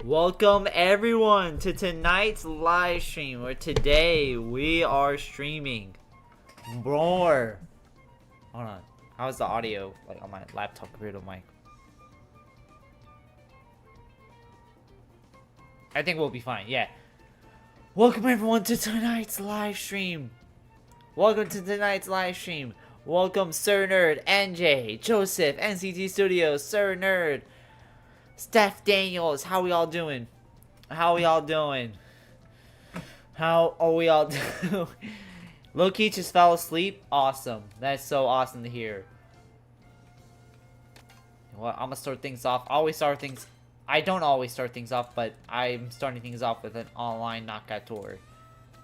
Welcome everyone to tonight's live stream, where today we are streaming more. Hold on, how's the audio like on my laptop compared to mic? I think we'll be fine. Yeah. Welcome everyone to tonight's live stream. Welcome to tonight's live stream. Welcome Sir Nerd, NJ, Joseph, NCT Studios, Sir Nerd, Steph Daniels. How we all doing? How we all doing? How are we all doing? Loki just fell asleep. Awesome. That's so awesome to hear. Well, I'm gonna start things off. I don't always start things off, but I'm starting things off with an online knockout tour.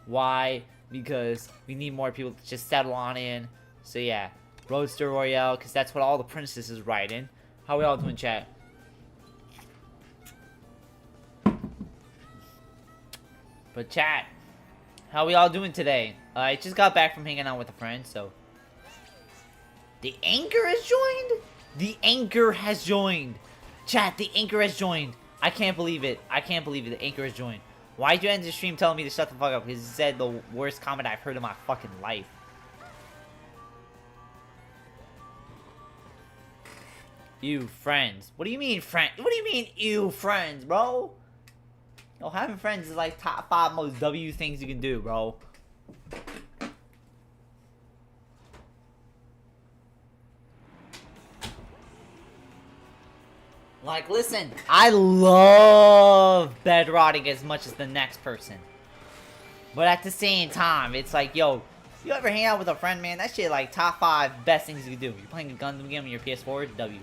Why? Because we need more people to just settle on in. So yeah, Roadster Royale, because that's what all the princesses ride in. How we all doing, chat? But chat, how we all doing today? I just got back from hanging out with a friend, so... The Anchor has joined? The Anchor has joined! Chat, the Anchor has joined! I can't believe it. I can't believe it. The Anchor has joined. Why'd you end the stream telling me to shut the fuck up? Because he said the worst comment I've heard in my fucking life. Ew, friends. What do you mean, friend? What do you mean, ew, friends, bro? Yo, having friends is like top 5 most W things you can do, bro. Like, listen, I love bedrotting as much as the next person. But at the same time, it's like, yo, you ever hang out with a friend, man? That shit like top 5 best things you can do. You're playing a Gundam game on your PS4, W.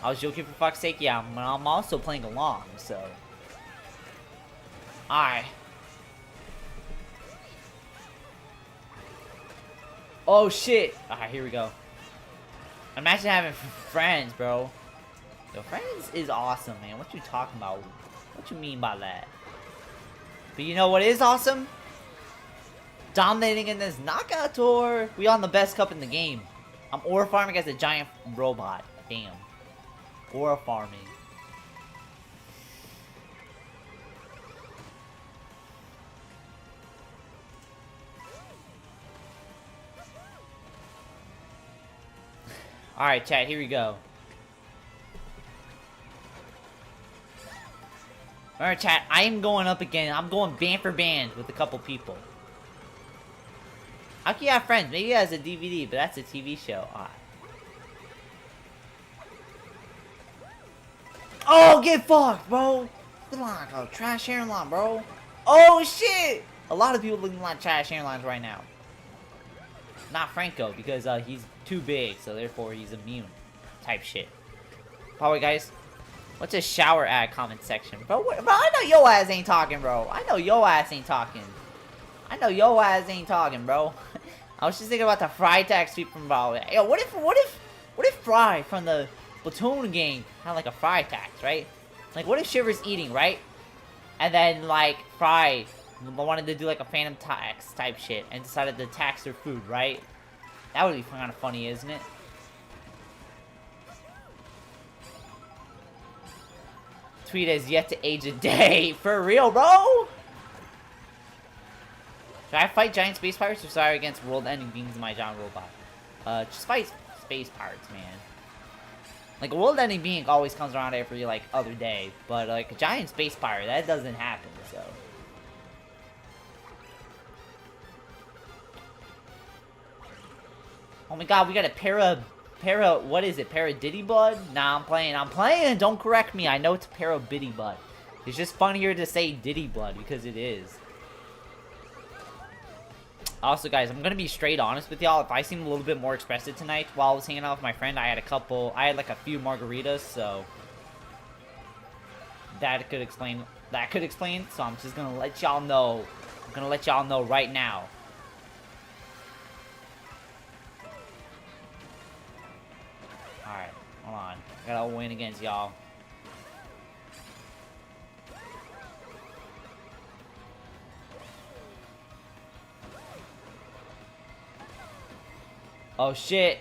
I was joking for fuck's sake, yeah, I'm also playing along, so... Alright. Oh shit! Alright, here we go. Imagine having friends, bro. Yo, friends is awesome, man. What you talking about? What you mean by that? But you know what is awesome? Dominating in this knockout tour. We on the best cup in the game. I'm ore farming as a giant robot. Damn. Ore farming. Alright, chat, here we go. Alright, chat, I am going up again. I'm going band for band with a couple people. How can you have friends? Maybe he has a DVD, but that's a TV show. Oh, get fucked, bro! Look like a trash airline, bro. Oh, shit! A lot of people looking like trash airlines right now. Not Franco, because he's too big, so therefore he's immune. Type shit. By the way, guys, what's a shower ad comment section? Bro, bro, I know your ass ain't talking, bro. I know your ass ain't talking. I know your ass ain't talking, bro. I was just thinking about the Fry tag sweep from bro. Yo, what if Fry from the Platoon gang had like a Fry tax, right? Like, what if Shiver's eating, right? And then like Fry wanted to do like a phantom tax type shit and decided to tax their food, right? That would be kind of funny, isn't it? Tweet has yet to age a day. For real, bro? Should I fight giant space pirates or sorry against world-ending beings in my giant robot? Just fight space pirates, man. Like, a world-ending being always comes around every, like, other day. But, like, a giant space pirate, that doesn't happen, so... Oh my god, we got a what is it? Diddy Blood? Nah, I'm playing! Don't correct me, I know it's Biddy Blood. It's just funnier to say Diddy Blood, because it is. Also, guys, I'm gonna be straight honest with y'all. If I seem a little bit more expressive tonight, while I was hanging out with my friend, I had like a few margaritas, so... That could explain, so I'm just gonna let y'all know. I'm gonna let y'all know right now. Alright, hold on. I gotta win against y'all. Oh shit.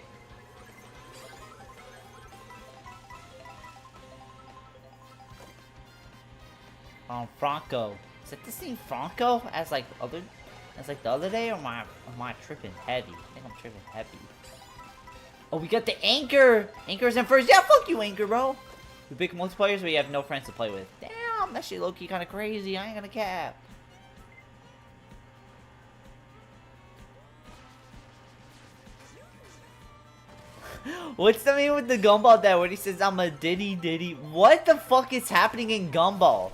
Franco. Is that the same Franco as like the other day, or am I tripping heavy? I think I'm tripping heavy. Oh, we got the Anchor! Anchor's in first. Yeah, fuck you, Anchor, bro. We pick multiplayers where you have no friends to play with. Damn, that shit low-key kinda crazy. I ain't gonna cap. What's the meme with the Gumball dad where he says I'm a diddy? What the fuck is happening in Gumball?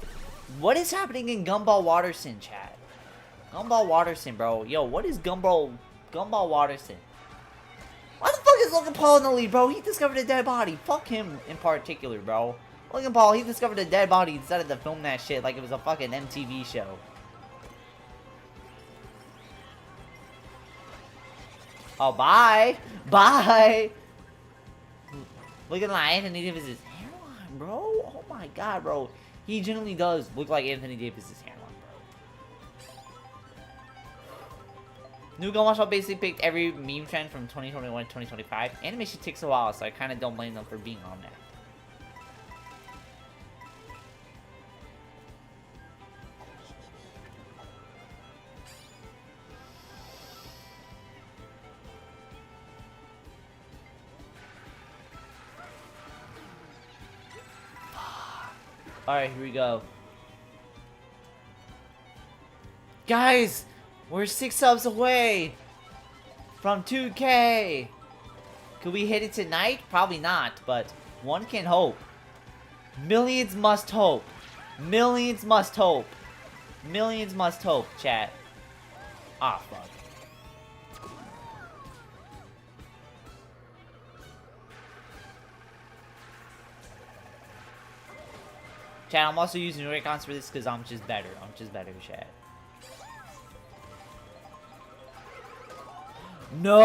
What is happening in Gumball Watterson, chat? Gumball Watterson, bro. Yo, what is Gumball Watterson? Why the fuck is Logan Paul in the lead, bro? He discovered a dead body. Fuck him in particular, bro. Logan Paul, he discovered a dead body. He decided to film that shit like it was a fucking MTV show. Oh, bye. Bye. Looking like Anthony Davis' hairline, bro. Oh my god, bro. He genuinely does look like Anthony Davis' hairline, bro. New Gumball Shop basically picked every meme trend from 2021 to 2025. Animation takes a while, so I kind of don't blame them for being on that. Alright, here we go. Guys, we're 6 subs away from 2K. Could we hit it tonight? Probably not, but one can hope. Millions must hope. Millions must hope. Millions must hope, chat. Ah, fuck. Chat, I'm also using Raycons for this because I'm just better. I'm just better, chat. No!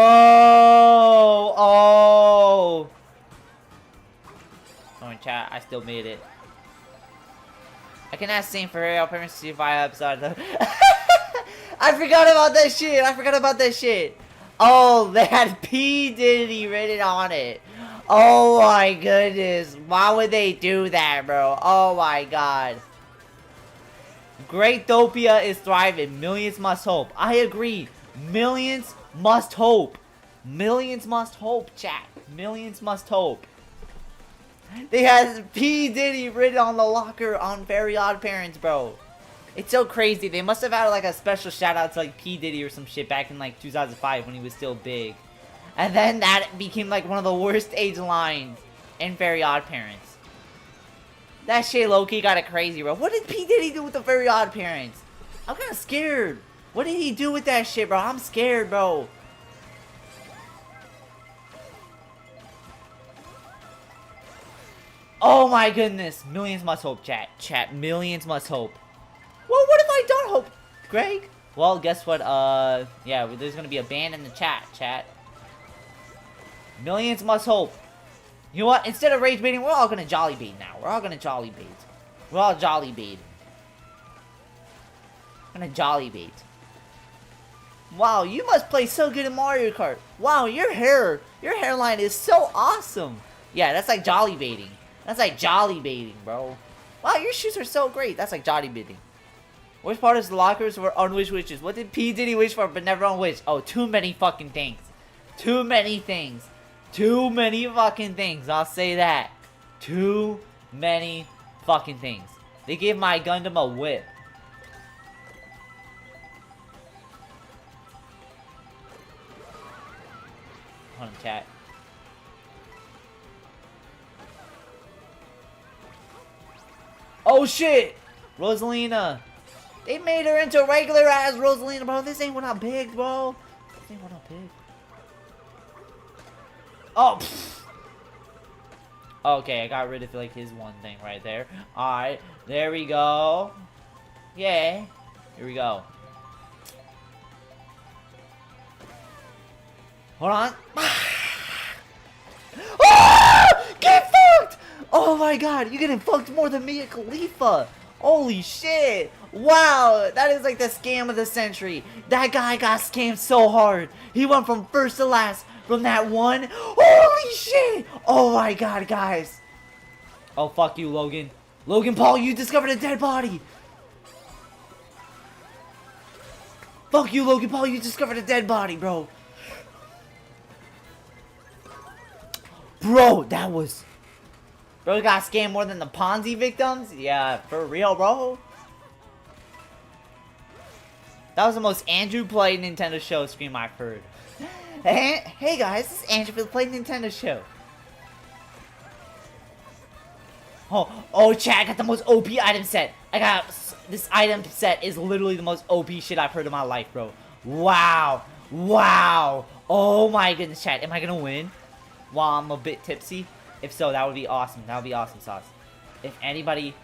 Oh! Oh, chat, I still made it. I can ask Saint for her parents to see 5 episodes. I forgot about that shit. I forgot about that shit. Oh, they had P. Diddy written on it. Oh my goodness. Why would they do that, bro? Oh my god. Greatopia is thriving. Millions must hope. I agree. Millions must hope. Millions must hope, chat. Millions must hope. They had P. Diddy written on the locker on Very Odd Parents, bro. It's so crazy. They must have had like a special shout out to like P. Diddy or some shit back in like 2005 when he was still big. And then that became like one of the worst age lines in Very Odd Parents. That shit low-key got it crazy, bro. What did P. Diddy do with the Very Odd Parents? I'm kind of scared. What did he do with that shit, bro? I'm scared, bro. Oh my goodness. Millions must hope, chat. Chat, millions must hope. Well, what if I don't hope, Greg? Well, guess what? Yeah, there's gonna be a ban in the chat. Millions must hope. You know what? Instead of rage baiting, we're all gonna jolly bait now. We're all gonna jolly bait. We're all jolly bait. Gonna jolly bait. Wow, you must play so good in Mario Kart. Wow, your hairline is so awesome. Yeah, that's like jolly baiting. That's like jolly baiting, bro. Wow, your shoes are so great. That's like jolly baiting. Which part is the lockers for unwished wishes? What did P. Diddy wish for but never unwished? Oh, too many fucking things. Too many things. Too many fucking things. I'll say that. Too many fucking things. They gave my Gundam a whip. Hold on, chat. Oh shit! Rosalina. They made her into regular ass Rosalina, bro. This ain't what I'm big, bro. This ain't what I'm big. Oh, pfft. Okay, I got rid of like his one thing right there. Alright, there we go. Yeah. Here we go. Hold on. Ah! Get fucked! Oh my god, you're getting fucked more than Mia Khalifa. Holy shit. Wow, that is like the scam of the century. That guy got scammed so hard. He went from first to last from that one. Holy shit. Oh my god, guys. Oh, fuck you, Logan. Logan Paul, you discovered a dead body. Fuck you, Logan Paul, you discovered a dead body, bro. Bro, that was... Bro got scammed more than the Ponzi victims? Yeah, for real, bro. That was the most Andrew played Nintendo Show stream I've heard. Hey guys, this is Andrew for the Play Nintendo Show. Oh, chat, I got the most OP item set. I got this item set is literally the most OP shit I've heard in my life, bro. Wow, wow. Oh my goodness, chat. Am I gonna win while I'm a bit tipsy? If so, that would be awesome. That would be awesome sauce. If anybody...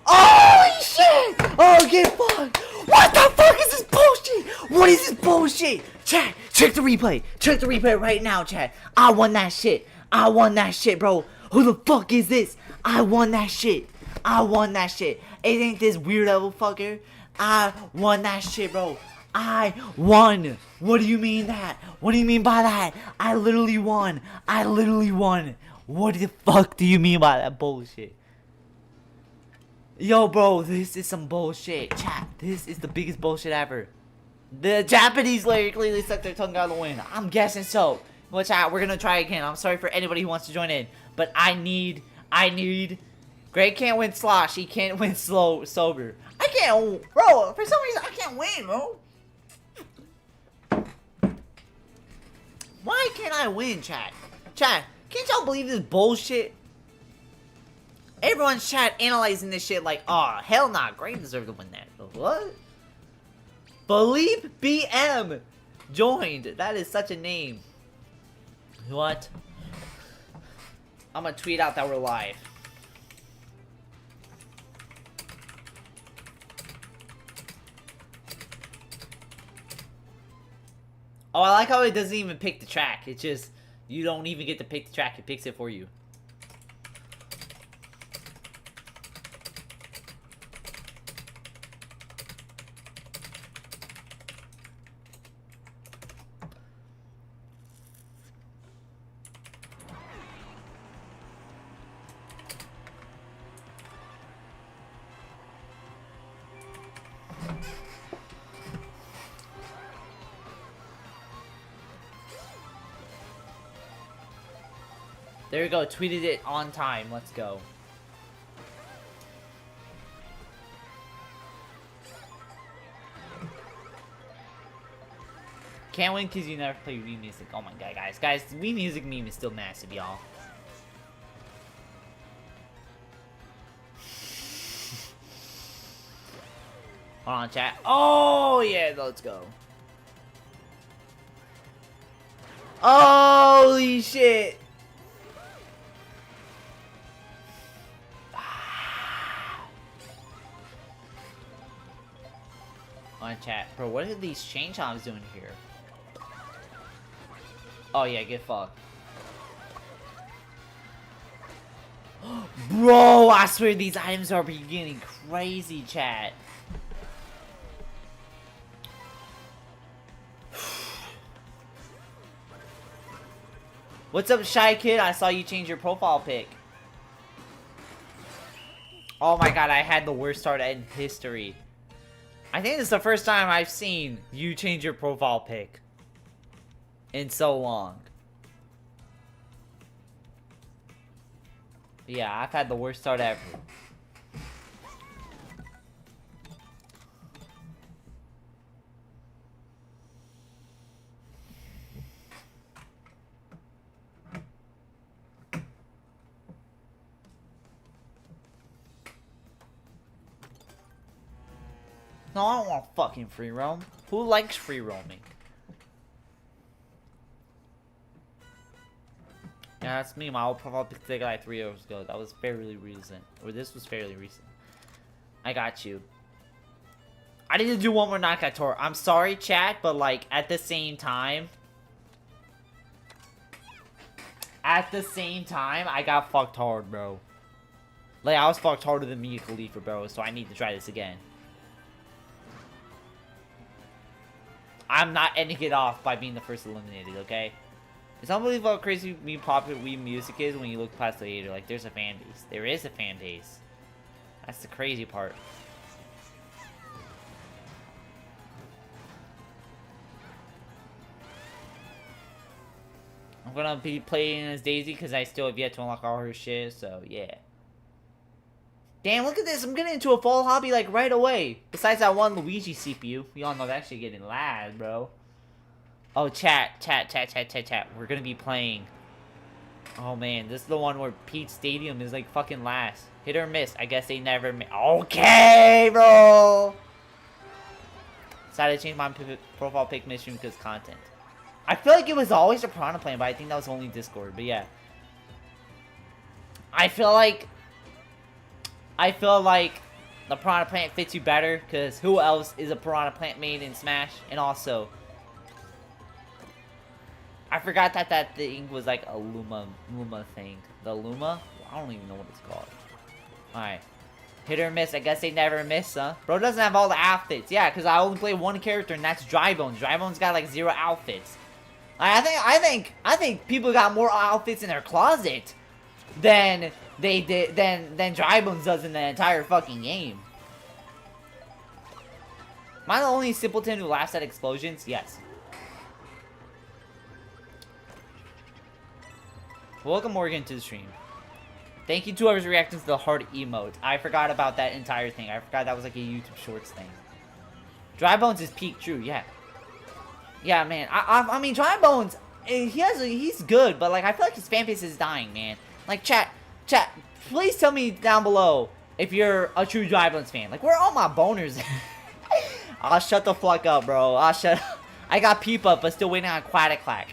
Holy shit! Oh, get fucked! What the fuck is this bullshit? What is this bullshit? Chat, check the replay. Check the replay right now, chat. I won that shit. I won that shit, bro. Who the fuck is this? I won that shit. I won that shit. It ain't this weirdo fucker. I won that shit, bro. I won. What do you mean that? What do you mean by that? I literally won. I literally won. What the fuck do you mean by that bullshit? Yo, bro, this is some bullshit. Chat, this is the biggest bullshit ever. The Japanese player clearly stuck their tongue out of the wind. I'm guessing so. Well, chat, we're gonna try again. I'm sorry for anybody who wants to join in. But I need... Greg can't win slosh. He can't win sober. I can't... Bro, for some reason, I can't win, bro. Why can't I win, chat? Chat, can't y'all believe this bullshit? Everyone's chat analyzing this shit like, oh, hell nah, Greg deserved to win that. What? Philippe BM joined. That is such a name. What? I'm gonna tweet out that we're live. Oh, I like how it doesn't even pick the track. It's just, you don't even get to pick the track. It picks it for you. There we go. Tweeted it on time. Let's go. Can't win because you never play Wii Music. Oh my god, guys. Guys, Wii Music meme is still massive, y'all. Hold on, chat. Oh, yeah, let's go. Holy shit. On chat. Bro, what are these change hops doing here? Oh yeah, get fucked. Bro, I swear these items are beginning crazy, chat. What's up, Shy Kid? I saw you change your profile pic. Oh my god, I had the worst start in history. I think this is the first time I've seen you change your profile pic in so long. Yeah, I've had the worst start ever. No, I don't want fucking free roam. Who likes free roaming? Yeah, that's me. My old profile picture like 3 years ago. That was fairly recent. Or this was fairly recent. I got you. I need to do one more knockout tour. I'm sorry, chat, but like at the same time. I got fucked hard, bro. Like I was fucked harder than Mia Khalifa, bro. So I need to try this again. I'm not ending it off by being the first eliminated, okay? It's unbelievable how crazy popular Wii Music is when you look past the hater. Like, there's a fan base. There is a fan base. That's the crazy part. I'm gonna be playing as Daisy because I still have yet to unlock all her shit, so yeah. Damn, look at this. I'm getting into a fall hobby, like, right away. Besides that one Luigi CPU. We all know that's actually getting lag, bro. Oh, chat. We're gonna be playing. Oh, man. This is the one where Peach Stadium is, like, fucking last. Hit or miss. I guess they never miss. Okay, bro. Decided to change my profile pic mission because content. I feel like it was always a Piranha Plant, but I think that was only Discord. But, yeah. I feel like the Piranha Plant fits you better, because who else is a Piranha Plant made in Smash? And also, I forgot that thing was like a Luma thing. The Luma? I don't even know what it's called. Alright. Hit or miss. I guess they never miss, huh? Bro doesn't have all the outfits. Yeah, because I only play one character, and that's Drybones. Drybones got like 0 outfits. I think people got more outfits in their closet than they did than Drybones does in the entire fucking game. Am I the only simpleton who laughs at explosions? Yes. Welcome Morgan to the stream. Thank you to whoever's reacting to the heart emote. I forgot about that entire thing. I forgot that was like a YouTube Shorts thing. Drybones is peak true, yeah. Yeah, man. I mean, Drybones, he's good, but like I feel like his fan base is dying, man. Like chat, please tell me down below if you're a true Drybones fan. Like, where are all my boners? I'll shut the fuck up, bro. I'll shut up. I got peep up, but still waiting on Quack.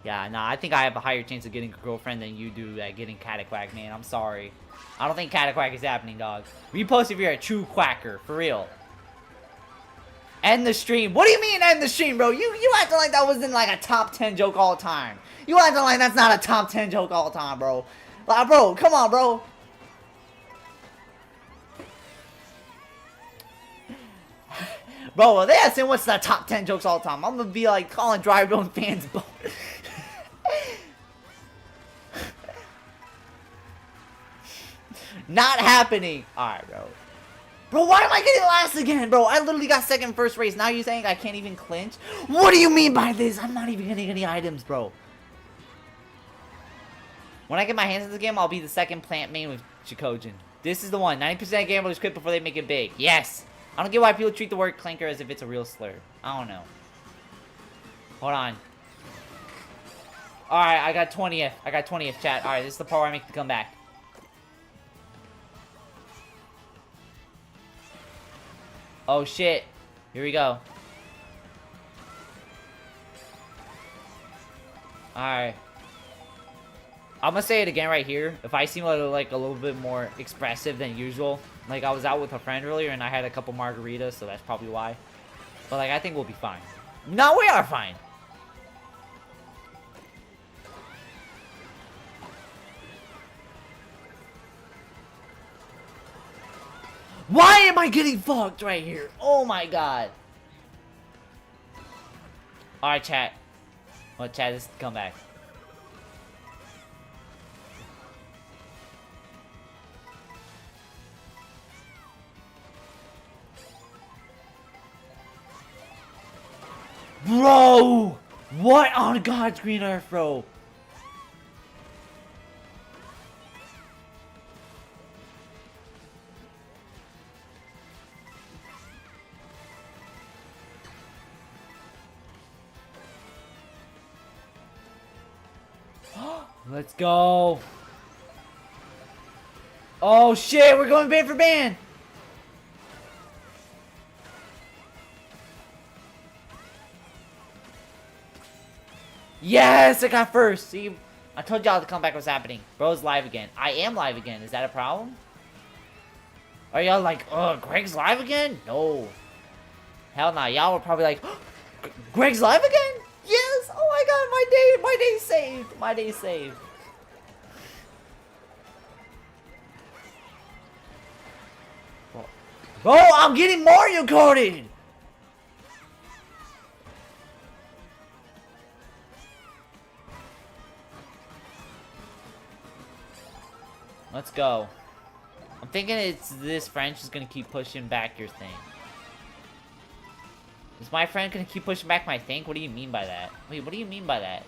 Yeah, nah, I think I have a higher chance of getting a girlfriend than you do at getting Quack, man. I'm sorry. I don't think Quack is happening, dog. Repost if you're a true quacker, for real. End the stream. What do you mean end the stream, bro? You acting like that wasn't like a top 10 joke all the time. You acting like that's not a top 10 joke all the time, bro. Like, bro, come on, bro. Bro, they asking what's the top 10 jokes all the time. I'm gonna be like calling Drybones fans. Not happening. Alright, bro. Bro, why am I getting last again, bro? I literally got second first race. Now you're saying I can't even clinch? What do you mean by this? I'm not even getting any items, bro. When I get my hands on this game, I'll be the second plant main with Chikojin. This is the one. 90% of gamblers quit before they make it big. Yes. I don't get why people treat the word clanker as if it's a real slur. I don't know. Hold on. Alright, I got 20th. I got 20th, chat. Alright, this is the part where I make the comeback. Oh, shit. Here we go. Alright. I'm gonna say it again right here. If I seem like a little bit more expressive than usual, like I was out with a friend earlier and I had a couple margaritas, so that's probably why. But like I think we'll be fine. No, we are fine. Why am I getting fucked right here? Oh my god. Alright, chat. Well, chat, this is the comeback. Bro! What on God's green earth, bro? Let's go. Oh shit, we're going band for band. Yes, I got first. See, I told y'all the comeback was happening. Bro's live again. I am live again. Is that a problem? Are y'all like, Greg's live again? No. Hell nah. Y'all were probably like, Greg's live again? Yes. Oh my god, my day saved. My day saved. Bro, I'm getting Mario Karted. Let's go. I'm thinking it's this friend who's gonna keep pushing back your thing. Is my friend gonna keep pushing back my thing? What do you mean by that? Wait, what do you mean by that?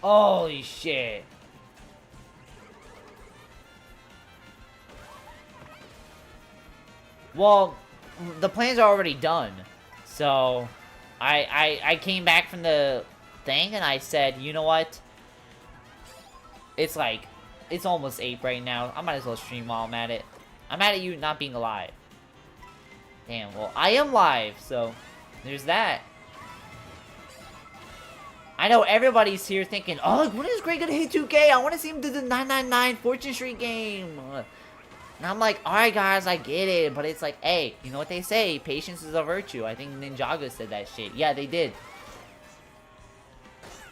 Holy shit. Well, the plans are already done. So, I came back from the thing and I said, you know what? It's like, it's almost 8 right now. I might as well stream while I'm at it. I'm mad at you not being alive. Damn, well, I am live, so there's that. I know everybody's here thinking, oh, when is Greg gonna hit 2K? I want to see him do the 999 Fortune Street game. And I'm like, alright guys, I get it. But it's like, hey, you know what they say? Patience is a virtue. I think Ninjago said that shit. Yeah, they did.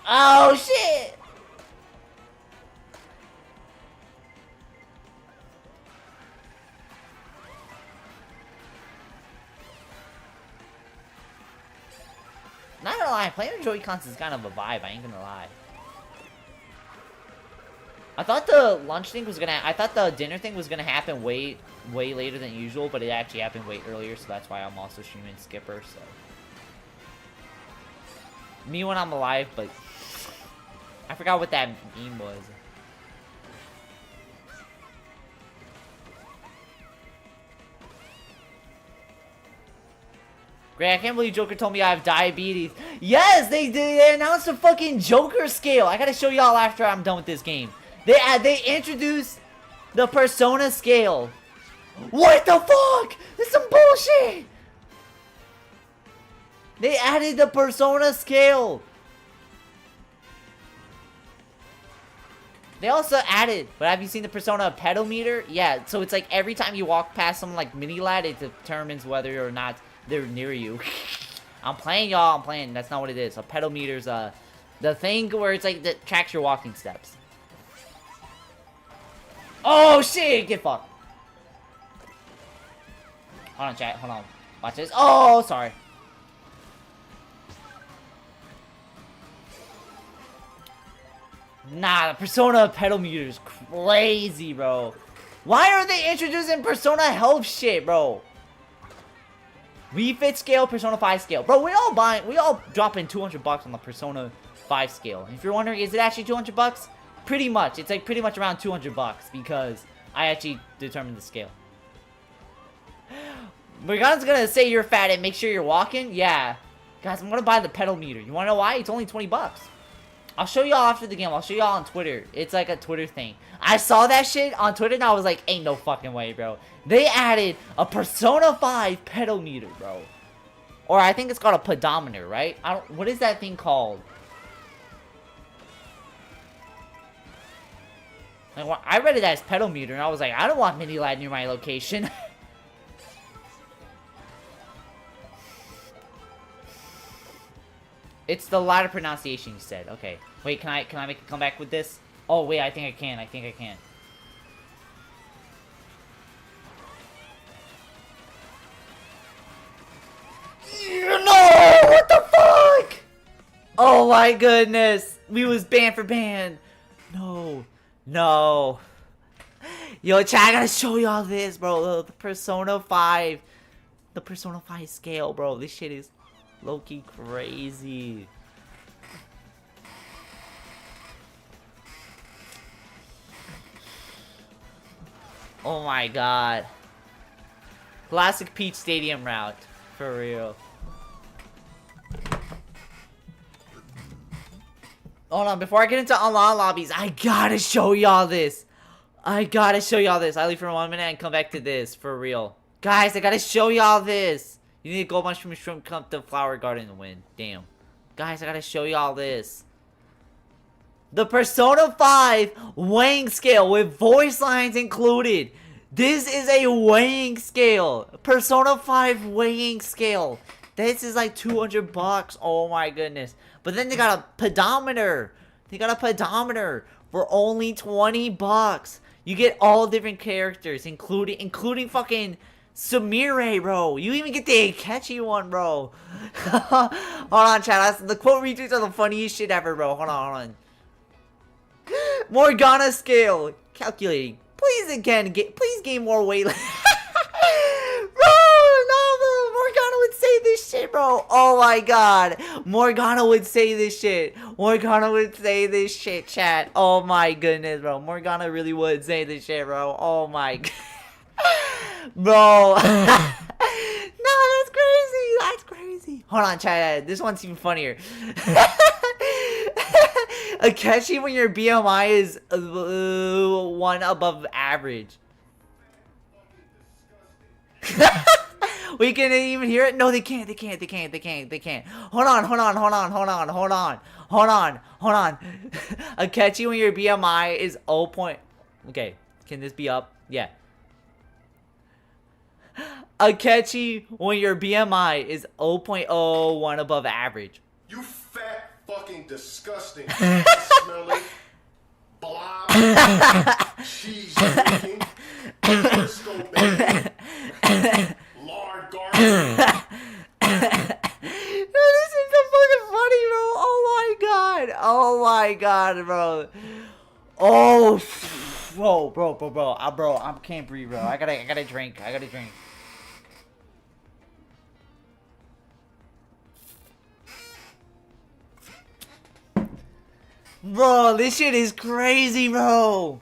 Oh, shit! Not gonna lie, playing with Joy-Cons is kind of a vibe, I ain't gonna lie. I thought the lunch thing was gonna, I thought the dinner thing was gonna happen way later than usual, but it actually happened way earlier, so that's why I'm also streaming Skipper, so. Me when I'm alive, but I forgot what that meme was. Greg, I can't believe Joker told me I have diabetes. Yes, they announced a fucking Joker scale. I gotta show y'all after I'm done with this game. They introduced the Persona scale. What the fuck? This is some bullshit. They added the Persona scale. They also added, but have you seen the Persona pedometer? Yeah, so it's like every time you walk past some like mini lad, it determines whether or not they're near you. I'm playing, y'all. I'm playing. That's not what it is. A pedometer's The thing where it's like that tracks your walking steps. Oh shit! Get fucked. Hold on, chat. Hold on. Watch this. Oh, sorry. Nah, the Persona pedal meter is crazy, bro. Why are they introducing Persona health shit, bro? Wii Fit scale, Persona 5 scale. Bro, we all dropping 200 bucks on the Persona 5 scale. And if you're wondering, is it actually 200 bucks? Pretty much. It's like pretty much around 200 bucks because I actually determined the scale. Morgana's gonna say you're fat and make sure you're walking? Yeah. Guys, I'm gonna buy the pedal meter. You wanna know why? It's only 20 bucks. I'll show y'all after the game. I'll show y'all on Twitter. It's like a Twitter thing. I saw that shit on Twitter and I was like, ain't no fucking way, bro. They added a Persona 5 pedal meter, bro. Or I think it's called a pedometer, right? What is that thing called? Like, well, I read it as pedal meter and I was like, I don't want mini lad near my location. It's the latter pronunciation you said. Okay. Wait, can I make a comeback with this? Oh, wait, I think I can. I think I can. No! What the fuck? Oh my goodness. We was banned for ban. No. No. Yo, chat, I gotta show y'all this, bro. The Persona 5. The Persona 5 scale, bro. This shit is low-key crazy. Oh my god. Classic Peach Stadium route. For real. Hold on, before I get into online lobbies, I gotta show y'all this. I gotta show y'all this. I leave for 1 minute and come back to this. For real. Guys, I gotta show y'all this. You need to go mushroom shrimp come to Flower Garden to win. Damn. Guys, I gotta show y'all this. The Persona 5 weighing scale with voice lines included. This is a weighing scale. Persona 5 weighing scale. This is like 200 bucks. Oh my goodness. But then they got a pedometer. They got a pedometer for only 20 bucks. You get all different characters, including fucking Sumire, bro. You even get the Akechi one, bro. Hold on, chat. The quote retweets are the funniest shit ever, bro. Hold on. Morgana scale. Calculating. Please gain more weight. Bro, no, bro. Morgana would say this shit, bro. Oh my god. Morgana would say this shit. Morgana would say this shit, chat. Oh my goodness, bro. Morgana really would say this shit, bro. Oh my god. Bro. No, that's crazy. That's crazy. Hold on, chat. This one's even funnier. Akechi when your BMI is 1 above average. We can even hear it? No, they can't. They can't. Hold on. Akechi when your BMI is 0. Okay, can this be up? Yeah. Akechi when your BMI is 0.01 above average. You fat fucking disgusting smelling blob cheese drinking Crisco baby lard garlic. No, this is so fucking funny, bro. Oh my god, bro. Oh, bro. I can't breathe, bro. I gotta drink. Bro, this shit is crazy, bro.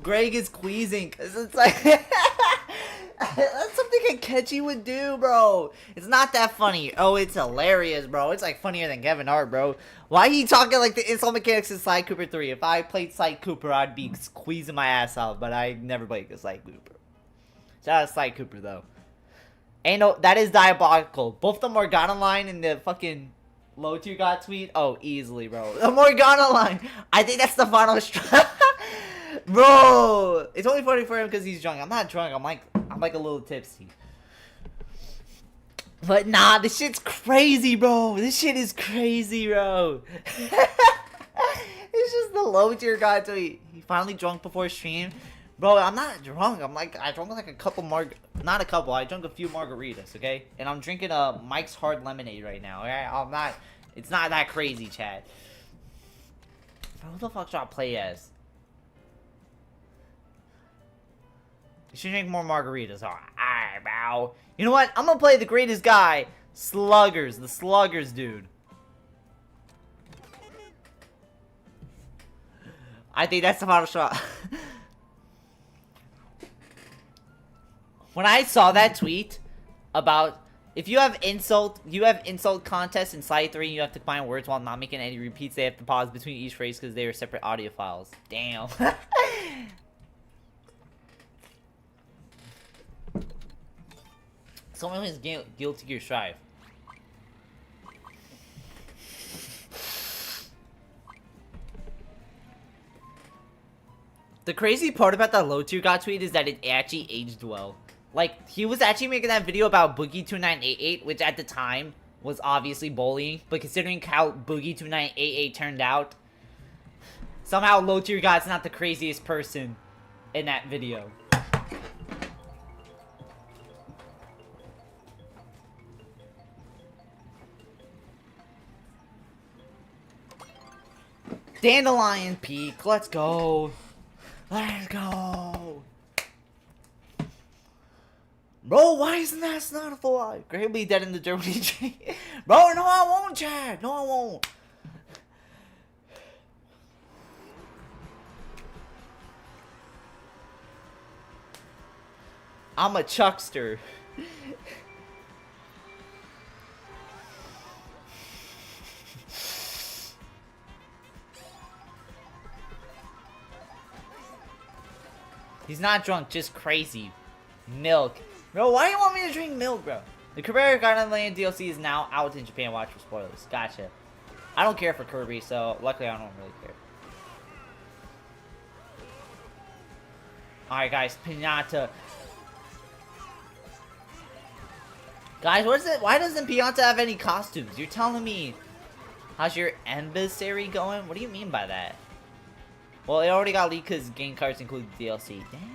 Greg is queasing because it's like that's something Akechi would do, bro. It's not that funny. Oh, it's hilarious, bro. It's like funnier than Kevin Hart, bro. Why are you talking like the insult mechanics in Sly Cooper 3? If I played Sly Cooper, I'd be squeezing my ass out, but I never played Sly Cooper. Shout out to Sly Cooper though. Ain't no, that is diabolical. Both the Morgana line and the fucking low tier got tweet. Oh, easily, bro. The Morgana line. I think that's the final strike. Bro, it's only funny for him because he's drunk. I'm not drunk. I'm like a little tipsy. But nah, this shit's crazy, bro. This shit is crazy, bro. It's just the low tier guy till he finally drunk before stream. Bro, I'm not drunk. I drank like a couple not a couple. I drank a few margaritas, okay? And I'm drinking a Mike's Hard Lemonade right now, alright? It's not that crazy, Chad. Who the fuck should I play as? You should drink more margaritas. Alright, bro. You know what? I'm gonna play the greatest guy. Sluggers. The Sluggers, dude. I think that's the final shot. When I saw that tweet about if you have insult contests in Slide 3 and you have to find words while not making any repeats, they have to pause between each phrase because they are separate audio files. Damn. Someone who's guilty gear strive. The crazy part about that low tier god tweet is that it actually aged well. Like, he was actually making that video about Boogie2988, which at the time was obviously bullying, but considering how Boogie2988 turned out, somehow low tier god's not the craziest person in that video. Dandelion Peak, let's go. Let's go. Bro, why isn't that Snot alive? Greatly dead in the Germany tree. Bro, no I won't, Chad. No I won't. I'm a chuckster. He's not drunk, just crazy. Milk. Bro, why do you want me to drink milk, bro? The Caminero Garden Land DLC is now out in Japan. Watch for spoilers. Gotcha. I don't care for Kirby, so luckily I don't really care. Alright, guys. Pinata. Guys, what is it? Why doesn't Pinata have any costumes? You're telling me. How's your embassy going? What do you mean by that? Well, it already got leaked because game cards include the DLC. Damn.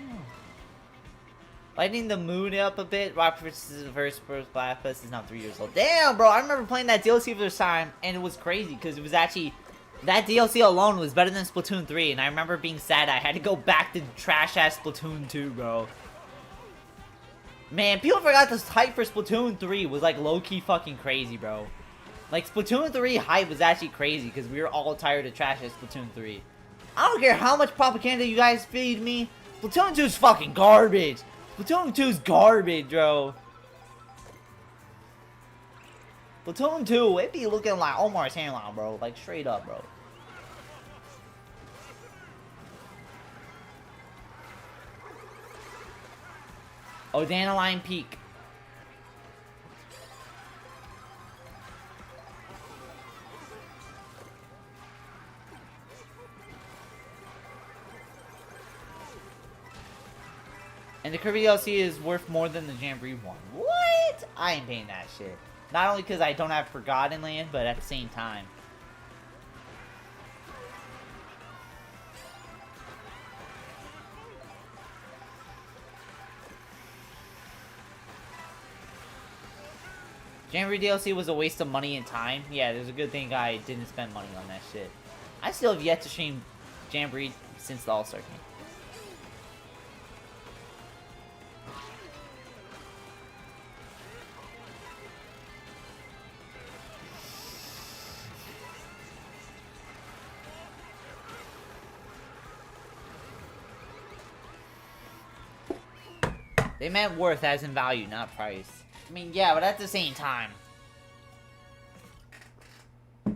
Lighting the mood up a bit. Rock vs. Blackfest is now 3 years old. Damn, bro. I remember playing that DLC for the first time, and it was crazy because it was actually... That DLC alone was better than Splatoon 3, and I remember being sad I had to go back to trash-ass Splatoon 2, bro. Man, people forgot the hype for Splatoon 3 was, like, low-key fucking crazy, bro. Like, Splatoon 3 hype was actually crazy because we were all tired of trash-ass Splatoon 3. I don't care how much propaganda you guys feed me. Splatoon 2 is fucking garbage. Splatoon 2 is garbage, bro. Splatoon 2, it be looking like Omar's handline, bro. Like, straight up, bro. Oh, Dandelion Peak. And the Kirby DLC is worth more than the Jamboree one. What? I ain't paying that shit. Not only because I don't have Forgotten Land, but at the same time. Jamboree DLC was a waste of money and time. Yeah, there's a good thing I didn't spend money on that shit. I still have yet to stream Jamboree since the All-Star game. They meant worth as in value, not price. I mean, yeah, but at the same time. Good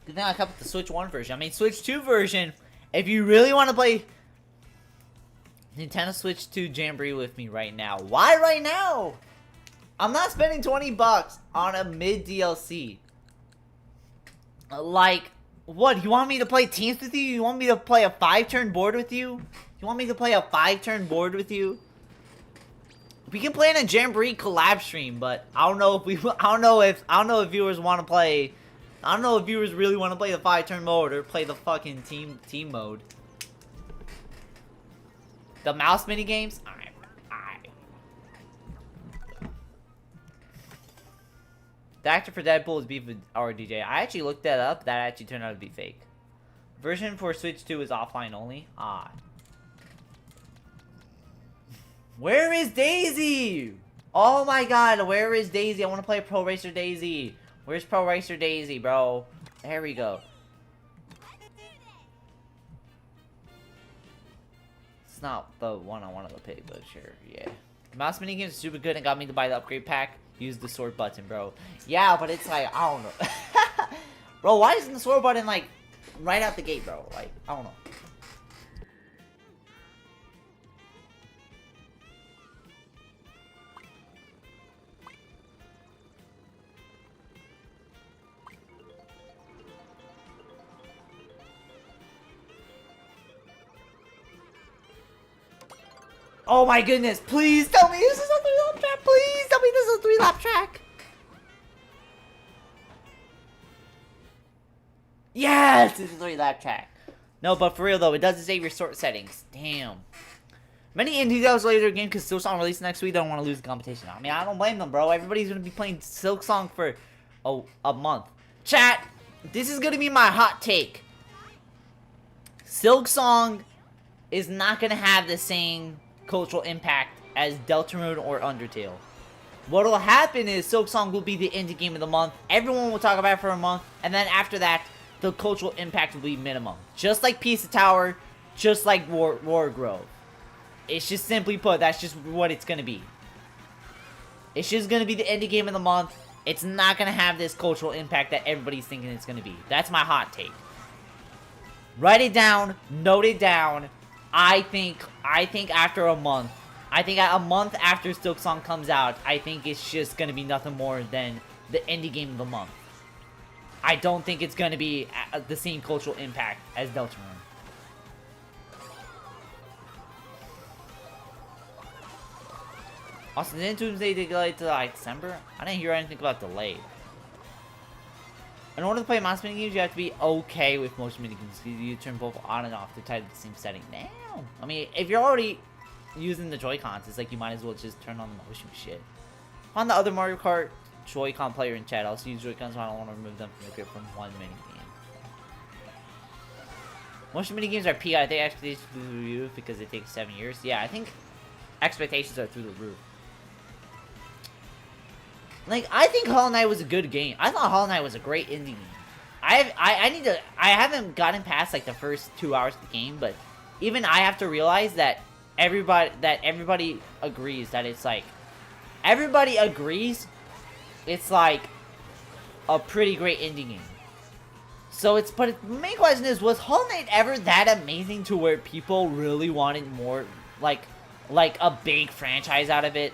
thing I kept the Switch 1 version. I mean, Switch 2 version, if you really want to play Nintendo Switch 2 Jamboree with me right now. Why right now? I'm not spending 20 bucks on a mid DLC. Like, what? You want me to play teams with you? You want me to play a 5-turn board with you? You want me to play a 5-turn board with you? We can play in a Jamboree collab stream, but I don't know if viewers want to play. I don't know if viewers really want to play the 5-turn mode or play the fucking team mode. The mouse mini games. Alright. The actor for Deadpool is beef with RDJ. I actually looked that up. That actually turned out to be fake. Version for Switch 2 is offline only. Ah. Where is Daisy? Oh my god, where is Daisy? I want to play Pro Racer Daisy. Where's Pro Racer Daisy, bro? There we go. It's not the one I wanted to pick, but sure, yeah. The mouse minigame is super good and got me to buy the upgrade pack. Use the sword button, bro. Yeah, but it's like, I don't know. Bro, why isn't the sword button, like, right out the gate, bro? Like, I don't know. Oh my goodness, please tell me this is a 3-lap track. Please tell me this is a 3-lap track. Yes, it's a 3-lap track. No, but for real though, it doesn't save your sort settings. Damn. Many indie devs later game because Silksong released next week don't want to lose the competition. I mean, I don't blame them, bro. Everybody's gonna be playing Silksong for a month. Chat, this is gonna be my hot take. Silksong is not gonna have the same cultural impact as Deltarune or Undertale. What will happen is Silksong will be the indie game of the month. Everyone will talk about it for a month, and then after that, the cultural impact will be minimum. Just like Pizza Tower, just like War Grove. It's just simply put, that's just what it's gonna be. It's just gonna be the indie game of the month. It's not gonna have this cultural impact that everybody's thinking it's gonna be. That's my hot take. Write it down, note it down. I think after a month, a month after Silksong comes out, I think it's just gonna be nothing more than the indie game of the month. I don't think it's gonna be the same cultural impact as Deltarune. Also, didn't Doomsday delay to like December? I didn't hear anything about delayed. In order to play mouse mini games, you have to be okay with motion mini games. You turn both on and off to type the same setting. Damn. I mean, if you're already using the Joy-Cons, it's like you might as well just turn on the motion shit. On the other Mario Kart Joy-Con player in chat, also use Joy-Cons, so I don't want to remove them from the grip from one mini game. Motion mini games are PI. I think expectations are through the roof because it takes 7 years. Yeah, I think expectations are through the roof. Like, I think Hollow Knight was a good game. I thought Hollow Knight was a great indie game. I haven't gotten past like the first 2 hours of the game, but even I have to realize that everybody agrees that it's like it's like a pretty great indie game. So but the main question is, was Hollow Knight ever that amazing to where people really wanted more, like a big franchise out of it?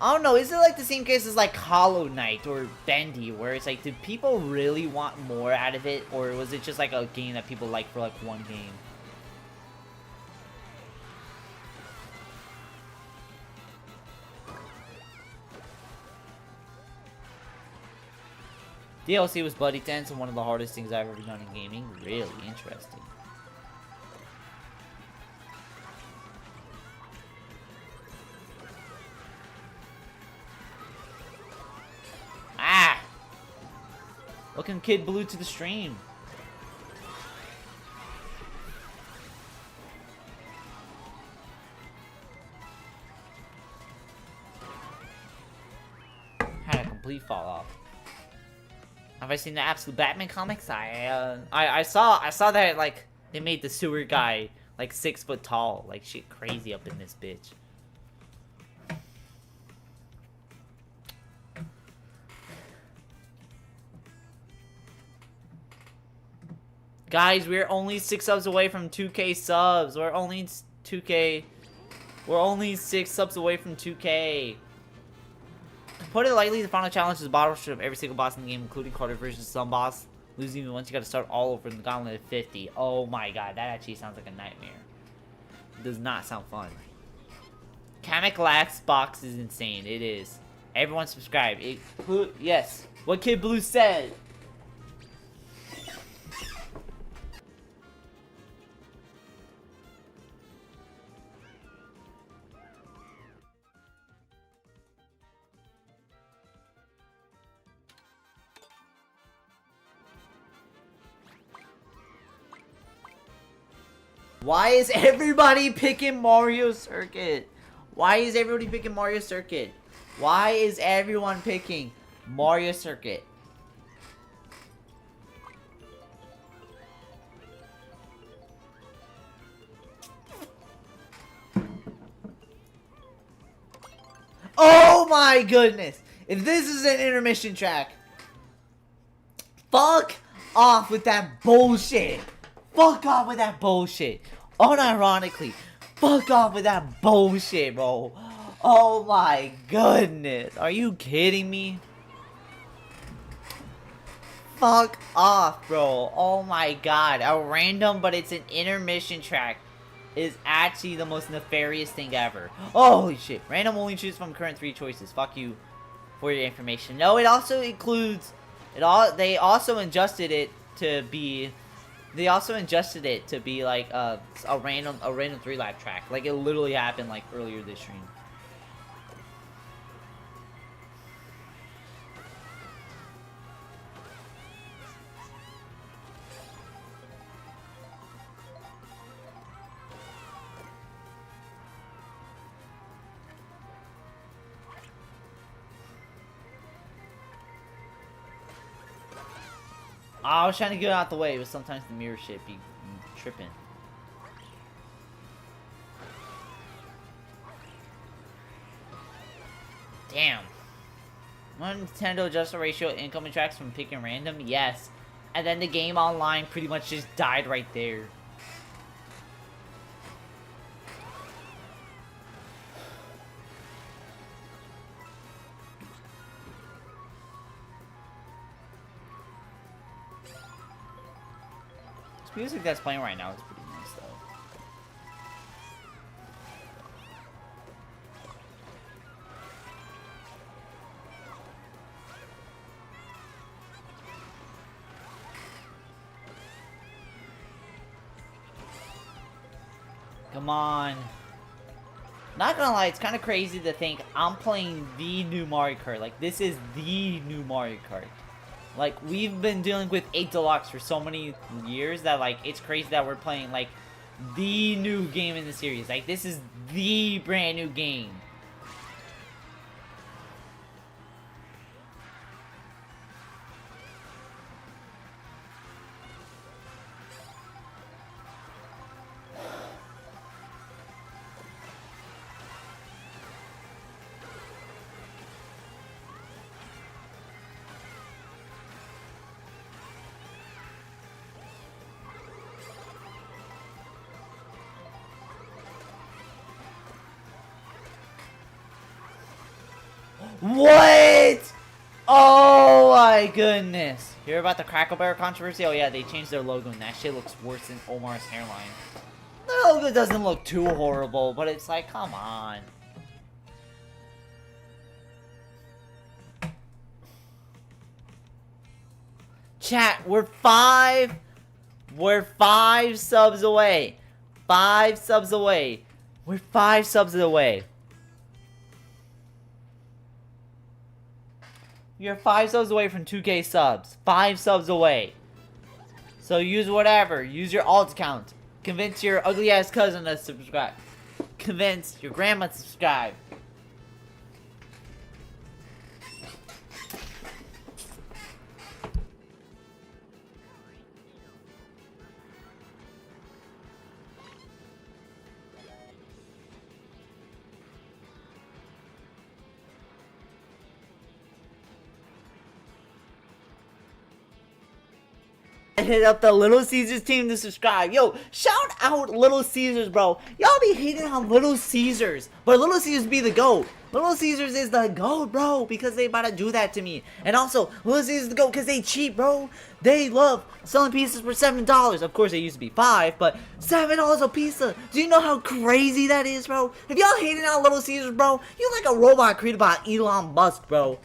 I don't know, is it like the same case as like Hollow Knight or Bendy, where it's like, did people really want more out of it, or was it just like a game that people like for like one game? DLC was bloody tense and one of the hardest things I've ever done in gaming. Really interesting. Ah! Welcome Kid Blue to the stream. Had a complete fall off. Have I seen the Absolute Batman comics? I saw that like they made the sewer guy like 6 foot tall, like shit crazy up in this bitch. Guys, we're only 6 subs away from 2K subs. We're only 2K. We're only 6 subs away from 2K. To put it lightly, the final challenge is a bottle strip of every single boss in the game, including Carter versus some boss. Lose even once, you gotta start all over in the gauntlet of 50. Oh my god, that actually sounds like a nightmare. It does not sound fun. Kamik box is insane. It is. Everyone subscribe. Yes. What Kid Blue said. Why is everybody picking Mario Circuit? Why is everybody picking Mario Circuit? Why is everyone picking Mario Circuit? Oh my goodness! If this is an intermission track, fuck off with that bullshit! Fuck off with that bullshit! Unironically, fuck off with that bullshit, bro! Oh my goodness! Are you kidding me? Fuck off, bro! Oh my god! A random, but it's an intermission track is actually the most nefarious thing ever. Oh, holy shit! Random only choose from current 3 choices. Fuck you for your information. No, it also includes They also adjusted it to be. They also adjusted it to be like a random 3-lap track. Like it literally happened like earlier this stream. I was trying to get out the way, but sometimes the mirror shit be tripping. Damn. When Nintendo adjust the ratio of incoming tracks from picking random? Yes. And then the game online pretty much just died right there. This music that's playing right now is pretty nice though. Come on. Not gonna lie, it's kind of crazy to think I'm playing the new Mario Kart. Like, this is the new Mario Kart. Like, we've been dealing with 8 Deluxe for so many years that, like, it's crazy that we're playing, like, the new game in the series. Like, this is the brand new game. What? Oh my goodness. Hear about the Crackle Barrel controversy? Oh yeah, they changed their logo and that shit looks worse than Omar's hairline. The logo doesn't look too horrible, but it's like, come on. Chat, we're 5 subs away. 5 subs away. We're 5 subs away. You're 5 subs away from 2K subs. 5 subs away. So use whatever. Use your alt account. Convince your ugly ass cousin to subscribe. Convince your grandma to subscribe. Hit up the Little Caesars team to subscribe. Yo, shout out Little Caesars, bro. Y'all be hating on Little Caesars, but Little Caesars be the GOAT. Little Caesars is the GOAT, bro, because they about to do that to me. And also, Little Caesars is the GOAT because they cheap, bro. They love selling pizzas for $7. Of course, they used to be $5, but $7 a pizza. Do you know how crazy that is, bro? If y'all hating on Little Caesars, bro, you like a robot created by Elon Musk, bro.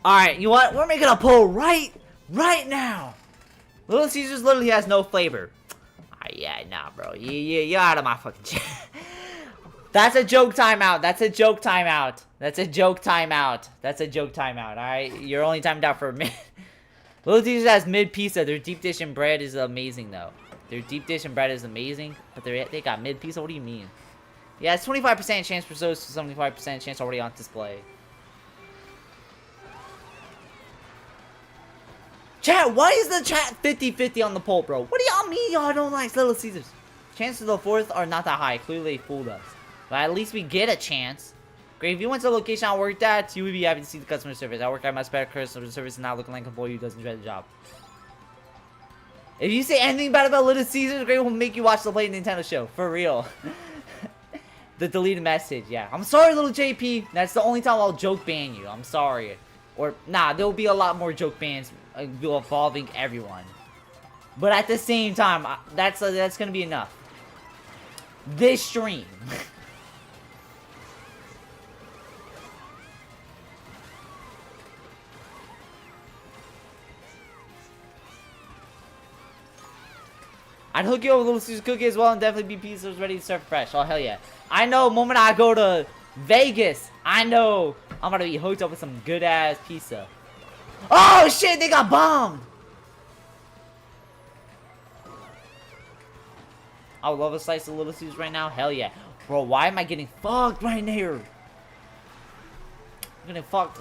Alright, you know what? We're making a poll right now. Little Caesars literally has no flavor. Yeah, nah, bro. You're out of my fucking chat. That's a joke timeout. That's a joke timeout. That's a joke timeout. That's a joke timeout, alright? You're only timed out for a minute. Little Caesars has mid pizza. Their deep dish and bread is amazing, though. Their deep dish and bread is amazing, but they got mid pizza? What do you mean? Yeah, it's 25% chance for those, 75% chance already on display. Chat, why is the chat 50-50 on the poll, bro? What do y'all mean y'all don't like Little Caesars? Chances of the fourth are not that high. Clearly they fooled us. But at least we get a chance. Great, if you went to the location I worked at, you would be happy to see the customer service. I work at much better customer service and not looking like an employee who doesn't enjoy the job. If you say anything bad about Little Caesars, Great will make you watch the Play Nintendo show. For real. The deleted message, yeah. I'm sorry, little JP. That's the only time I'll joke ban you. I'm sorry. Or, nah, there'll be a lot more joke bans involving everyone. But at the same time, that's gonna be enough. This stream. I'd hook you up with Little Caesars cookie as well and definitely be pizzas ready to serve fresh. Oh, hell yeah. I know, the moment I go to Vegas, I know I'm gonna be hooked up with some good-ass pizza. Oh, shit, they got bombed! I would love a slice of Little Caesars right now. Hell yeah. Bro, why am I getting fucked right here? I'm getting fucked.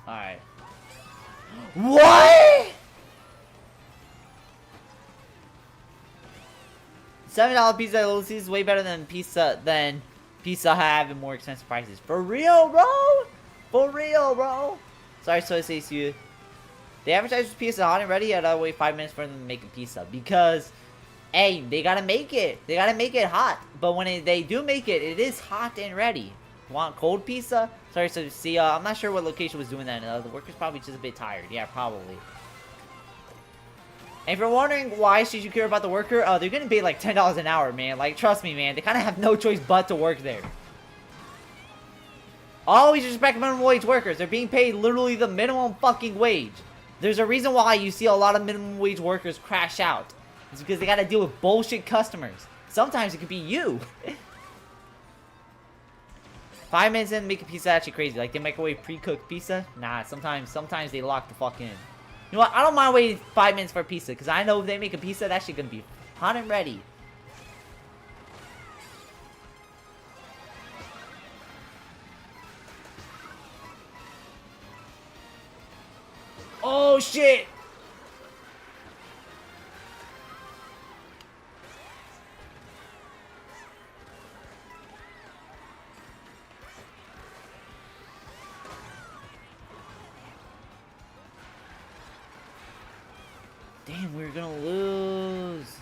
Alright. What?! $7 pizza at Little Caesars is way better than Pizza Hut and more expensive prices. For real, bro? For real, bro? Sorry, so I say to you. They advertise pizza hot and ready, and I wait 5 minutes for them to make a pizza. Because, hey, they gotta make it. They gotta make it hot. But when they do make it, it is hot and ready. Want cold pizza? Sorry, so see, I'm not sure what location was doing that. The worker's probably just a bit tired. Yeah, probably. And if you're wondering why should you care about the worker, they're getting paid like $10 an hour, man. Like, trust me, man. They kind of have no choice but to work there. Always respect minimum wage workers. They're being paid literally the minimum fucking wage. There's a reason why you see a lot of minimum wage workers crash out. It's because they got to deal with bullshit customers. Sometimes it could be you. 5 minutes in, make a pizza actually crazy. Like, they microwave pre-cooked pizza? Nah, sometimes they lock the fuck in. You know what? I don't mind waiting 5 minutes for a pizza, because I know if they make a pizza, that's actually going to be hot and ready. Oh, shit! Damn, we're gonna lose.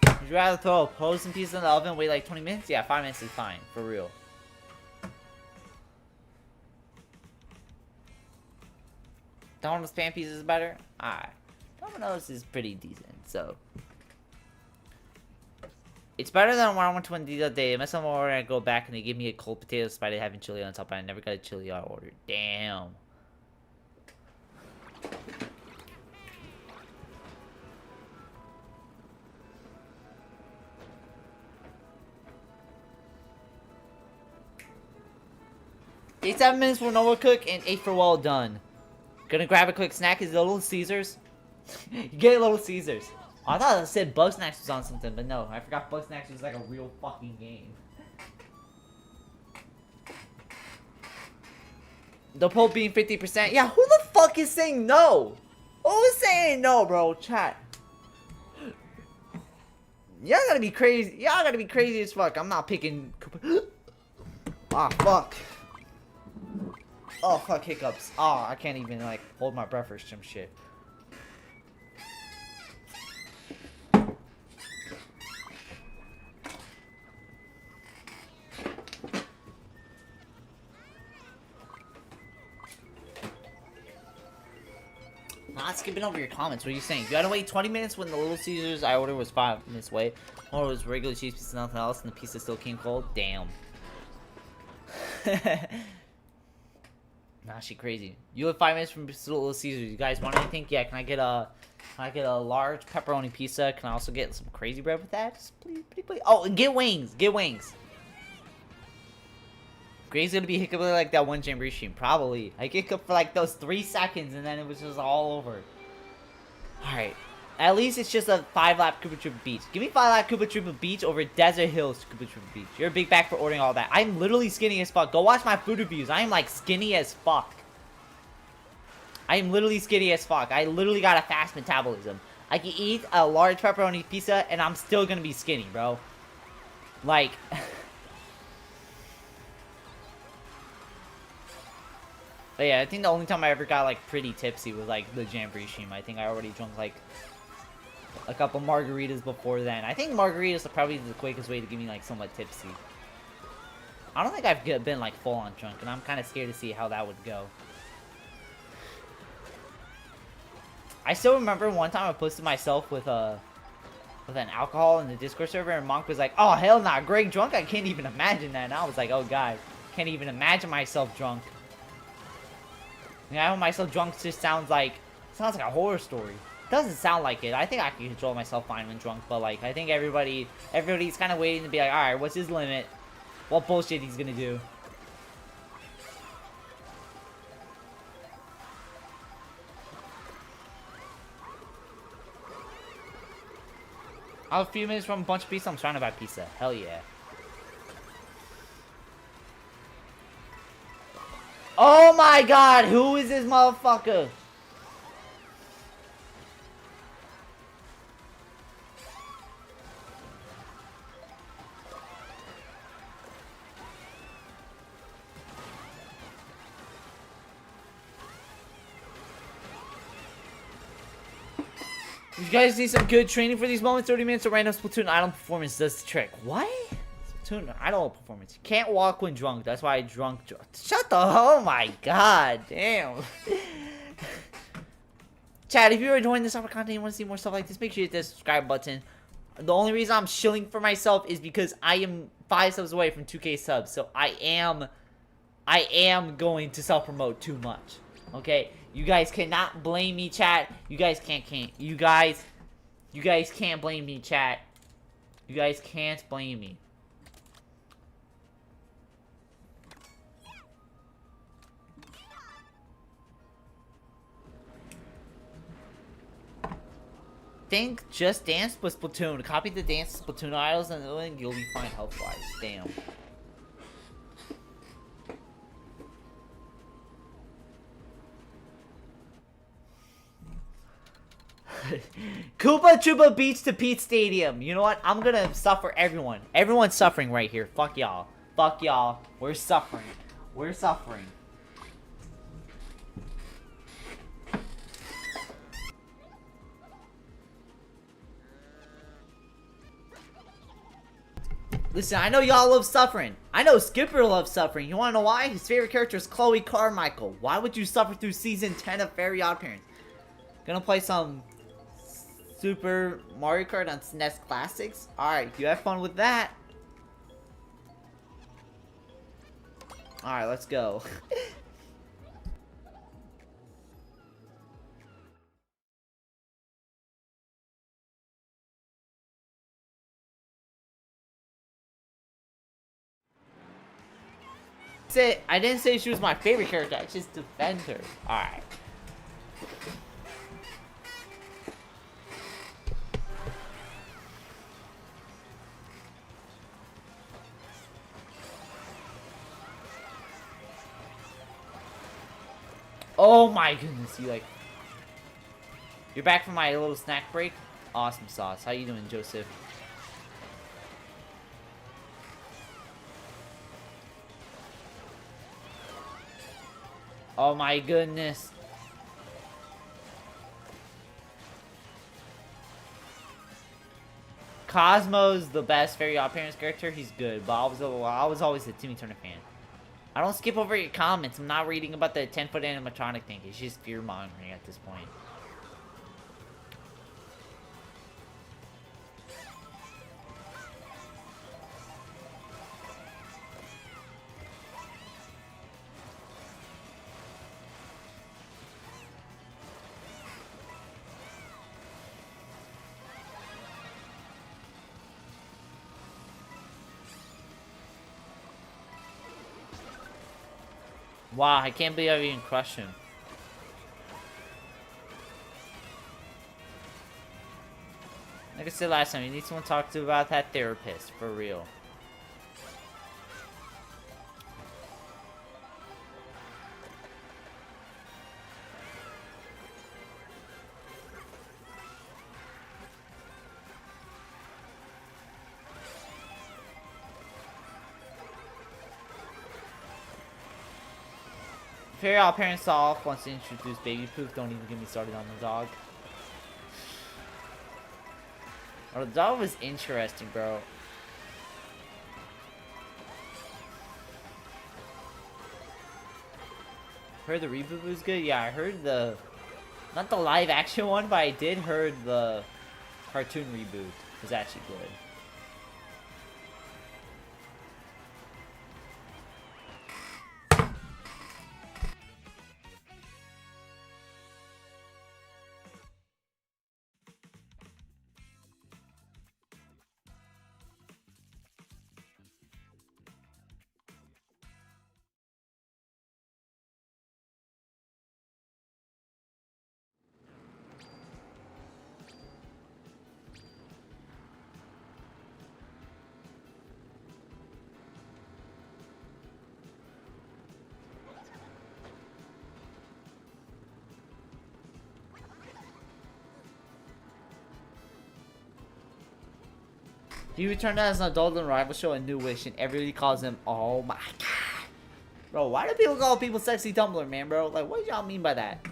Would you rather throw a frozen pizza in the oven and wait like 20 minutes? Yeah, 5 minutes is fine, for real. Domino's pan pizza is better? Alright. Domino's is pretty decent, so. It's better than when I went to one the other day. I messed up my order and I go back and they give me a cold potato despite having chili on top, and I never got a chili I ordered. Damn. Take 7 minutes for an overcook and 8 for well done. Gonna grab a quick snack. Is it Little Caesars? You get Little Caesars. Oh, I thought it said Bug Snacks was on something, but no. I forgot Bug Snacks was like a real fucking game. The poll being 50%. Yeah, who the fuck is saying no? Who's saying no, bro? Chat. Y'all gotta be crazy. Y'all gotta be crazy as fuck. I'm not picking. Ah, fuck. Oh, fuck, hiccups. Oh, I can't even, like, hold my breath for some shit. Not skipping over your comments. What are you saying? You gotta wait 20 minutes when the Little Caesars I ordered was 5 minutes away. Or it was regular cheese pizza, nothing else, and the pizza still came cold? Damn. Nah, she crazy. You have 5 minutes from Little Caesars. You guys want anything? Yeah, can I get a large pepperoni pizza? Can I also get some crazy bread with that? Just please, please, please. Oh, and get wings. Get wings. Gray's gonna be hiccuping like that one Jamboree stream. Probably. I hiccuped for like those 3 seconds and then it was just all over. Alright. At least it's just a 5-lap Koopa Troopa Beach. Give me 5-lap Koopa Troopa Beach over Desert Hills Koopa Troopa Beach. You're a big bag for ordering all that. I'm literally skinny as fuck. Go watch my food reviews. I am like skinny as fuck. I am literally skinny as fuck. I literally got a fast metabolism. I can eat a large pepperoni pizza and I'm still gonna be skinny, bro. Like... But yeah, I think the only time I ever got, like, pretty tipsy was, like, the Jamboree stream. I think I already drunk, like, a couple margaritas before then. I think margaritas are probably the quickest way to get me, like, somewhat tipsy. I don't think I've been, like, full-on drunk, and I'm kind of scared to see how that would go. I still remember one time I posted myself with an alcohol in the Discord server, and Monk was like, oh, hell nah, Greg drunk? I can't even imagine that. And I was like, oh, God, can't even imagine myself drunk. Yeah, myself drunk just sounds like a horror story. Doesn't sound like it. I think I can control myself fine when drunk, but like I think everybody's kind of waiting to be like, all right, what's his limit? What bullshit he's gonna do? I was a few minutes from a bunch of pizza. I'm trying to buy pizza. Hell yeah. Oh my god, who is this motherfucker? You guys need some good training for these moments. 30 minutes of random Splatoon idle performance does the trick. What? Splatoon idle performance. You can't walk when drunk. That's why I drunk. Shut the. Oh my god. Damn. Chat, if you're enjoying this type of content and you want to see more stuff like this, make sure you hit the subscribe button. The only reason I'm shilling for myself is because I am 5 subs away from 2K subs. So I am going to self-promote too much. Okay? You guys cannot blame me, chat. You guys can't you guys can't blame me, chat. You guys can't blame me. Think Just Dance with Splatoon. Copy the Dance Splatoon idols and then you'll be fine health-wise. Damn. Koopa Troopa Beach to Pete Stadium. You know what? I'm gonna suffer everyone. Everyone's suffering right here. Fuck y'all. Fuck y'all. We're suffering. We're suffering. Listen, I know y'all love suffering. I know Skipper loves suffering. You wanna know why? His favorite character is Chloe Carmichael. Why would you suffer through season 10 of Very Odd Parents? Gonna play some Super Mario Kart on SNES Classics? Alright, you have fun with that. Alright, let's go. I didn't say she was my favorite character. I just defend her. All right. Oh my goodness, you're back from my little snack break? Awesome sauce. How you doing, Joseph? Oh my goodness. Cosmo's the best Fairy Godparents character. He's good, but I was always a Timmy Turner fan. I don't skip over your comments. I'm not reading about the 10-foot animatronic thing. It's just fear-mongering at this point. Wow, I can't believe I even crushed him. Like I said last time, you need someone to talk to about that therapist, for real. Fairy Godparents off wants to introduce baby poop. Don't even get me started on the dog. Oh, the dog was interesting, bro. Heard the reboot was good? Yeah, I heard the... Not the live action one, but I did heard the cartoon reboot was actually good. He returned as an adult in Rival Show and New Wish, and everybody calls him, oh my god. Bro, why do people call people sexy Tumblr, man, bro? Like, what do y'all mean by that?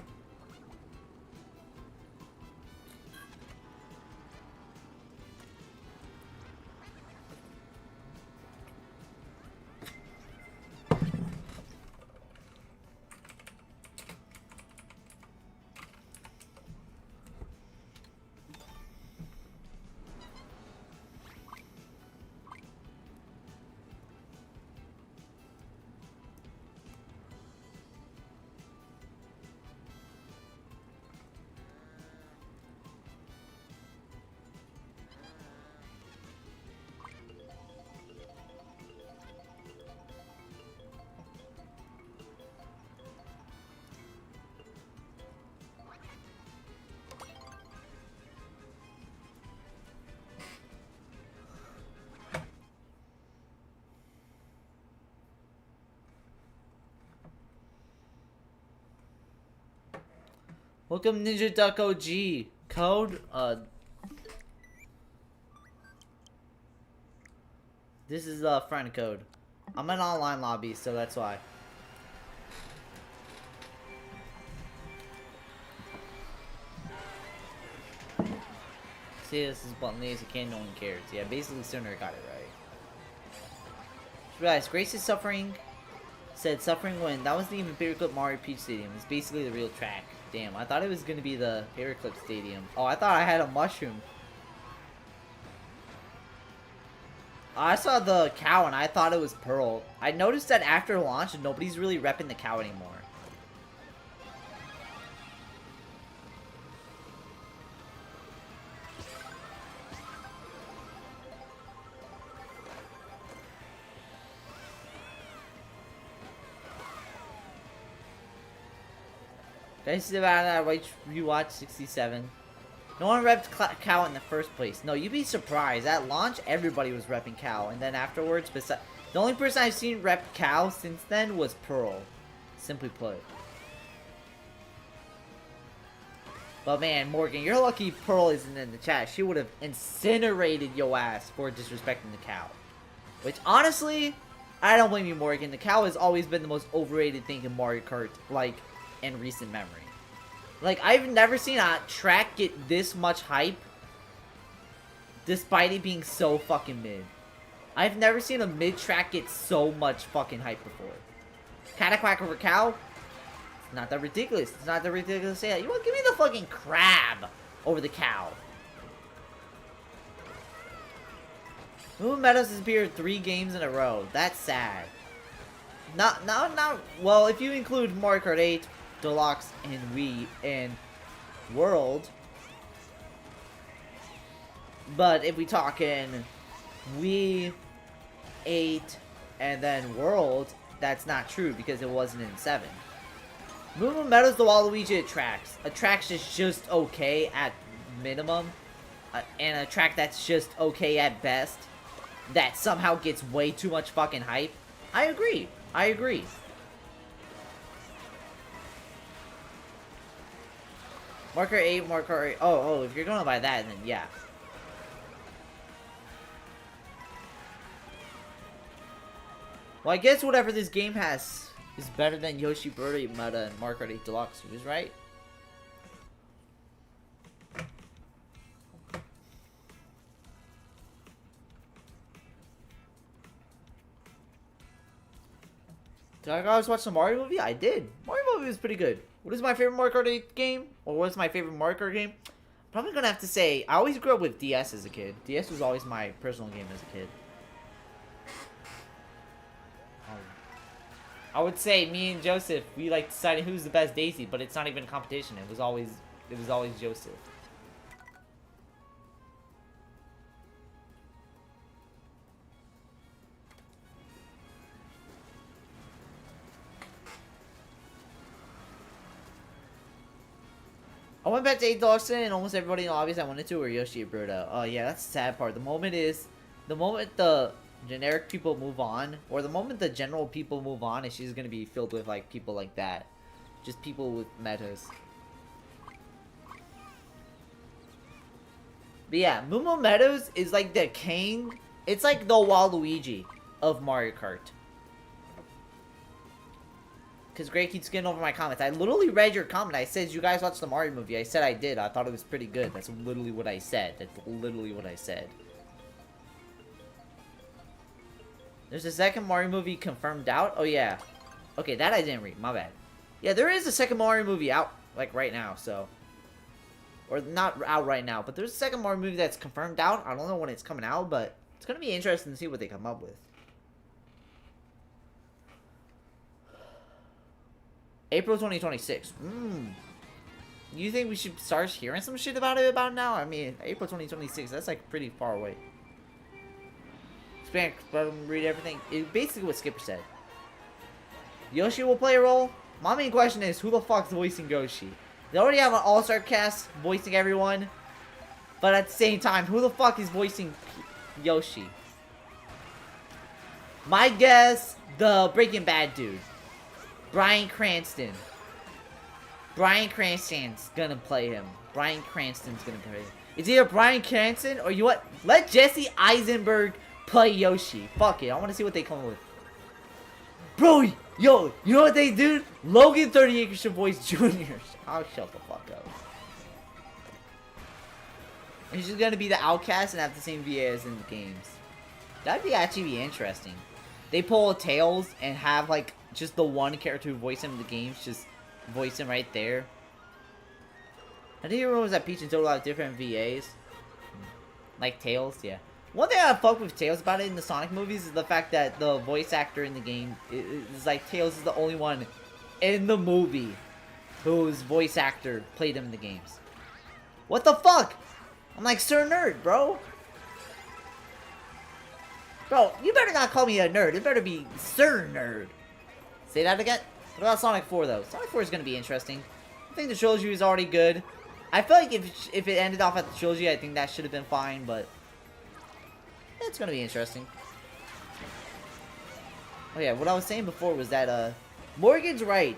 Welcome Ninja Duck OG. Code, this is the friend code. I'm in online lobby, so that's why. See, this is button lazy can, no one cares. Yeah, basically Stoner got it right. Just realized Grace is suffering. Said suffering when that wasn't even Paperclip Mario Peach Stadium. It's basically the real track. Damn, I thought it was gonna be the Paperclip Stadium. Oh, I thought I had a mushroom. I saw the cow and I thought it was Pearl. I noticed that after launch, nobody's really repping the cow anymore. Guys, about that rewatch 67. No one repped Cal in the first place. No, you'd be surprised. At launch, everybody was repping Cal, and then afterwards, the only person I've seen rep Cal since then was Pearl. Simply put. But man, Morgan, you're lucky Pearl isn't in the chat. She would have incinerated your ass for disrespecting the cow. Which, honestly, I don't blame you, Morgan. The cow has always been the most overrated thing in Mario Kart, like, in recent memory. Like, I've never seen a track get this much hype, despite it being so fucking mid. I've never seen a mid track get so much fucking hype before. Cataquack over cow? Not that ridiculous. It's not that ridiculous to say that. You want to give me the fucking crab over the cow. Moon Meadows has appeared 3 games in a row. That's sad. Not, well, if you include Mario Kart 8, Deluxe, and Wii, and World. But if we talk in Wii, 8, and then World, that's not true because it wasn't in 7. Moon Meadows the Waluigi attracts. Attracts just okay at minimum. And a track that's just okay at best. That somehow gets way too much fucking hype. I agree. I agree. Marker 8, Marker 8. Oh, if you're going by that, then yeah. Well, I guess whatever this game has is better than Yoshi Birdie Meta and Mario Kart 8 Deluxe. He was right. Did I guys watch the Mario movie? I did. Mario movie was pretty good. What is my favorite Mario Kart 8 game? Or what's my favorite Mario Kart game? Probably gonna have to say, I always grew up with DS as a kid. DS was always my personal game as a kid. I would say me and Joseph, we like decided who's the best Daisy, but it's not even a competition. It was always Joseph. I went back to 8 Deluxe and almost everybody in the lobbies I wanted to were Yoshi and Birdo. Oh yeah, that's the sad part. The moment the generic people move on, or the moment the general people move on, it's just gonna be filled with like people like that. Just people with metas. But yeah, Mumo Meadows is like the king. It's like the Waluigi of Mario Kart. Because Greg keeps getting over my comments. I literally read your comment. I said, you guys watched the Mario movie. I said I did. I thought it was pretty good. That's literally what I said. That's literally what I said. There's a second Mario movie confirmed out? Oh, yeah. Okay, that I didn't read. My bad. Yeah, there is a second Mario movie out, like, right now, so. Or not out right now, but there's a second Mario movie that's confirmed out. I don't know when it's coming out, but it's going to be interesting to see what they come up with. April 2026. You think we should start hearing some shit about it now? I mean, April 2026, that's like pretty far away. Expand, read everything. It's basically what Skipper said. Yoshi will play a role? My main question is, who the fuck's voicing Yoshi? They already have an all-star cast voicing everyone. But at the same time, who the fuck is voicing Yoshi? My guess, the Breaking Bad dude. Bryan Cranston. Bryan Cranston's gonna play him. Bryan Cranston's gonna play him. It's either Bryan Cranston or you what? Let Jesse Eisenberg play Yoshi. Fuck it. I want to see what they come up with. Bro, yo, you know what they do? Logan 38 should voice Junior. I'll shut the fuck up. He's just gonna be the outcast and have the same VA as in the games. That'd be actually be interesting. They pull Tails and have like just the one character who voiced him in the games, just voice him right there. I think everyone was that Peach and Toad have different VAs. Like Tails, yeah. One thing I fuck with Tails about it in the Sonic movies is the fact that the voice actor in the game is like Tails is the only one in the movie whose voice actor played him in the games. What the fuck? I'm like, Sir Nerd, bro. Bro, you better not call me a nerd. It better be Sir Nerd. Say that again? What about Sonic 4, though? Sonic 4 is going to be interesting. I think the trilogy was already good. I feel like if it ended off at the trilogy, I think that should have been fine, but it's gonna be interesting. Oh yeah, what I was saying before was that Morgan's right.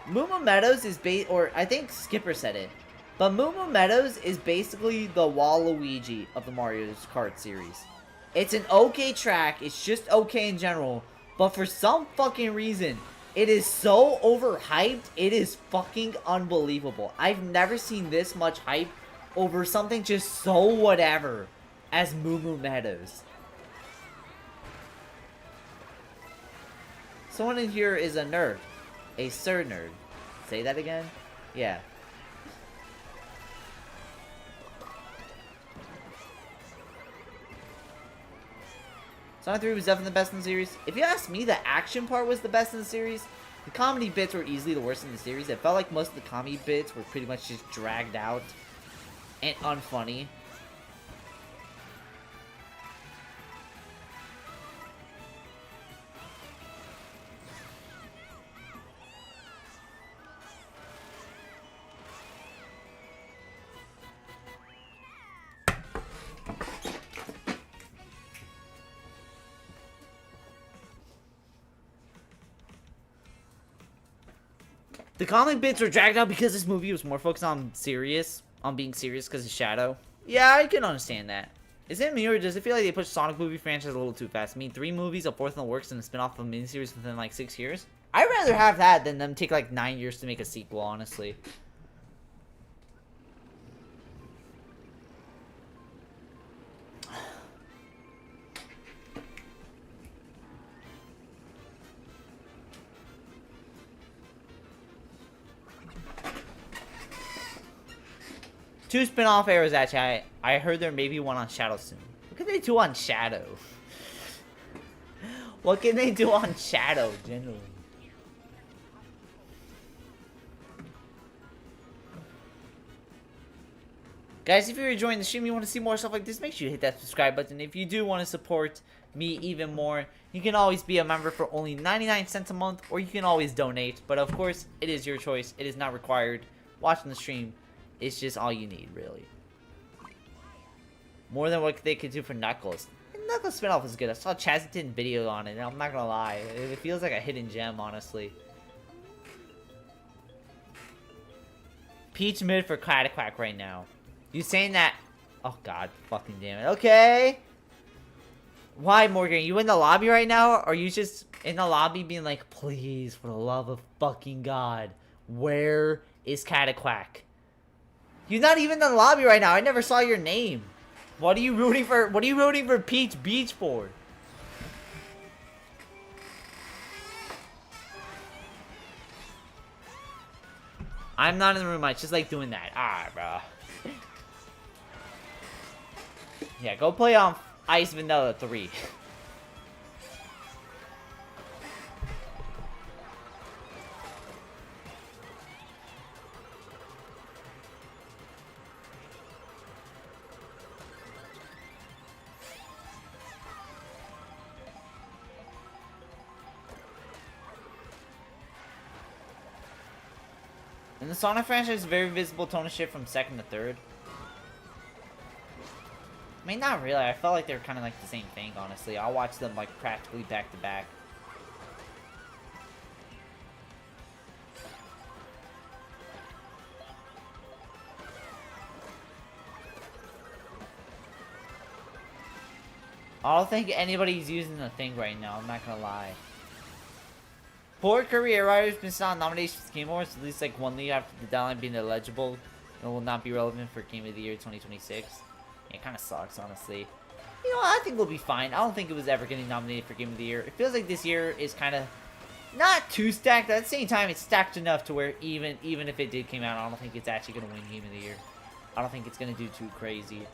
Moo Moo Meadows is or I think Skipper said it, but Moo Moo Meadows is basically the Waluigi of the Mario Kart series. It's an okay track, it's just okay in general, but for some fucking reason, it is so overhyped, it is fucking unbelievable. I've never seen this much hype over something just so whatever as Moo Moo Meadows. Someone in here is a nerd. A sir nerd. Say that again? Yeah. Sonic 3 was definitely the best in the series. If you ask me, the action part was the best in the series. The comedy bits were easily the worst in the series. It felt like most of the comedy bits were pretty much just dragged out and unfunny. The comic bits were dragged out because this movie was more focused on being serious because of Shadow. Yeah, I can understand that. Is it me or does it feel like they pushed Sonic movie franchise a little too fast? I mean, 3 movies, a 4th in the works, and a spin-off of a miniseries within like 6 years? I'd rather have that than them take like 9 years to make a sequel, honestly. Two spin-off eras, actually. I heard there may be one on Shadow soon. What can they do on Shadow? What can they do on Shadow, generally? Guys, if you're enjoying the stream, you want to see more stuff like this, make sure you hit that subscribe button. If you do want to support me even more, you can always be a member for only 99 cents a month, or you can always donate. But of course, it is your choice. It is not required. Watching the stream, it's just all you need, really. More than what they could do for Knuckles. And Knuckles spinoff is good. I saw Chazington video on it, and I'm not gonna lie. It feels like a hidden gem, honestly. Peach mid for Cataquack right now. You saying that? Oh god, fucking damn it. Okay. Why, Morgan? Are you in the lobby right now? Or are you just in the lobby being like, please, for the love of fucking God, where is Cataquack? You're not even in the lobby right now. I never saw your name. What are you rooting for? What are you rooting for Peach Beach for? I'm not in the room. I just like doing that. Ah, bro. Yeah, go play on Ice Vanilla 3. In the Sonic franchise, very visible tone of shift from 2nd to 3rd. I mean, not really. I felt like they were kind of like the same thing, honestly. I'll watch them like practically back to back. I don't think anybody's using the thing right now. I'm not gonna lie. Poor career writer's been still on nominations for Game Awards, at least like 1 league after the deadline being illegible and will not be relevant for Game of the Year 2026. Yeah, it kind of sucks, honestly. You know, I think we'll be fine. I don't think it was ever getting nominated for Game of the Year. It feels like this year is kind of not too stacked, but at the same time, it's stacked enough to where even if it did come out, I don't think it's actually going to win Game of the Year. I don't think it's going to do too crazy.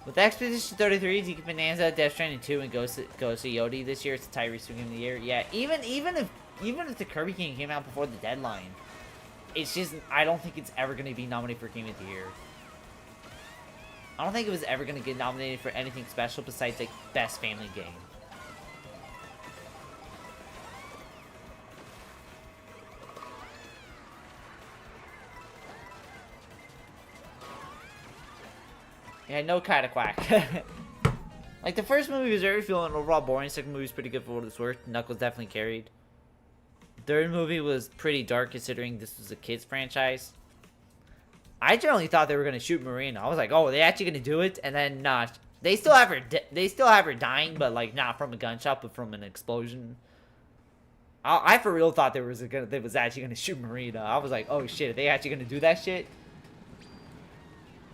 With Expedition 33, DK Bonanza, Death Stranding 2, and Ghost of Yodi this year, it's Tyrese Game of the Year. Yeah, even if the Kirby King came out before the deadline, it's just I don't think it's ever gonna be nominated for Game of the Year. I don't think it was ever gonna get nominated for anything special besides like Best Family Game. Yeah, no kind of quack. Like, the first movie was very feeling overall boring. Second movie was pretty good for what it's worth. Knuckles definitely carried. Third movie was pretty dark considering this was a kids franchise. I generally thought they were gonna shoot Marina. I was like, oh, are they actually gonna do it? And then not. They still have her dying, but like not from a gunshot, but from an explosion. I for real thought they was actually gonna shoot Marina. I was like, oh shit, are they actually gonna do that shit?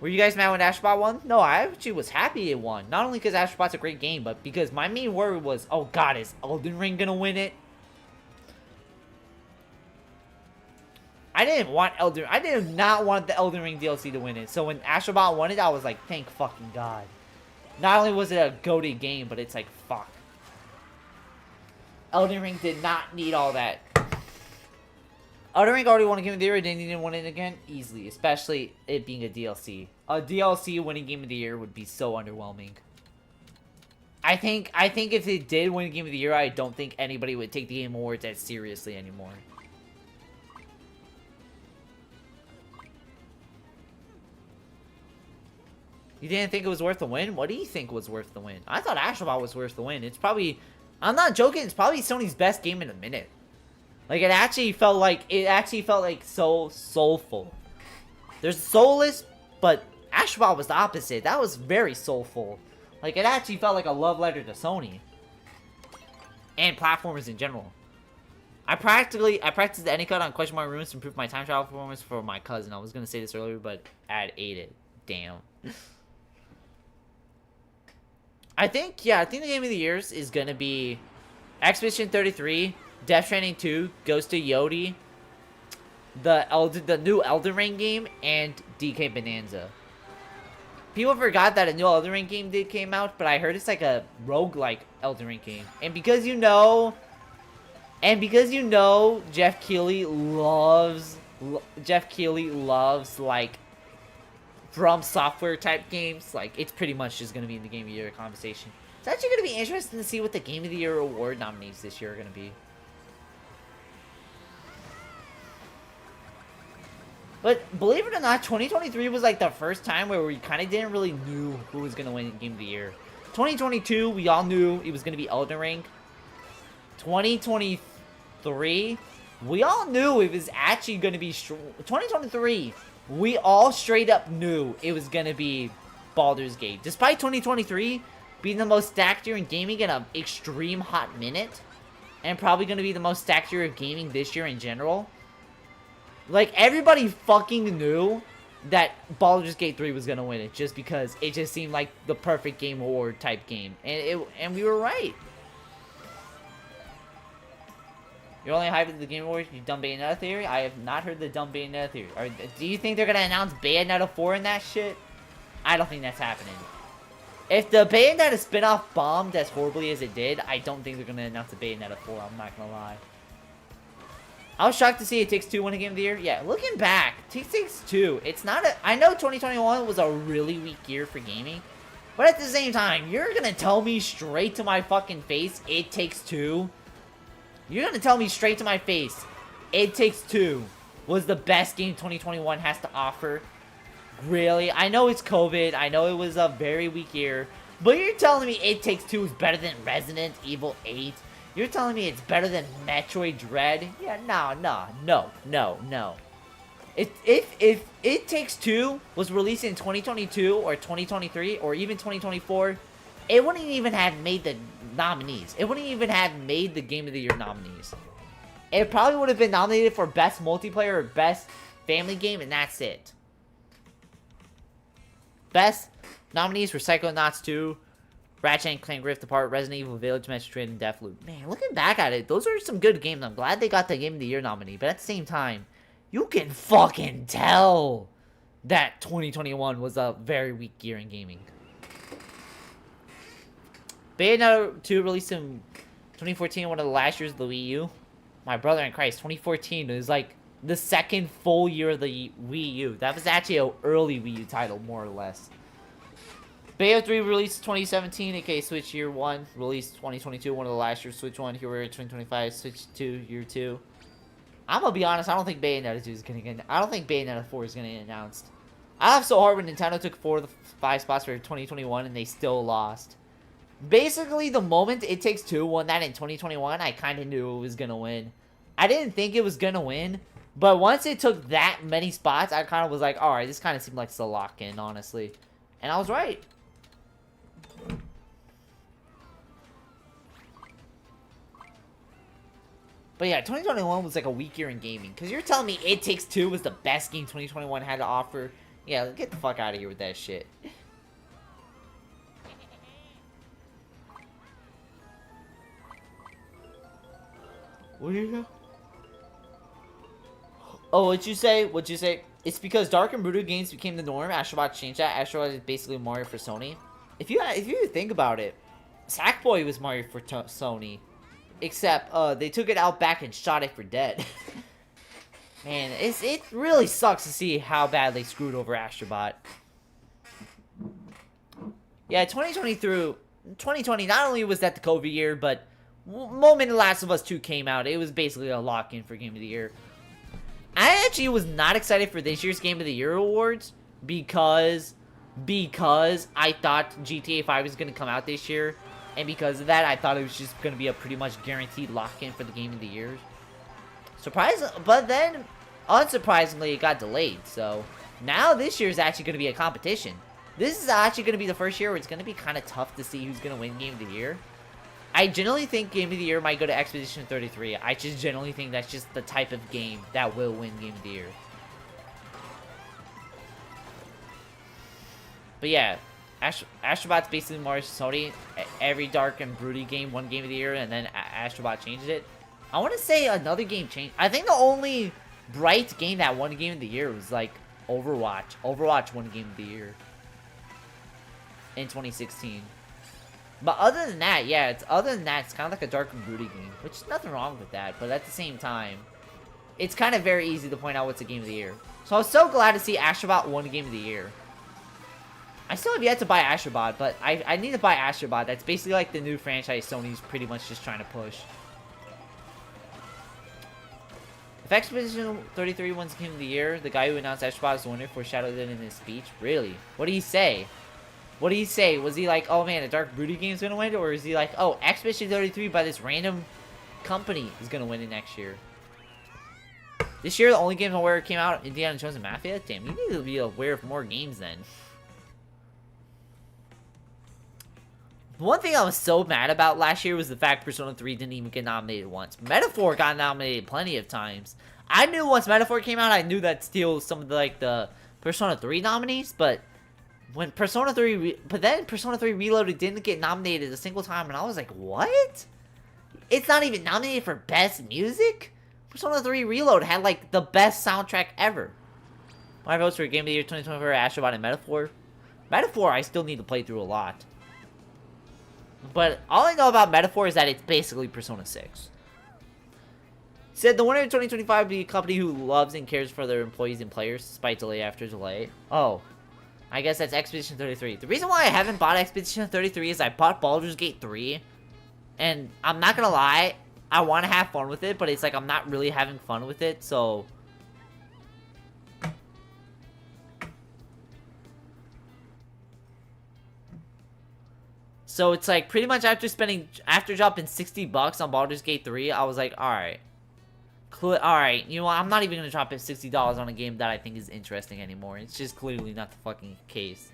Were you guys mad when Astrobot won? No, I actually was happy it won. Not only because Astrobot's a great game, but because my main worry was, oh god, is Elden Ring gonna win it? I did not want the Elden Ring DLC to win it. So when Astrobot won it, I was like, thank fucking god. Not only was it a goated game, but it's like, fuck. Elden Ring did not need all that. Elden Ring already won a Game of the Year, and didn't win it again easily, especially it being a DLC. A DLC winning Game of the Year would be so underwhelming. I think if it did win Game of the Year, I don't think anybody would take the Game Awards as seriously anymore. You didn't think it was worth the win? What do you think was worth the win? I thought Astrobot was worth the win. It's probably, I'm not joking, it's probably Sony's best game in a minute. Like, it actually felt like so soulful. There's soulless, but Astrobot was the opposite. That was very soulful. Like, it actually felt like a love letter to Sony. And platformers in general. I practiced the anycut on question mark runes to improve my time travel performance for my cousin. I was gonna say this earlier, but Ad ate it. Damn. I think the Game of the Year is gonna be Expedition 33, Death Stranding 2, Ghost of Yodi, the new Elden Ring game, and DK Bonanza. People forgot that a new Elden Ring game came out, but I heard it's like a roguelike Elden Ring game. And because you know Jeff Keighley loves like From Software type games, like it's pretty much just gonna be in the Game of the Year conversation. It's actually gonna be interesting to see what the Game of the Year award nominees this year are gonna be. But believe it or not, 2023 was like the first time where we kind of didn't really knew who was gonna win Game of the Year. 2022, we all knew it was gonna be Elden Ring. 2023, we all knew it was actually gonna be 2023. We all straight up knew it was gonna be Baldur's Gate. Despite 2023 being the most stacked year in gaming in an extreme hot minute, and probably gonna be the most stacked year of gaming this year in general. Like, everybody fucking knew that Baldur's Gate 3 was gonna win it, just because it just seemed like the perfect Game Award type game, and we were right. You're only hyped at the Game Awards, you dumb Bayonetta theory? I have not heard the dumb Bayonetta theory. Do you think they're gonna announce Bayonetta 4 in that shit? I don't think that's happening. If the Bayonetta spin-off bombed as horribly as it did, I don't think they're gonna announce a Bayonetta 4, I'm not gonna lie. I was shocked to see It Takes Two win a Game of the Year. Yeah, looking back, It Takes Two, it's not a... I know 2021 was a really weak year for gaming, but at the same time, you're gonna tell me straight to my fucking face, It Takes Two? You're gonna tell me straight to my face, It Takes Two was the best game 2021 has to offer? Really? I know it's COVID, I know it was a very weak year, but you're telling me It Takes Two is better than Resident Evil 8? You're telling me it's better than Metroid Dread? Yeah, no. If It Takes Two was released in 2022 or 2023 or even 2024, it wouldn't even have made the nominees. It wouldn't even have made the Game of the Year nominees. It probably would have been nominated for Best Multiplayer or Best Family Game, and that's it. Best nominees were Psychonauts 2, Ratchet & Clank Rift Apart, Resident Evil Village, Metroid, and Deathloop. Man, looking back at it, those are some good games. I'm glad they got the Game of the Year nominee, but at the same time, you can fucking tell that 2021 was a very weak year in gaming. Bayonetta 2 released in 2014, one of the last years of the Wii U. My brother in Christ, 2014 is like the second full year of the Wii U. That was actually an early Wii U title, more or less. Bayonetta 3 released 2017, aka Switch Year 1. Released 2022, one of the last years Switch 1. Here we're at 2025, Switch 2, Year 2. I'm gonna be honest, I don't think Bayonetta 2 is gonna get... I don't think Bayonetta 4 is gonna get announced. I laughed so hard when Nintendo took 4 of the 5 spots for 2021 and they still lost. Basically, the moment It Takes Two won that in 2021, I kind of knew it was gonna win. I didn't think it was gonna win, but once it took that many spots, I kind of was like, alright, this kind of seemed like it's a lock-in, honestly. And I was right. But yeah, 2021 was like a weak year in gaming. Because you're telling me It Takes Two was the best game 2021 had to offer? Yeah, get the fuck out of here with that shit. What do you know? Oh, what'd you say? What'd you say? It's because dark and brutal games became the norm. Astrobot changed that. Astrobot is basically Mario for Sony. If you think about it, Sackboy was Mario for Sony. Except, they took it out back and shot it for dead. Man, it really sucks to see how bad they screwed over Astrobot. Yeah, 2020, not only was that the COVID year, but moment Last of Us 2 came out, it was basically a lock-in for Game of the Year. I actually was not excited for this year's Game of the Year awards because I thought GTA 5 was going to come out this year. And because of that, I thought it was just going to be a pretty much guaranteed lock-in for the Game of the Year. But then, unsurprisingly, it got delayed. So, now this year is actually going to be a competition. This is actually going to be the first year where it's going to be kind of tough to see who's going to win Game of the Year. I generally think Game of the Year might go to Expedition 33. I just generally think that's just the type of game that will win Game of the Year. But yeah, Astrobot's basically Mario Sony. Every dark and broody game won Game of the Year, and then Astrobot changed it. I want to say another game changed. I think the only bright game that won Game of the Year was like Overwatch. Overwatch won Game of the Year in 2016. But other than that, yeah, it's kind of like a dark and broody game, which is nothing wrong with that. But at the same time, it's kind of very easy to point out what's a Game of the Year. So I was so glad to see Astrobot won Game of the Year. I still have yet to buy Astrobot, but I need to buy Astrobot. That's basically like the new franchise Sony's pretty much just trying to push. If Expedition 33 wins Game of the Year, the guy who announced Astrobot as the winner foreshadowed it in his speech. Really? What did he say? What did he say? Was he like, oh man, the Dark Broody game's gonna win? Or is he like, oh, Expedition 33 by this random company is gonna win it next year? This year, the only games I'm aware came out, Indiana Jones and Mafia? Damn, you need to be aware of more games then. One thing I was so mad about last year was the fact Persona 3 didn't even get nominated once. Metaphor got nominated plenty of times. I knew once Metaphor came out, I knew that steal some of the Persona 3 nominees, but when Persona 3 Reloaded didn't get nominated a single time, and I was like, what? It's not even nominated for Best Music? Persona 3 Reload had like the best soundtrack ever. My votes for Game of the Year 2024 are Astrobot and Metaphor. Metaphor I still need to play through a lot. But all I know about Metaphor is that it's basically Persona 6. Said the winner of 2025 will be a company who loves and cares for their employees and players despite delay after delay. Oh, I guess that's Expedition 33. The reason why I haven't bought Expedition 33 is I bought Baldur's Gate 3. And I'm not gonna lie, I want to have fun with it, but it's like I'm not really having fun with it, so... So it's like pretty much after dropping 60 bucks on Baldur's Gate 3, I was like, alright. Alright, you know what, I'm not even gonna drop $60 on a game that I think is interesting anymore. It's just clearly not the fucking case.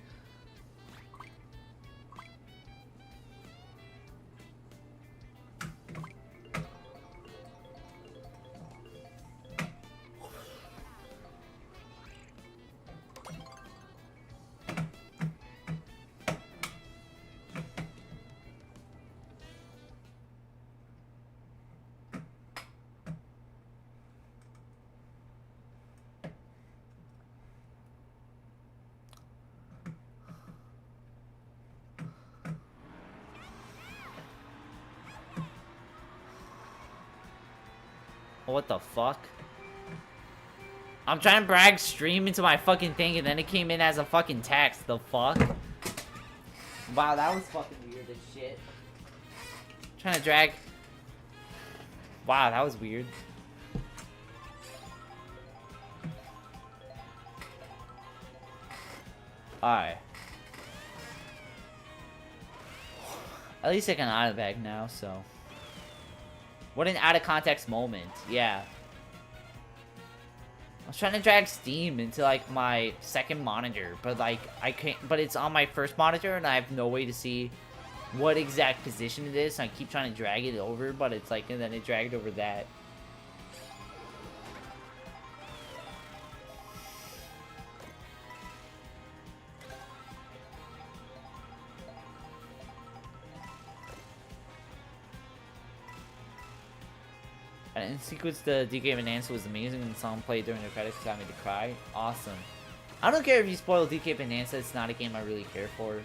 What the fuck? I'm trying to brag stream into my fucking thing and then it came in as a fucking text. The fuck? Wow, that was fucking weird as shit. Trying to drag. Wow, that was weird. Alright. At least I can out of the bag now, so. What an out of context moment. Yeah. I was trying to drag Steam into like my second monitor, but like I can't, but it's on my first monitor and I have no way to see what exact position it is. So I keep trying to drag it over, but it's like, and then it dragged over that. And in sequence, the DK Bonanza was amazing, and the song played during the credits got me to cry. Awesome. I don't care if you spoil DK Bonanza, it's not a game I really care for.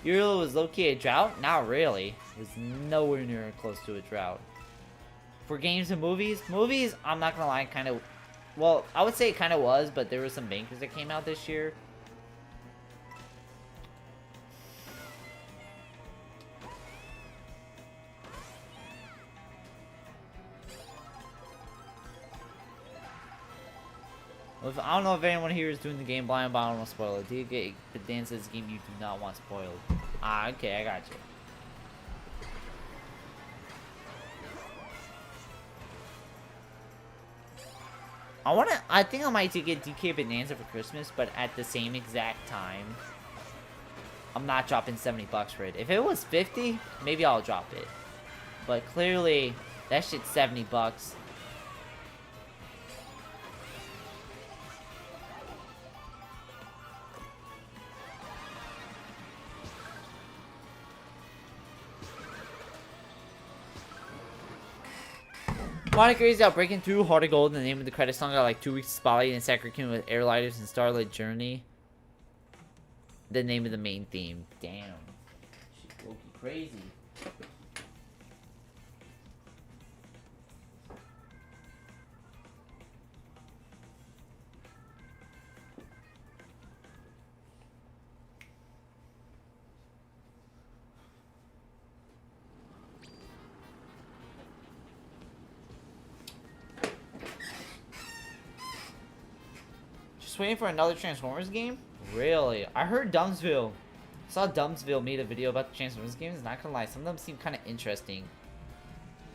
Euro was low-key a drought? Not really. It was nowhere near close to a drought. For games and movies? Movies, I'm not gonna lie, kind of... Well, I would say it kind of was, but there were some bangers that came out this year. I don't know if anyone here is doing the game blind, but I don't want to spoil it. DK Bonanza is a game you do not want spoiled. Ah, okay, I got you. I think I might get DK Bonanza for Christmas, but at the same exact time, I'm not dropping 70 bucks for it. If it was 50, maybe I'll drop it. But clearly, that shit's 70 bucks. Kinda crazy how Breaking Through, Heart of Gold, and the name of the credit song got like 2 weeks of spotlight and Sacred with Airlighters and Starlight Journey. The name of the main theme. Damn. Shit, low-key crazy. Waiting for another Transformers game? Really? I heard Dumpsville. I saw Dumpsville made a video about the Transformers games. Not gonna lie, some of them seem kind of interesting.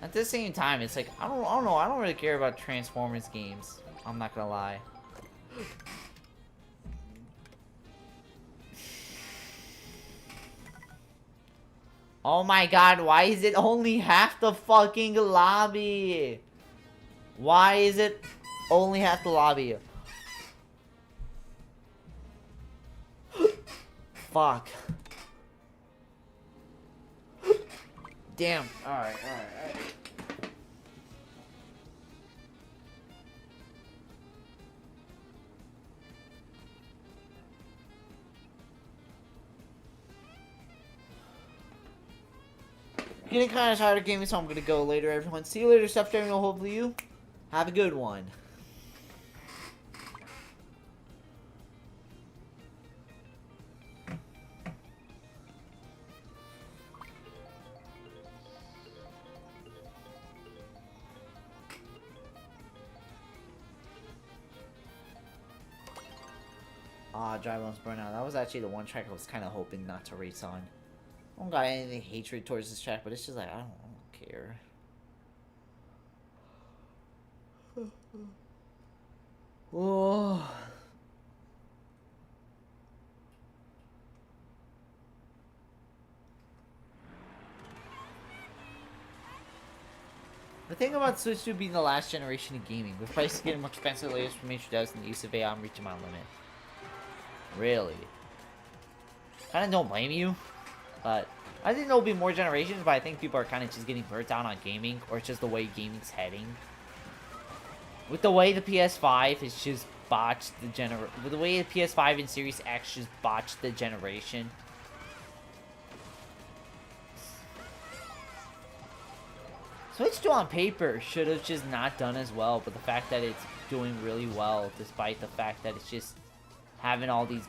At the same time, it's like I don't know. I don't really care about Transformers games. I'm not gonna lie. Oh my god, why is it only half the fucking lobby? Why is it only half the lobby? Fuck. Damn. Alright. Getting kind of tired of gaming, so I'm gonna go later, everyone. See you later, stuff sharing. Hopefully you have a good one. Dry Bones Burnout. That was actually the one track I was kind of hoping not to race on. I don't got any hatred towards this track, but it's just like, I don't care. Whoa. The thing about Switch 2 being the last generation of gaming, with prices getting more expensive, latest from HDs, and the use of AI, I'm reaching my limit. Really? Kinda don't blame you, but I think there'll be more generations, but I think people are kind of just getting burnt out on gaming, or it's just the way gaming's heading. With the way the PS5 is just botched with the way the PS5 and Series X just botched the generation. Switch 2 on paper should have just not done as well, but the fact that it's doing really well, despite the fact that it's just having all these,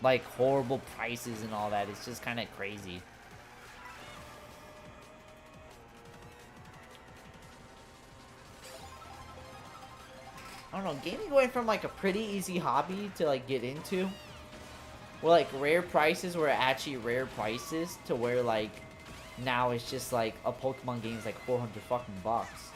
like, horrible prices and all that, it's just kind of crazy. I don't know, gaming going from, like, a pretty easy hobby to, like, get into, where, like, rare prices were actually rare prices, to where, like, now it's just like a Pokemon game is like 400 fucking bucks.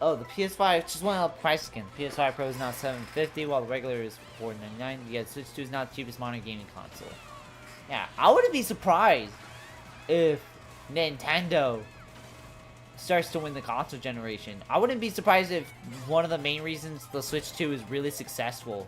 Oh, the PS5 just went up price again. PS5 Pro is now $750, while the regular is $499. Yeah, Switch 2 is not the cheapest modern gaming console. Yeah, I wouldn't be surprised if Nintendo starts to win the console generation. I wouldn't be surprised if one of the main reasons the Switch 2 is really successful.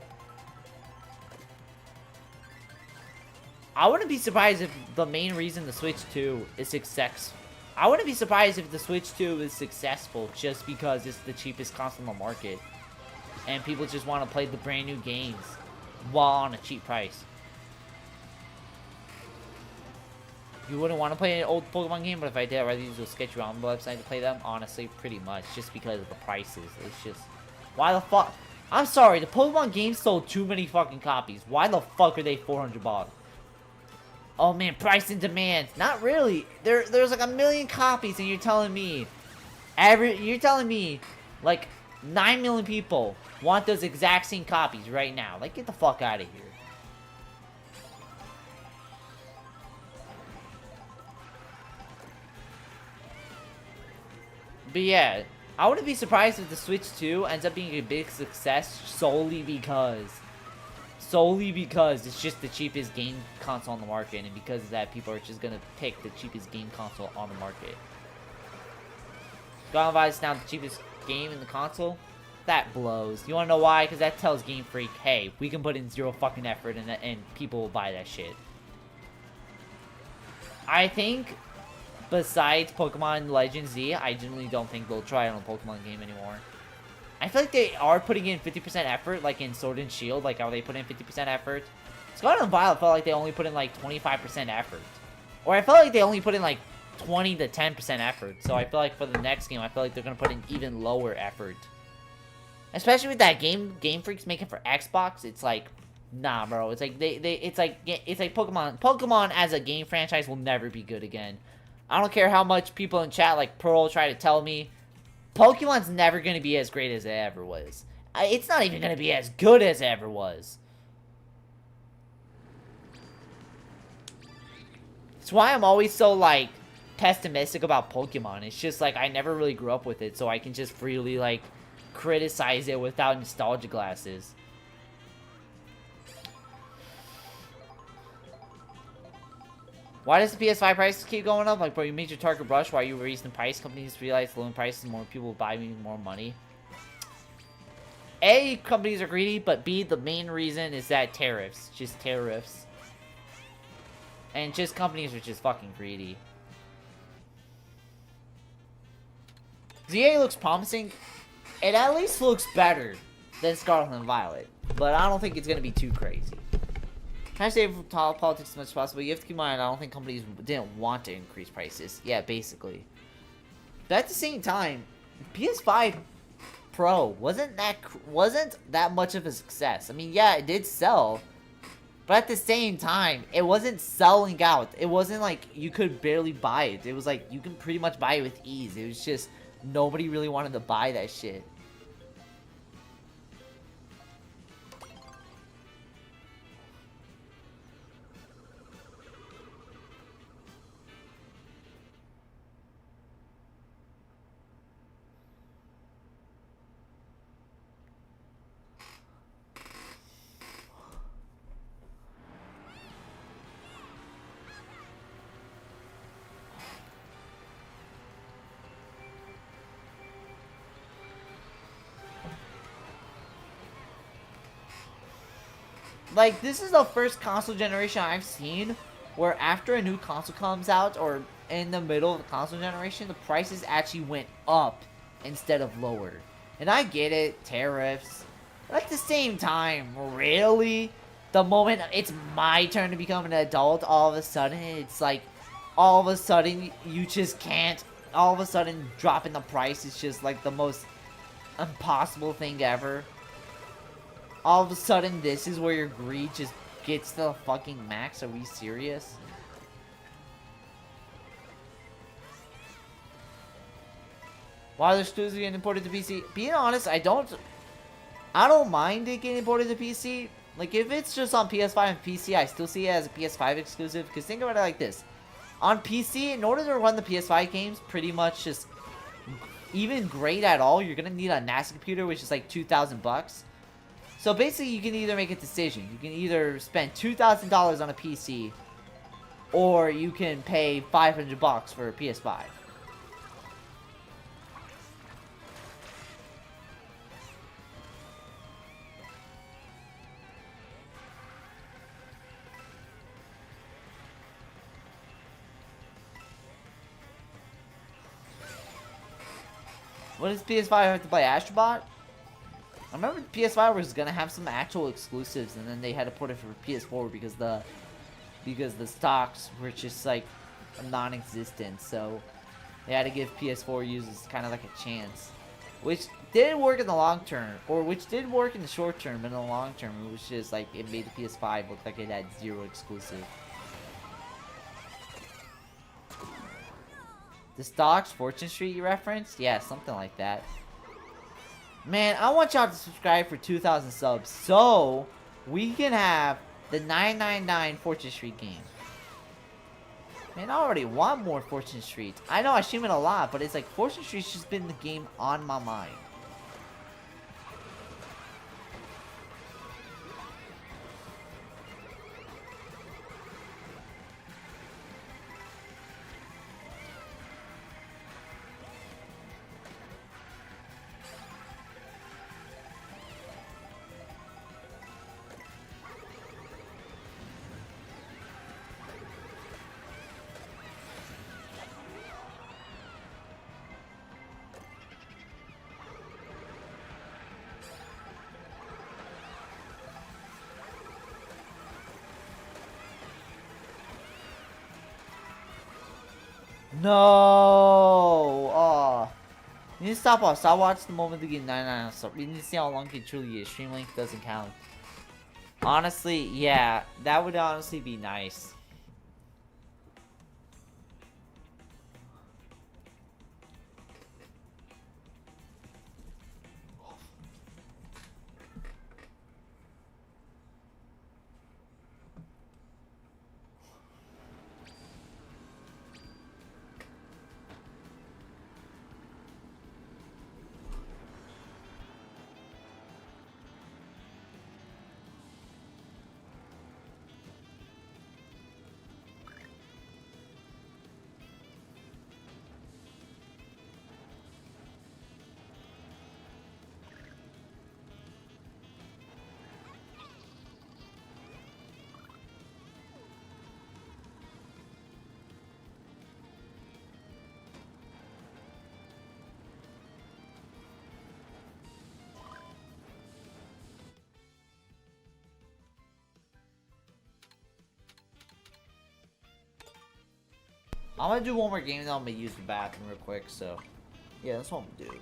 I wouldn't be surprised if the main reason the Switch 2 is successful. I wouldn't be surprised if the Switch 2 is successful just because it's the cheapest console on the market. And people just want to play the brand new games while on a cheap price. You wouldn't want to play an old Pokemon game, but if I did, I'd rather use a sketchy ROM website to play them. Honestly, pretty much. Just because of the prices. It's just... Why the fuck... I'm sorry, the Pokemon game sold too many fucking copies. Why the fuck are they 400 bucks? Oh man, price and demand. Not really. There's like 1 million copies, and you're telling me like 9 million people want those exact same copies right now. Like, get the fuck out of here. But yeah, I wouldn't be surprised if the Switch 2 ends up being a big success solely because it's just the cheapest game console on the market, and because of that, people are just gonna pick the cheapest game console on the market. God is now the cheapest game in the console. That blows. You wanna know why? Because that tells Game Freak, hey, we can put in zero fucking effort and people will buy that shit. I think, besides Pokemon Legends Z, I genuinely don't think they'll try it on a Pokemon game anymore. I feel like they are putting in 50% effort, like in Sword and Shield, like how they put in 50% effort. Scarlet and Violet felt like they only put in like 25% effort. Or I felt like they only put in like 20 to 10% effort. So I feel like for the next game, I feel like they're going to put in even lower effort. Especially with that Game Freak's making for Xbox, it's like, nah, bro. It's like it's like Pokemon. Pokemon as a game franchise will never be good again. I don't care how much people in chat like Pearl try to tell me. Pokemon's never going to be as great as it ever was. It's not even going to be as good as it ever was. That's why I'm always so, like, pessimistic about Pokemon. It's just, like, I never really grew up with it, so I can just freely, like, criticize it without nostalgia glasses. Why does the PS5 prices keep going up? Like, bro, you made your target brush while you were raising price. Companies realize low prices, more people will buy me more money. A, companies are greedy, but B, the main reason is that tariffs. Just tariffs. And just companies are just fucking greedy. ZA looks promising. It at least looks better than Scarlet and Violet. But I don't think it's going to be too crazy. Try to stay from politics as much as possible. You have to keep in mind, I don't think companies didn't want to increase prices. Yeah, basically. But at the same time, PS5 Pro wasn't that much of a success. I mean, yeah, it did sell, but at the same time, it wasn't selling out. It wasn't like you could barely buy it. It was like you can pretty much buy it with ease. It was just nobody really wanted to buy that shit. like, this is the first console generation I've seen where after a new console comes out or in the middle of the console generation, the prices actually went up instead of lowered. And I get it, tariffs. But at the same time, really? The moment it's my turn to become an adult, all of a sudden, it's like, all of a sudden, you just can't. All of a sudden, dropping the price is just like the most impossible thing ever. All of a sudden, this is where your greed just gets to the fucking max. Are we serious? Why are the exclusives getting imported to PC? Being honest, I don't mind it getting imported to PC. Like, if it's just on PS5 and PC, I still see it as a PS5 exclusive. Because think about it like this. On PC, in order to run the PS5 games, pretty much just even great at all, you're going to need a NAS computer, which is like $2,000. So basically, you can either make a decision. You can either spend $2,000 on a PC, or you can pay $500 for a PS5. What does PS5 have to play Astrobot? I remember PS5 was gonna have some actual exclusives, and then they had to put it for PS4 because the stocks were just like non-existent. So they had to give PS4 users kind of like a chance, which didn't work in the long term, or which did work in the short term, but in the long term, it was just like it made the PS5 look like it had zero exclusive. The stocks, Fortune Street you referenced? Yeah, something like that. Man, I want y'all to subscribe for 2,000 subs so we can have the 999 Fortune Street game. Man, I already want more Fortune Street. I know I stream it a lot, but it's like Fortune Street's just been the game on my mind. No! Oh. You need to stop off. Stop watching the moment to get 99. So we need to see how long it truly is. Stream length doesn't count. Honestly, yeah. That would honestly be nice. I'm gonna do one more game, then I'm gonna use the bathroom real quick, so yeah, that's what I'm gonna do.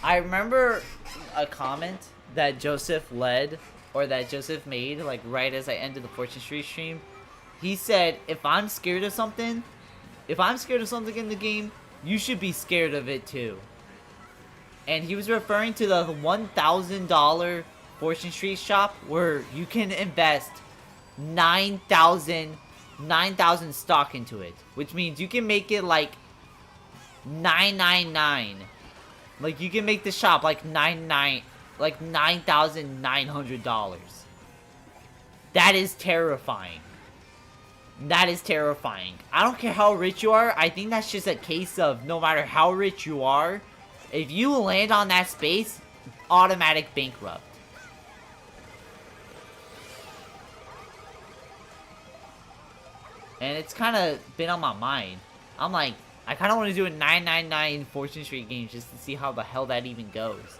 I remember a comment that Joseph led or that Joseph made, like right as I ended the Fortune Street stream. He said, if I'm scared of something in the game, you should be scared of it too. And he was referring to the $1,000 Fortune Street shop where you can invest 9,000 stock into it, which means you can make it like 999. Like you can make the shop like $9,900. That is terrifying. That is terrifying. I don't care how rich you are. I think that's just a case of no matter how rich you are, if you land on that space, automatic bankrupt. And it's kind of been on my mind. I'm like, I kind of want to do a 999 Fortune Street game just to see how the hell that even goes.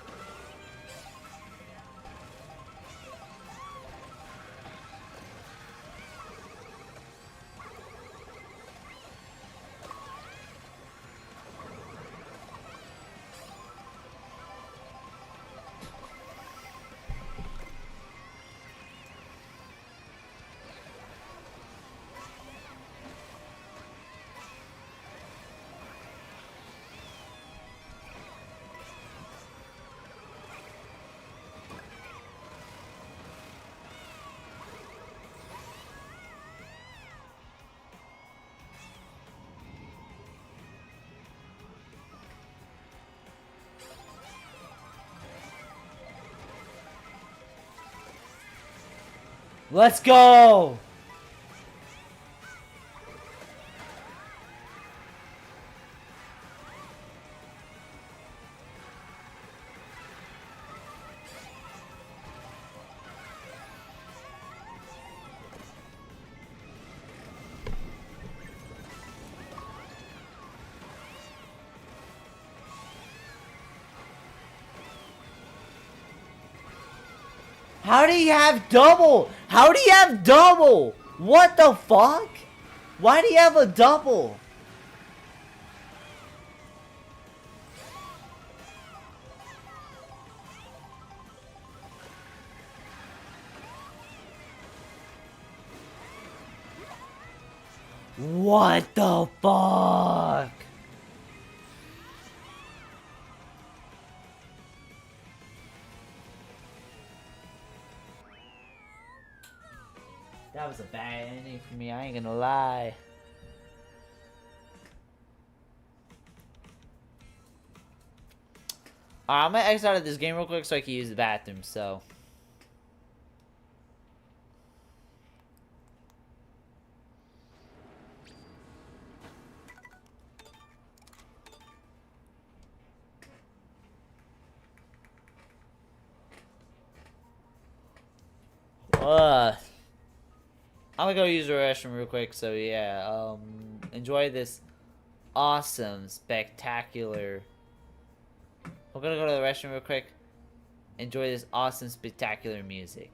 Let's go! How do you have double? How do you have double? What the fuck? Why do you have a double? What the fuck? That was a bad ending for me, I ain't gonna lie. I'm gonna exit out of this game real quick so I can use the bathroom, so. I'm gonna go use the restroom real quick, so yeah, enjoy this awesome, spectacular. I'm gonna go to the restroom real quick, enjoy this awesome, spectacular music.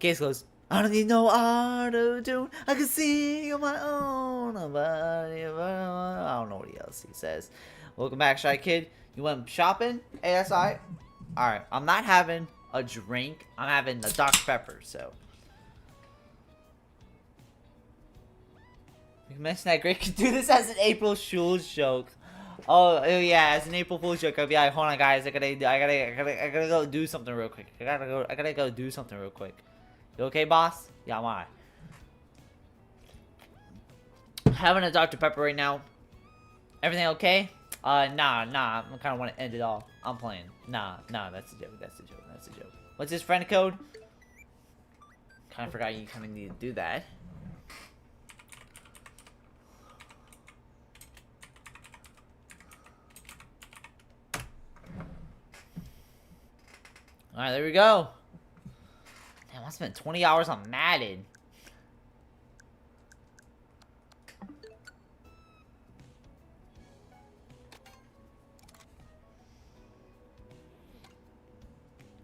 Case goes, I don't need no auto-tune. I can sing on my own. I don't know what else he says. Welcome back, Shy Kid. You went shopping? ASI? Alright, I'm not having a drink. I'm having a Dr. Pepper, so. You mentioned that Greg could do this as an April Fool's joke. Oh yeah, as an April Fool's joke, I'll be like, hold on guys, I gotta go do something real quick. I gotta go do something real quick. You okay, boss? Yeah, I'm alright. Having a Dr. Pepper right now. Everything okay? Nah, I kinda wanna end it all. I'm playing. Nah, that's a joke, that's a joke, that's a joke. What's his friend code? Kinda forgot you kinda need to do that. Alright, there we go. Damn, I spent 20 hours on Madden.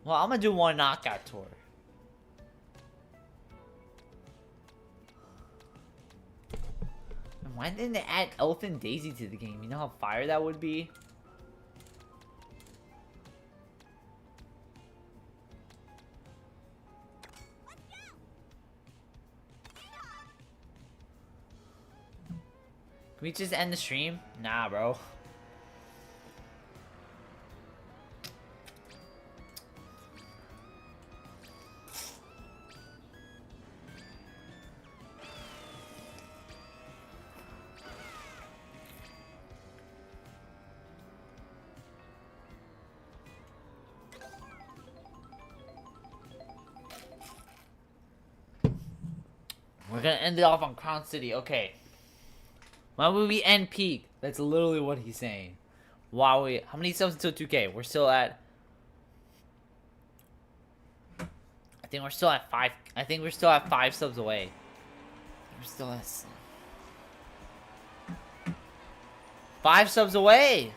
Well, I'm gonna do one knockout tour. And why didn't they add Elf and Daisy to the game? You know how fire that would be? Can we just end the stream? Nah, bro. We're gonna end it off on Crown City. Okay. Why would we end peak? That's literally what he's saying. Wow, how many subs until 2K? We're still at. I think we're still at 5. I think we're still at 5 subs away. We're still at 5 subs away.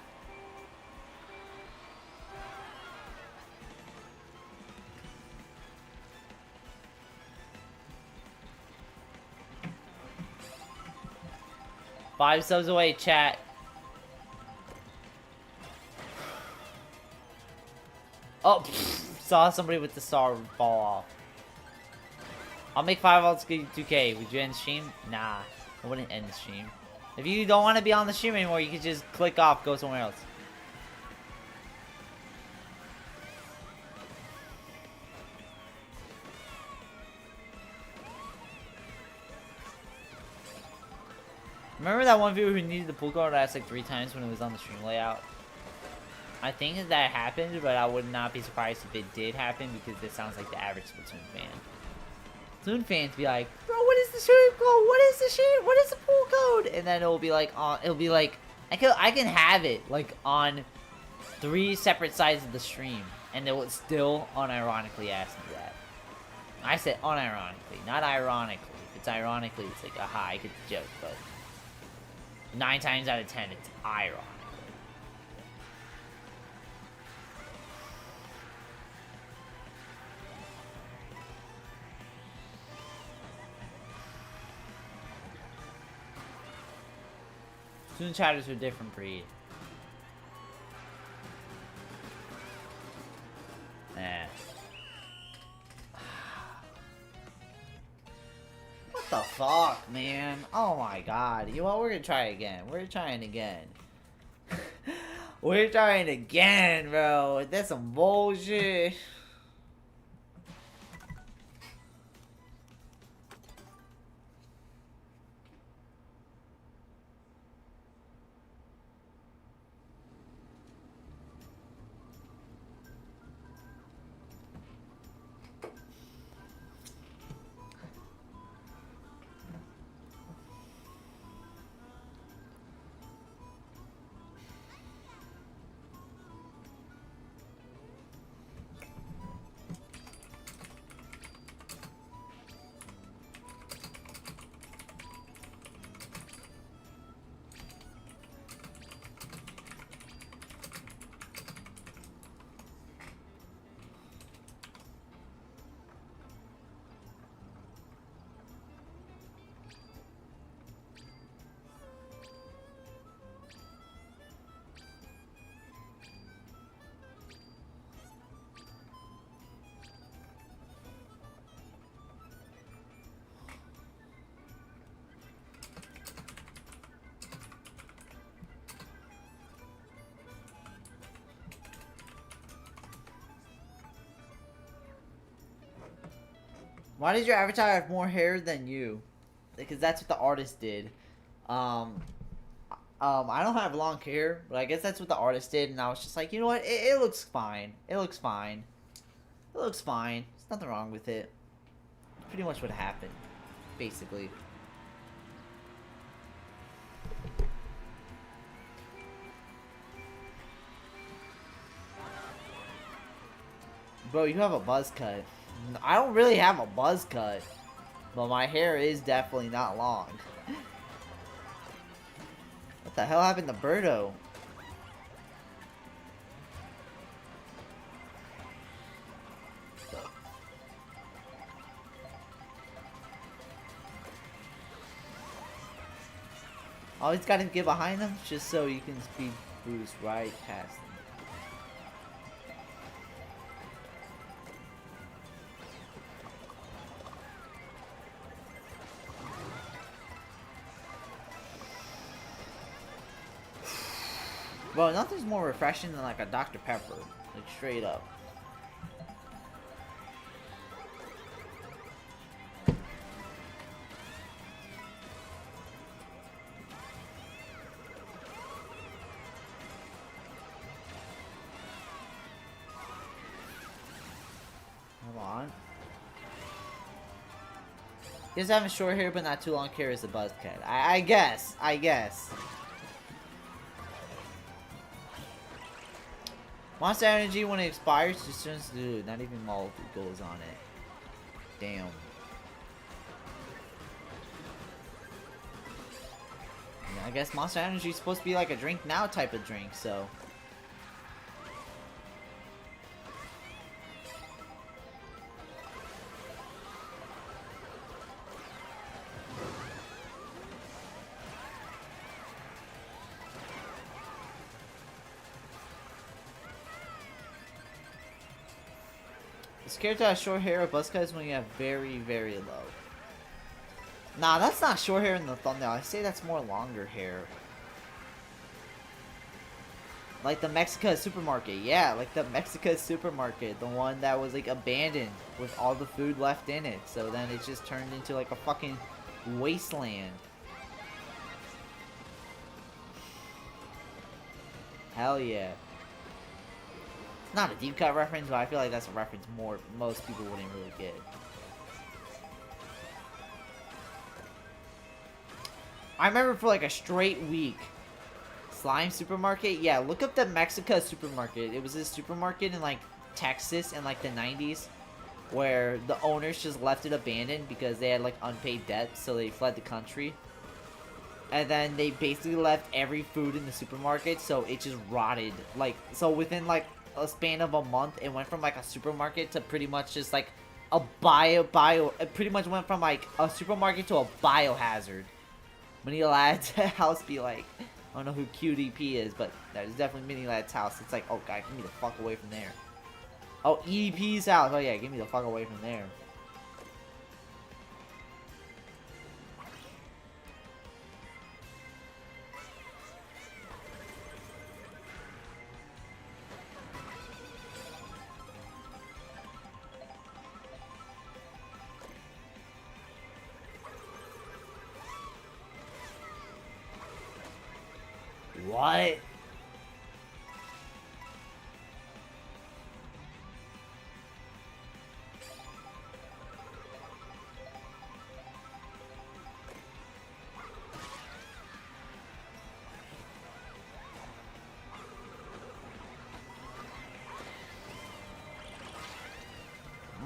Five subs away, chat. Oh, saw somebody with the star fall off. I'll make 5 outs 2K. Would you end the stream? Nah, I wouldn't end the stream. If you don't want to be on the stream anymore, you can just click off, go somewhere else. Remember that one viewer who needed the pool card asked like 3 times when it was on the stream layout? I think that happened, but I would not be surprised if it did happen because it sounds like the average Splatoon fan. Splatoon fans be like, bro, what is the stream code? What is the stream? What is the pool code? And then it'll be like, I can have it like on 3 separate sides of the stream, and it would still unironically ask me that. I said unironically, not ironically. If it's ironically, it's like, aha, I get the joke, but 9 times out of 10, it's ironic. Toon chatters are a different breed. Eh. What the fuck, man? Oh my god. You know what? We're gonna try again. We're trying again. We're trying again, bro. That's some bullshit. Why did your avatar have more hair than you? Because that's what the artist did. I don't have long hair, but I guess that's what the artist did, and I was just like, you know what? It looks fine. It looks fine. It looks fine. There's nothing wrong with it. Pretty much what happened, basically. Bro, you have a buzz cut. I don't really have a buzz cut, but my hair is definitely not long. What the hell happened to Birdo? Always gotta get behind them just so you can speed boost right past them. Bro, nothing's more refreshing than like a Dr. Pepper. Like straight up. Come on. He does have short hair but not too long hair as a buzz cut. I guess. Monster energy when it expires just turns to not even mold goes on it. Damn. Yeah, I guess monster energy is supposed to be like a drink now type of drink, so. It's scared to have short hair or buzz cuts when you have very, very low. Nah, that's not short hair in the thumbnail. I say that's more longer hair. Like the Mexica supermarket. Yeah, like the Mexica supermarket. The one that was like abandoned with all the food left in it. So then it just turned into like a fucking wasteland. Hell yeah. Not a deep cut reference, but I feel like that's a reference most people wouldn't really get. I remember for like a straight week, Slime Supermarket. Yeah, look up the Mexica Supermarket. It was this supermarket in like Texas in like the 90s, where the owners just left it abandoned because they had like unpaid debt, so they fled the country. And then they basically left every food in the supermarket, so it just rotted. Like, so within like a span of a month, it went from like a supermarket to pretty much just like a it pretty much went from like a supermarket to a biohazard. Mini Lad's house be like, I don't know who QDP is, but that is definitely Mini Lad's house. It's like, oh god, get me the fuck away from there. Oh, EDP's house. Oh yeah, get me the fuck away from there. What?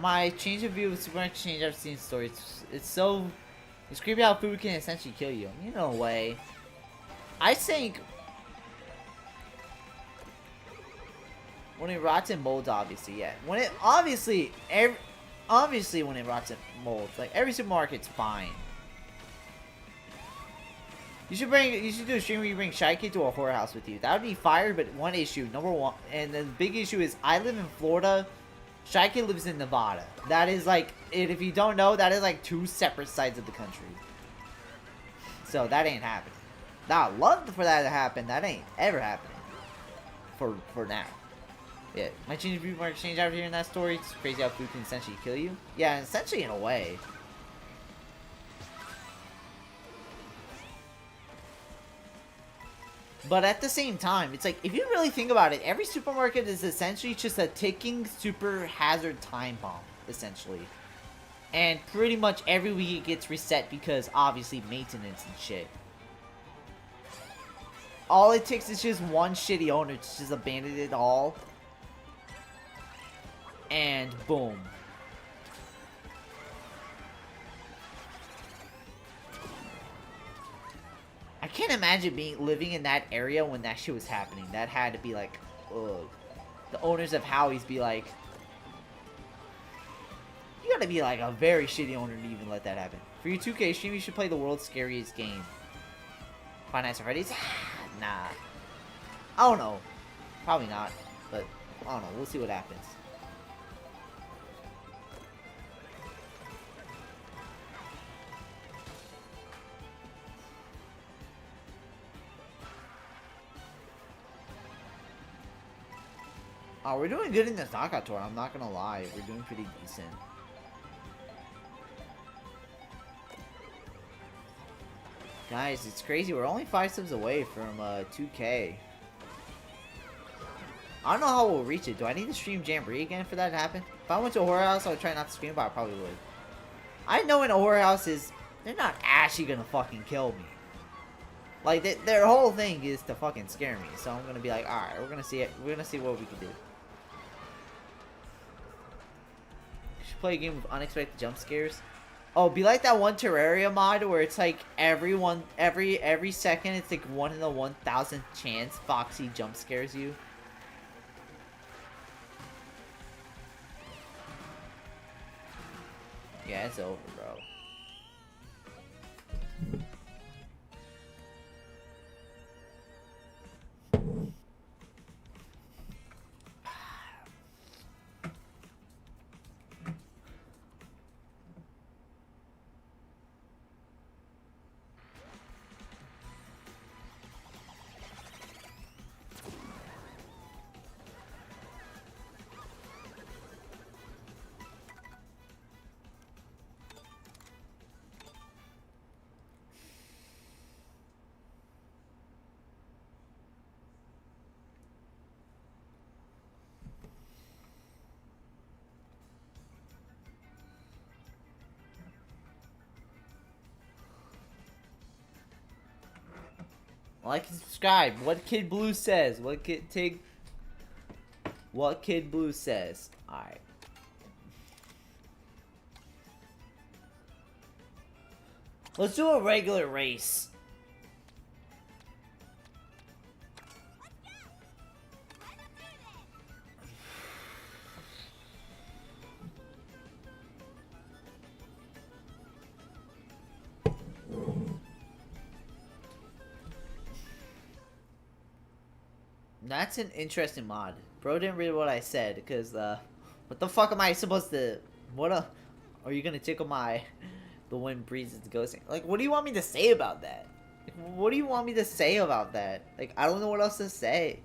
My change of view of supermarket change I've seen stories. It's creepy how food can essentially kill you. You know, way. I think when it rots and molds, obviously, yeah. When it obviously when it rots and molds, like every supermarket's fine. You should do a stream where you bring Shy Kid to a whorehouse with you. That would be fire, but one issue, number one, and the big issue is I live in Florida. Shy Kid lives in Nevada. That is like, if you don't know, that is like two separate sides of the country. So that ain't happening. Now, I'd love for that to happen. That ain't ever happening. For now. Yeah, my change food mark exchange out here in that story. It's crazy how food can essentially kill you. Yeah, essentially in a way. But at the same time, it's like, if you really think about it, every supermarket is essentially just a ticking super hazard time bomb, essentially. And pretty much every week it gets reset because, obviously, maintenance and shit. All it takes is just one shitty owner to just abandon it all. And boom. I can't imagine living in that area when that shit was happening. That had to be like, ugh. The owners of Howie's be like, you gotta be like a very shitty owner to even let that happen. For your 2K stream, you should play the world's scariest game. Five Nights at Freddy's? Nah. I don't know. Probably not. But, I don't know. We'll see what happens. Oh, we're doing good in this knockout tour, I'm not gonna lie. We're doing pretty decent. Guys, it's crazy. We're only 5 subs away from 2K. I don't know how we'll reach it. Do I need to stream Jamboree again for that to happen? If I went to a horror house, I would try not to stream, but I probably would. I know in a horror house is, they're not actually gonna fucking kill me. Like, their whole thing is to fucking scare me. So I'm gonna be like, alright, we're gonna see it. We're gonna see what we can do. Play a game with unexpected jump scares. Oh, be like that one Terraria mod where it's like every second it's like 1 in a 1,000 chance Foxy jump scares you. Yeah, it's over, bro. Like and subscribe. What Kid Blue says. What Kid Blue says. Alright. Let's do a regular race. That's an interesting mod. Bro didn't read what I said, because, what the fuck am I supposed to... Are you gonna tickle the wind breezes ghosting? Like, what do you want me to say about that? Like, what do you want me to say about that? Like, I don't know what else to say.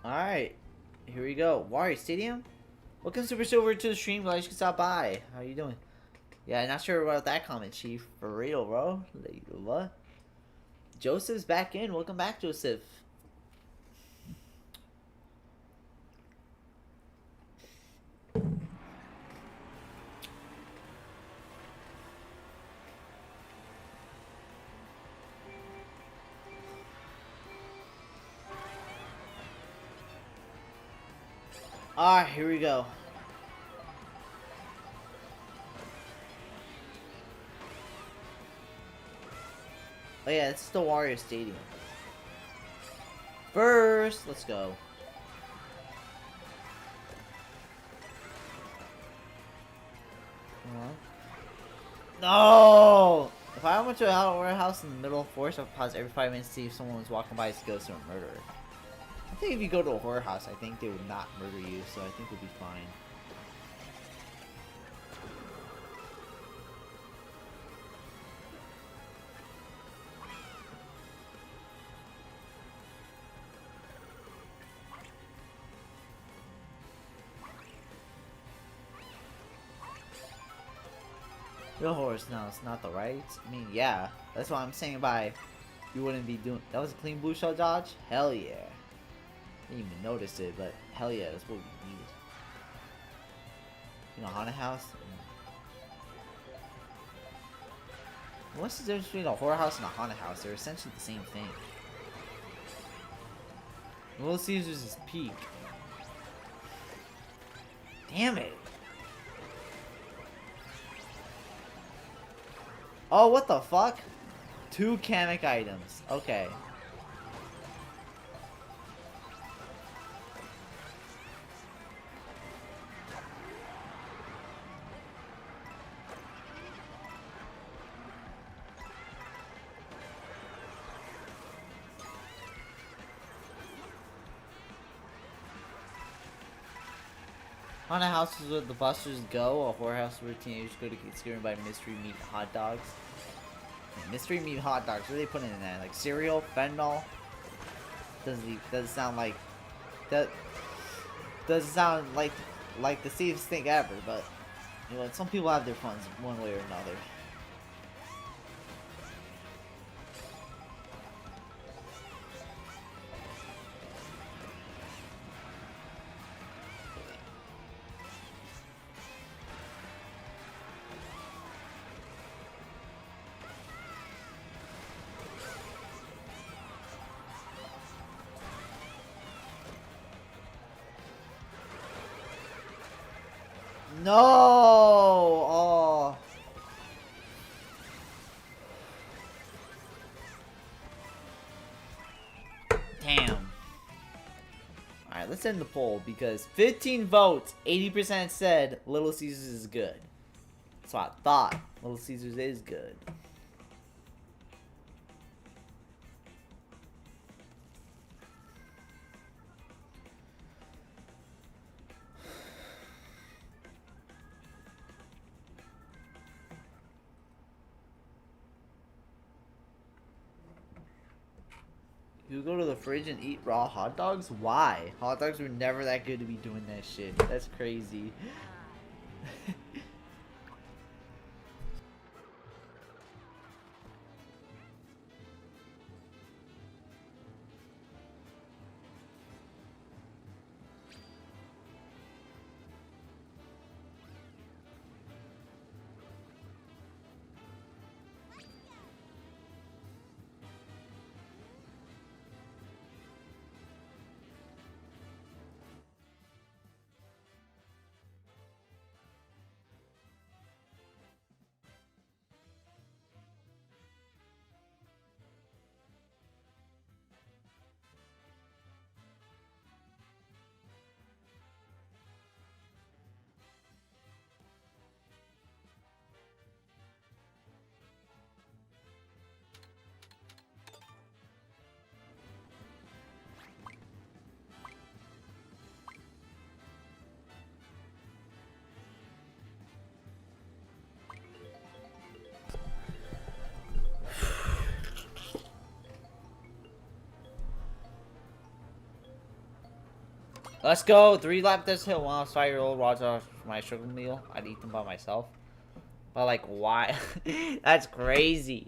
Alright, here we go. Wario Stadium? Welcome Super Silver to the stream, glad you can stop by. How you doing? Yeah, not sure about that comment, Chief. For real, bro. Like, what? Joseph's back in. Welcome back, Joseph. Alright, here we go. Oh yeah, it's the Warrior Stadium. First, let's go. No! If I went to a warehouse in the middle of forest, I'd pause every 5 minutes to see if someone was walking by as a ghost or a murderer. I think if you go to a horror house, I think they would not murder you, so I think we'll be fine. Real horse, no, it's not the right. I mean, yeah, that's what I'm saying by you wouldn't be doing. That was a clean blue shell dodge? Hell yeah. Didn't even notice it, but hell yeah, that's what we need. You know, haunted house? What's the difference between a horror house and a haunted house? They're essentially the same thing. Little Caesars is peak. Damn it. Oh, what the fuck? 2 Kamek items. Okay. Haunted house is where the busters go. A horror house where teenagers go to get scared by mystery meat hot dogs. Mystery meat hot dogs. What are they putting in there? Like cereal, fentanyl. Doesn't sound like that. Doesn't sound like the safest thing ever. But you know, some people have their fun one way or another. No! Oh. Damn. Alright, let's end the poll because 15 votes, 80% said Little Caesars is good. So I thought Little Caesars is good. You go to the fridge and eat raw hot dogs? Why? Hot dogs were never that good to be doing that shit. That's crazy. Let's go. 3 lap this hill. When I was 5-year-old, watching my sugar meal, I'd eat them by myself. But like, why? That's crazy.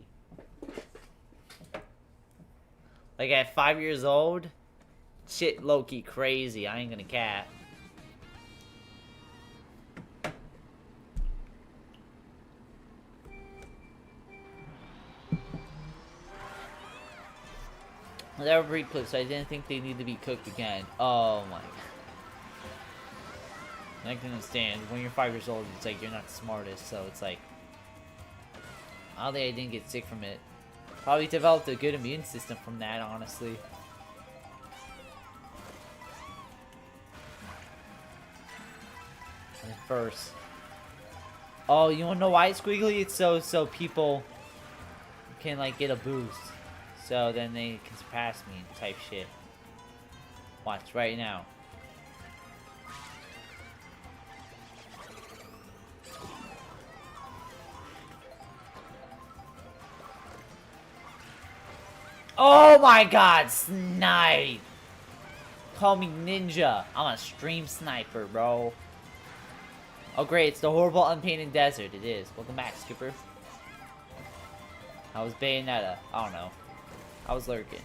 Like at 5 years old, shit low-key crazy. I ain't gonna cap. They were breed clips, so I didn't think they need to be cooked again. Oh my god. And I can understand, when you're 5 years old, it's like you're not the smartest, so it's like, I don't think I didn't get sick from it. Probably developed a good immune system from that, honestly. And first. Oh, you wanna know why it's squiggly? It's so people can like get a boost. So then they can surpass me type shit. Watch right now. Oh my god, snipe! Call me ninja. I'm a stream sniper, bro. Oh great, it's the horrible unpainted desert. It is. Welcome back, Skipper. I was Bayonetta. I don't know. I was lurking.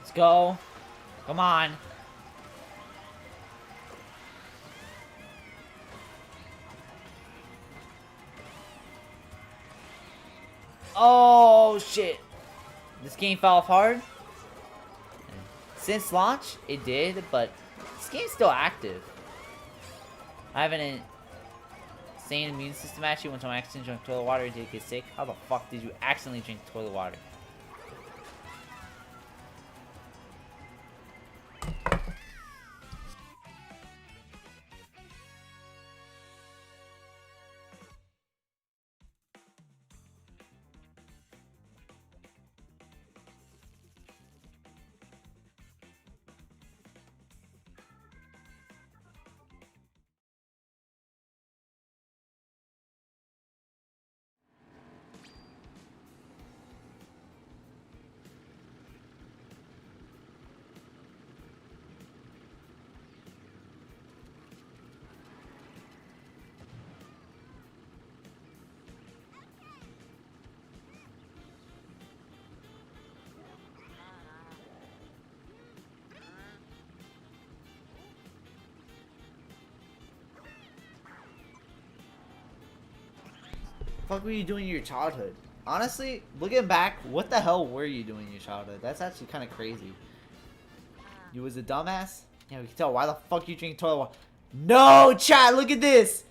Let's go. Come on. Oh shit. This game fell off hard. Since launch, it did, but this game's still active. I have an insane immune system actually. When someone accidentally drank toilet water and did get sick. How the fuck did you accidentally drink toilet water? What were you doing in your childhood? Honestly, looking back, what the hell were you doing in your childhood? That's actually kind of crazy. You was a dumbass? Yeah, we can tell. Why the fuck you drink toilet water? No, chat, look at this.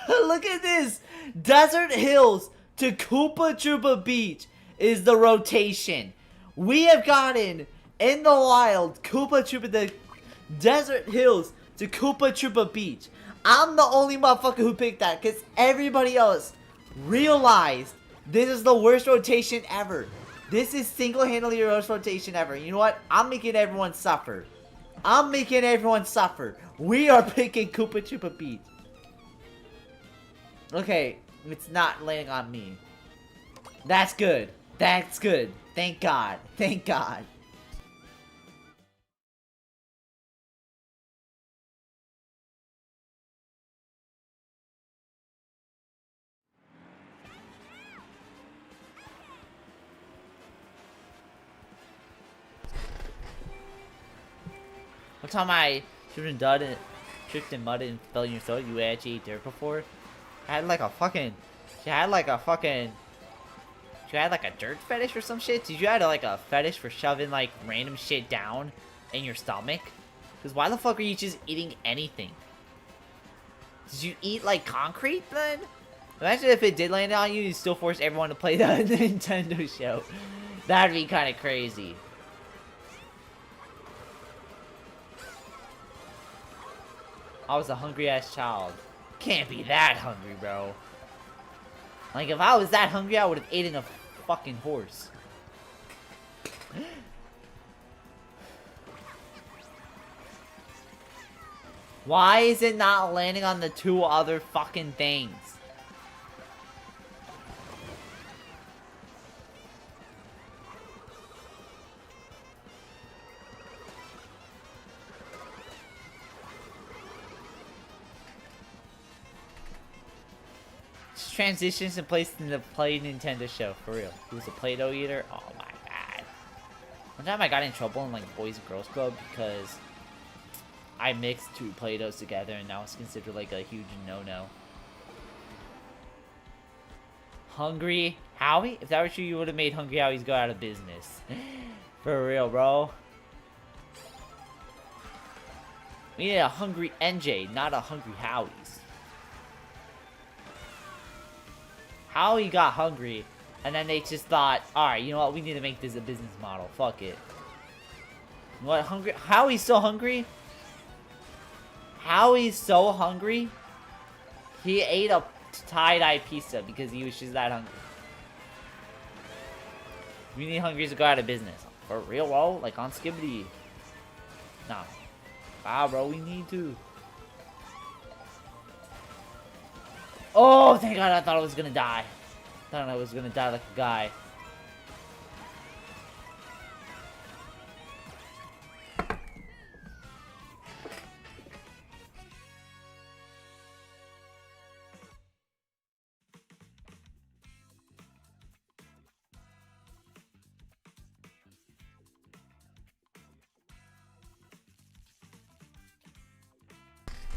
Look at this. Desert Hills to Koopa Troopa Beach is the rotation. We have gotten, in the wild, Koopa Troopa, the Desert Hills to Koopa Troopa Beach. I'm the only motherfucker who picked that because everybody else realized this is the worst rotation ever. This is single-handedly the worst rotation ever. You know what? I'm making everyone suffer. I'm making everyone suffer. We are picking Koopa Troopa Beach. Okay, it's not landing on me. That's good. That's good. Thank God. Thank God. One time I tripped in mud and fell in your throat, you actually ate dirt before? I had like a fucking... She had like a dirt fetish or some shit? Did you have like a fetish for shoving like random shit down in your stomach? Because why the fuck are you just eating anything? Did you eat like concrete then? Imagine if it did land on you, you still force everyone to play the Nintendo show. That'd be kind of crazy. I was a hungry ass child. Can't be that hungry, bro. Like, if I was that hungry, I would have eaten a fucking horse. Why is it not landing on the two other fucking things? Transitions and placed in the Play Nintendo show, for real. He was a Play-Doh eater? Oh my god. One time I got in trouble in like Boys and Girls Club because I mixed two Play-Dohs together, and now it's considered like a huge no-no. Hungry Howie? If that was you, you would have made Hungry Howie's go out of business. For real, bro. We need a Hungry NJ, not a Hungry Howie's. Howie got hungry, and then they just thought, alright, you know what, we need to make this a business model. Fuck it. You know what, hungry? Howie's so hungry? Howie's so hungry? He ate a tie-dye pizza because he was just that hungry. We need Hungries to go out of business. For real, bro? Like on Skibbity. Nah. Wow, bro, we need to. Oh, thank God, I thought I was gonna die. I thought I was gonna die like a guy.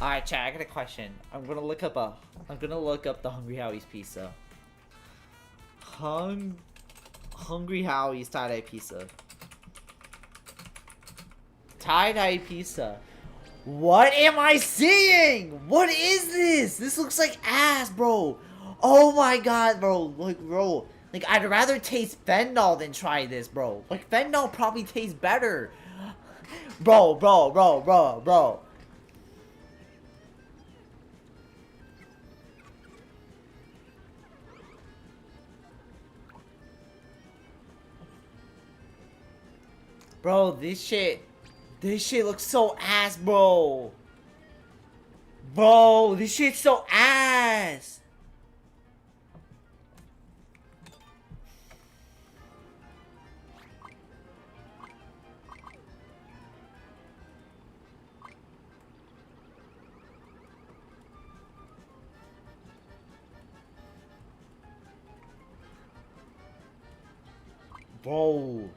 Alright, chat, I got a question. I'm gonna look up the Hungry Howie's pizza. Hungry Howie's tie-dye pizza. Tie-dye pizza. What am I seeing? What is this? This looks like ass, bro. Oh my God, bro. Like, bro. Like, I'd rather taste fentanyl than try this, bro. Like, fentanyl probably tastes better. Bro. Bro, this shit looks so ass, bro. Bro, this shit's so ass. Bro.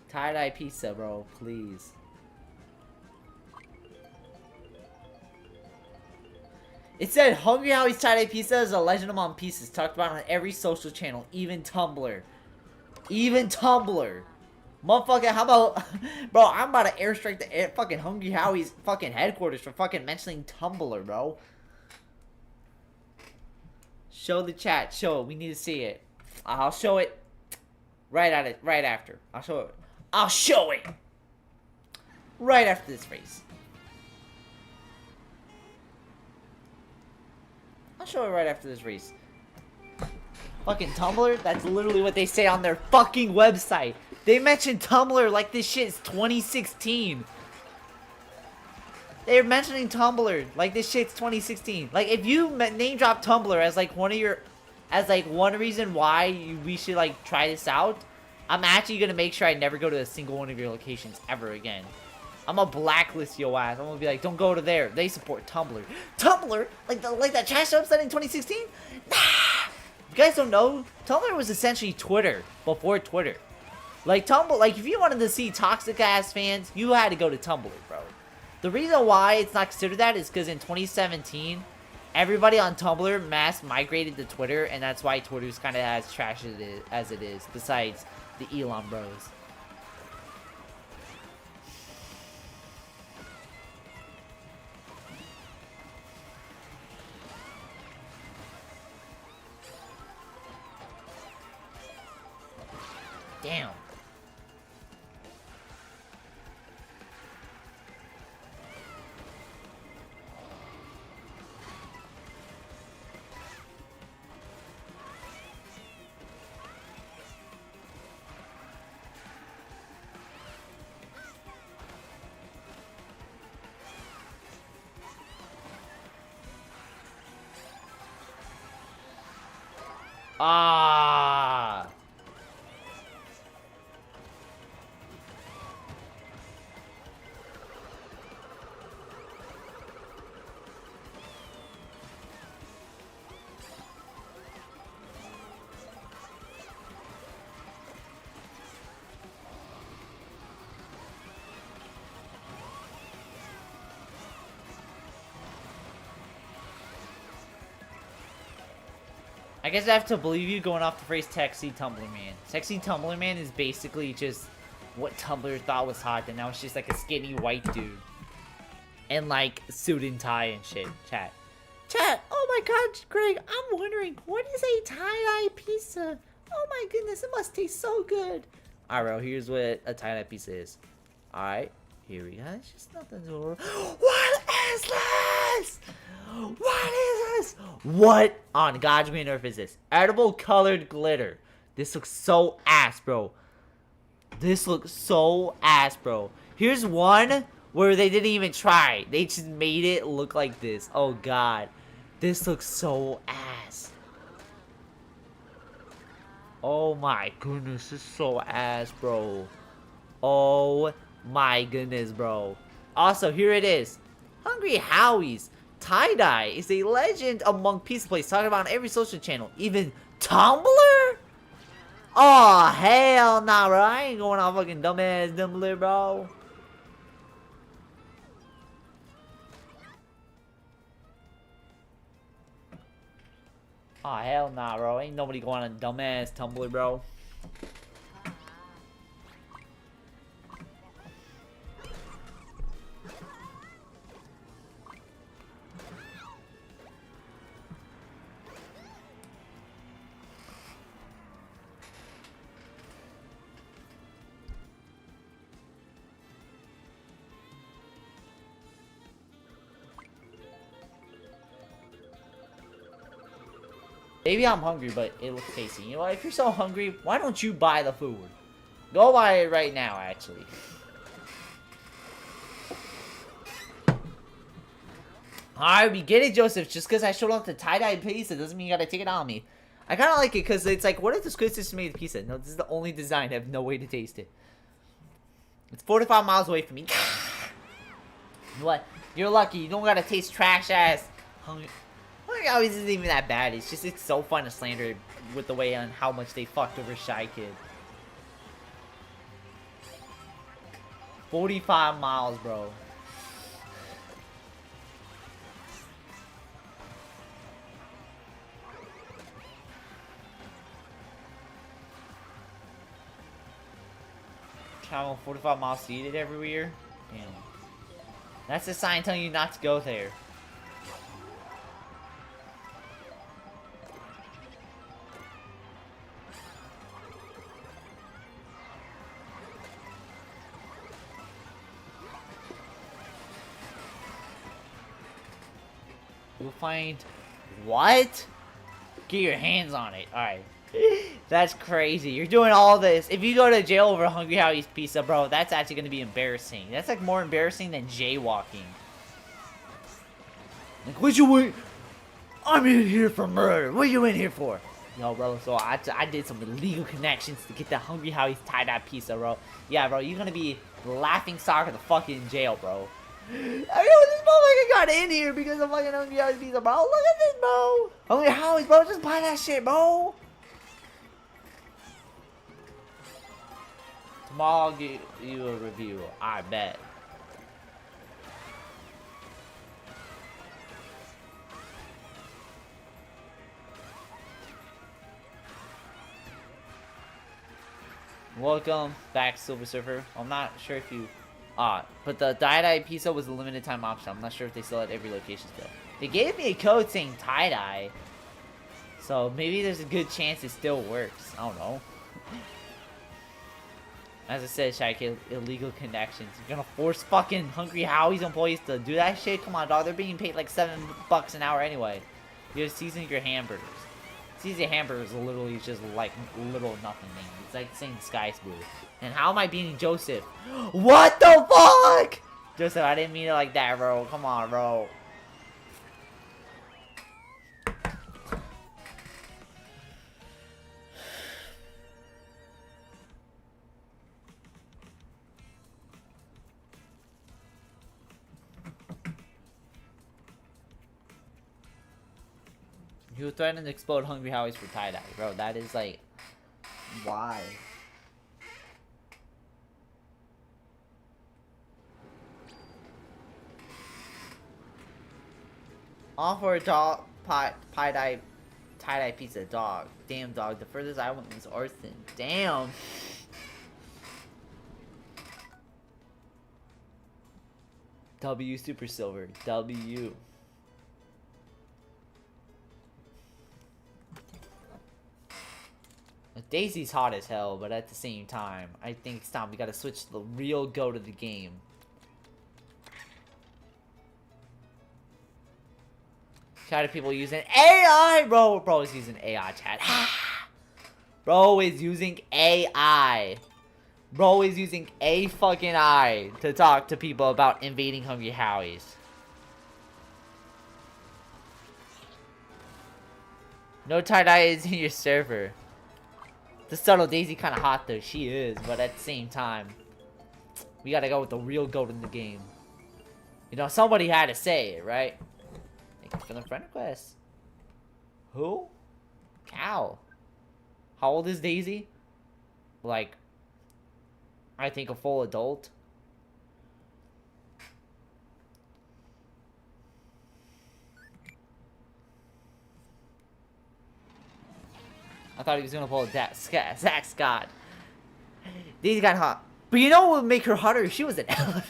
Tie-dye pizza, bro, please. It said Hungry Howie's tie-dye pizza is a legend among pieces, talked about on every social channel, even Tumblr. Even Tumblr. Motherfucker, how about... Bro, I'm about to airstrike the fucking Hungry Howie's fucking headquarters for fucking mentioning Tumblr, bro. Show the chat. Show it. We need to see it. I'll show it right after. I'll show it right after this race. I'll show it right after this race. Fucking Tumblr? That's literally what they say on their fucking website. They mention Tumblr like this shit is 2016. They're mentioning Tumblr like this shit's 2016. Like, if you name drop Tumblr as like one reason why we should like try this out, I'm actually gonna make sure I never go to a single one of your locations ever again. I'm gonna blacklist your ass. I'm gonna be like, don't go to there. They support Tumblr. Tumblr? Like that chat shop said in 2016? Nah! You guys don't know? Tumblr was essentially Twitter before Twitter. Like, Tumblr, like, if you wanted to see toxic ass fans, you had to go to Tumblr, bro. The reason why it's not considered that is because in 2017, everybody on Tumblr mass migrated to Twitter, and that's why Twitter's kind of as trash as it is, besides the Elon bros. Damn. Ah. I guess I have to believe you going off the phrase Sexy Tumblr Man. Sexy Tumblr Man is basically just what Tumblr thought was hot, and now it's just like a skinny white dude. And like suit and tie and shit. Chat. Chat, oh my god, Greg, I'm wondering, what is a tie-dye pizza? Oh my goodness, it must taste so good. Alright, bro, here's what a tie-dye pizza is. Alright, here we go. It's just nothing to... What is this? What is this? What on God's green earth is this? Edible colored glitter. This looks so ass, bro. This looks so ass, bro. Here's one where they didn't even try. They just made it look like this. Oh, God. This looks so ass. Oh, my goodness. This is so ass, bro. Oh, my goodness, bro. Also, here it is. Hungry Howie's tie-dye is a legend among pizza places, talking about on every social channel. Even Tumblr? Oh, hell nah, bro. I ain't going on fucking dumbass Tumblr, bro. Oh, hell nah, bro. Ain't nobody going on dumbass Tumblr, bro. Maybe I'm hungry, but it looks tasty. You know what? If you're so hungry, why don't you buy the food? Go buy it right now, actually. Alright, we get it, Joseph. Just because I showed off the tie-dye pizza doesn't mean you gotta take it on me. I kind of like it because it's like, what if the Squid System made pizza? No, this is the only design. I have no way to taste it. It's 45 miles away from me. You know what? You're lucky. You don't gotta taste trash-ass hungry. Always isn't even that bad. It's just, it's so fun to slander with the way on how much they fucked over Shy Kid. 45 miles, bro. Travel 45 miles to eat it every year? Damn. That's a sign telling you not to go there. You'll find... What? Get your hands on it. Alright. That's crazy. You're doing all this. If you go to jail over Hungry Howie's pizza, bro, that's actually going to be embarrassing. That's like more embarrassing than jaywalking. Like, what you wait? I'm in here for murder. What you in here for? Yo, bro, so I did some illegal connections to get that Hungry Howie's tie-dye pizza, bro. Yeah, bro, you're going to be laughing stock of the fucking jail, bro. I mean, this motherfucker got in here because of fucking Hungry Howie's pizza, bro. Look at this, bro. Hungry Howie's, bro. Just buy that shit, bro. Tomorrow I'll give you a review. I bet. Welcome back, Silver Surfer. I'm not sure if you... but the tie-dye pizza was a limited time option. I'm not sure if they sell it at every location still. They gave me a code saying tie-dye. So maybe there's a good chance it still works. I don't know. As I said, Shaq, illegal connections. You're gonna force fucking Hungry Howie's employees to do that shit? Come on, dog. They're being paid like $7 an hour anyway. You're seasoning your hamburgers. Seasoning hamburgers literally just like little nothing thing. It's like saying the sky's blue. And how am I beating Joseph? What the fuck? Joseph, I didn't mean it like that, bro. Come on, bro. You threatened to explode Hungry Howie's for tie-dye. Bro, that is like... Why? Offer a tall tie-dye Tie-dye pizza, dog. Damn, dog. The furthest I went was arson. Damn. W Super Silver. W. Daisy's hot as hell, but at the same time, I think it's time we gotta switch to the real go to the game. Chat of people using AI! Bro is using AI chat. Bro is using AI. Bro is using a fucking I to talk to people about invading Hungry Howie's. No tie-dye is in your server. The subtle Daisy kind of hot though. She is, but at the same time, we gotta go with the real goat in the game. You know, somebody had to say it, right? Thank you for the friend request. Who? Cow. How old is Daisy? Like, I think a full adult. I thought he was gonna pull a Zach Scott. Daisy got hot. But you know what would make her hotter if she was an elephant?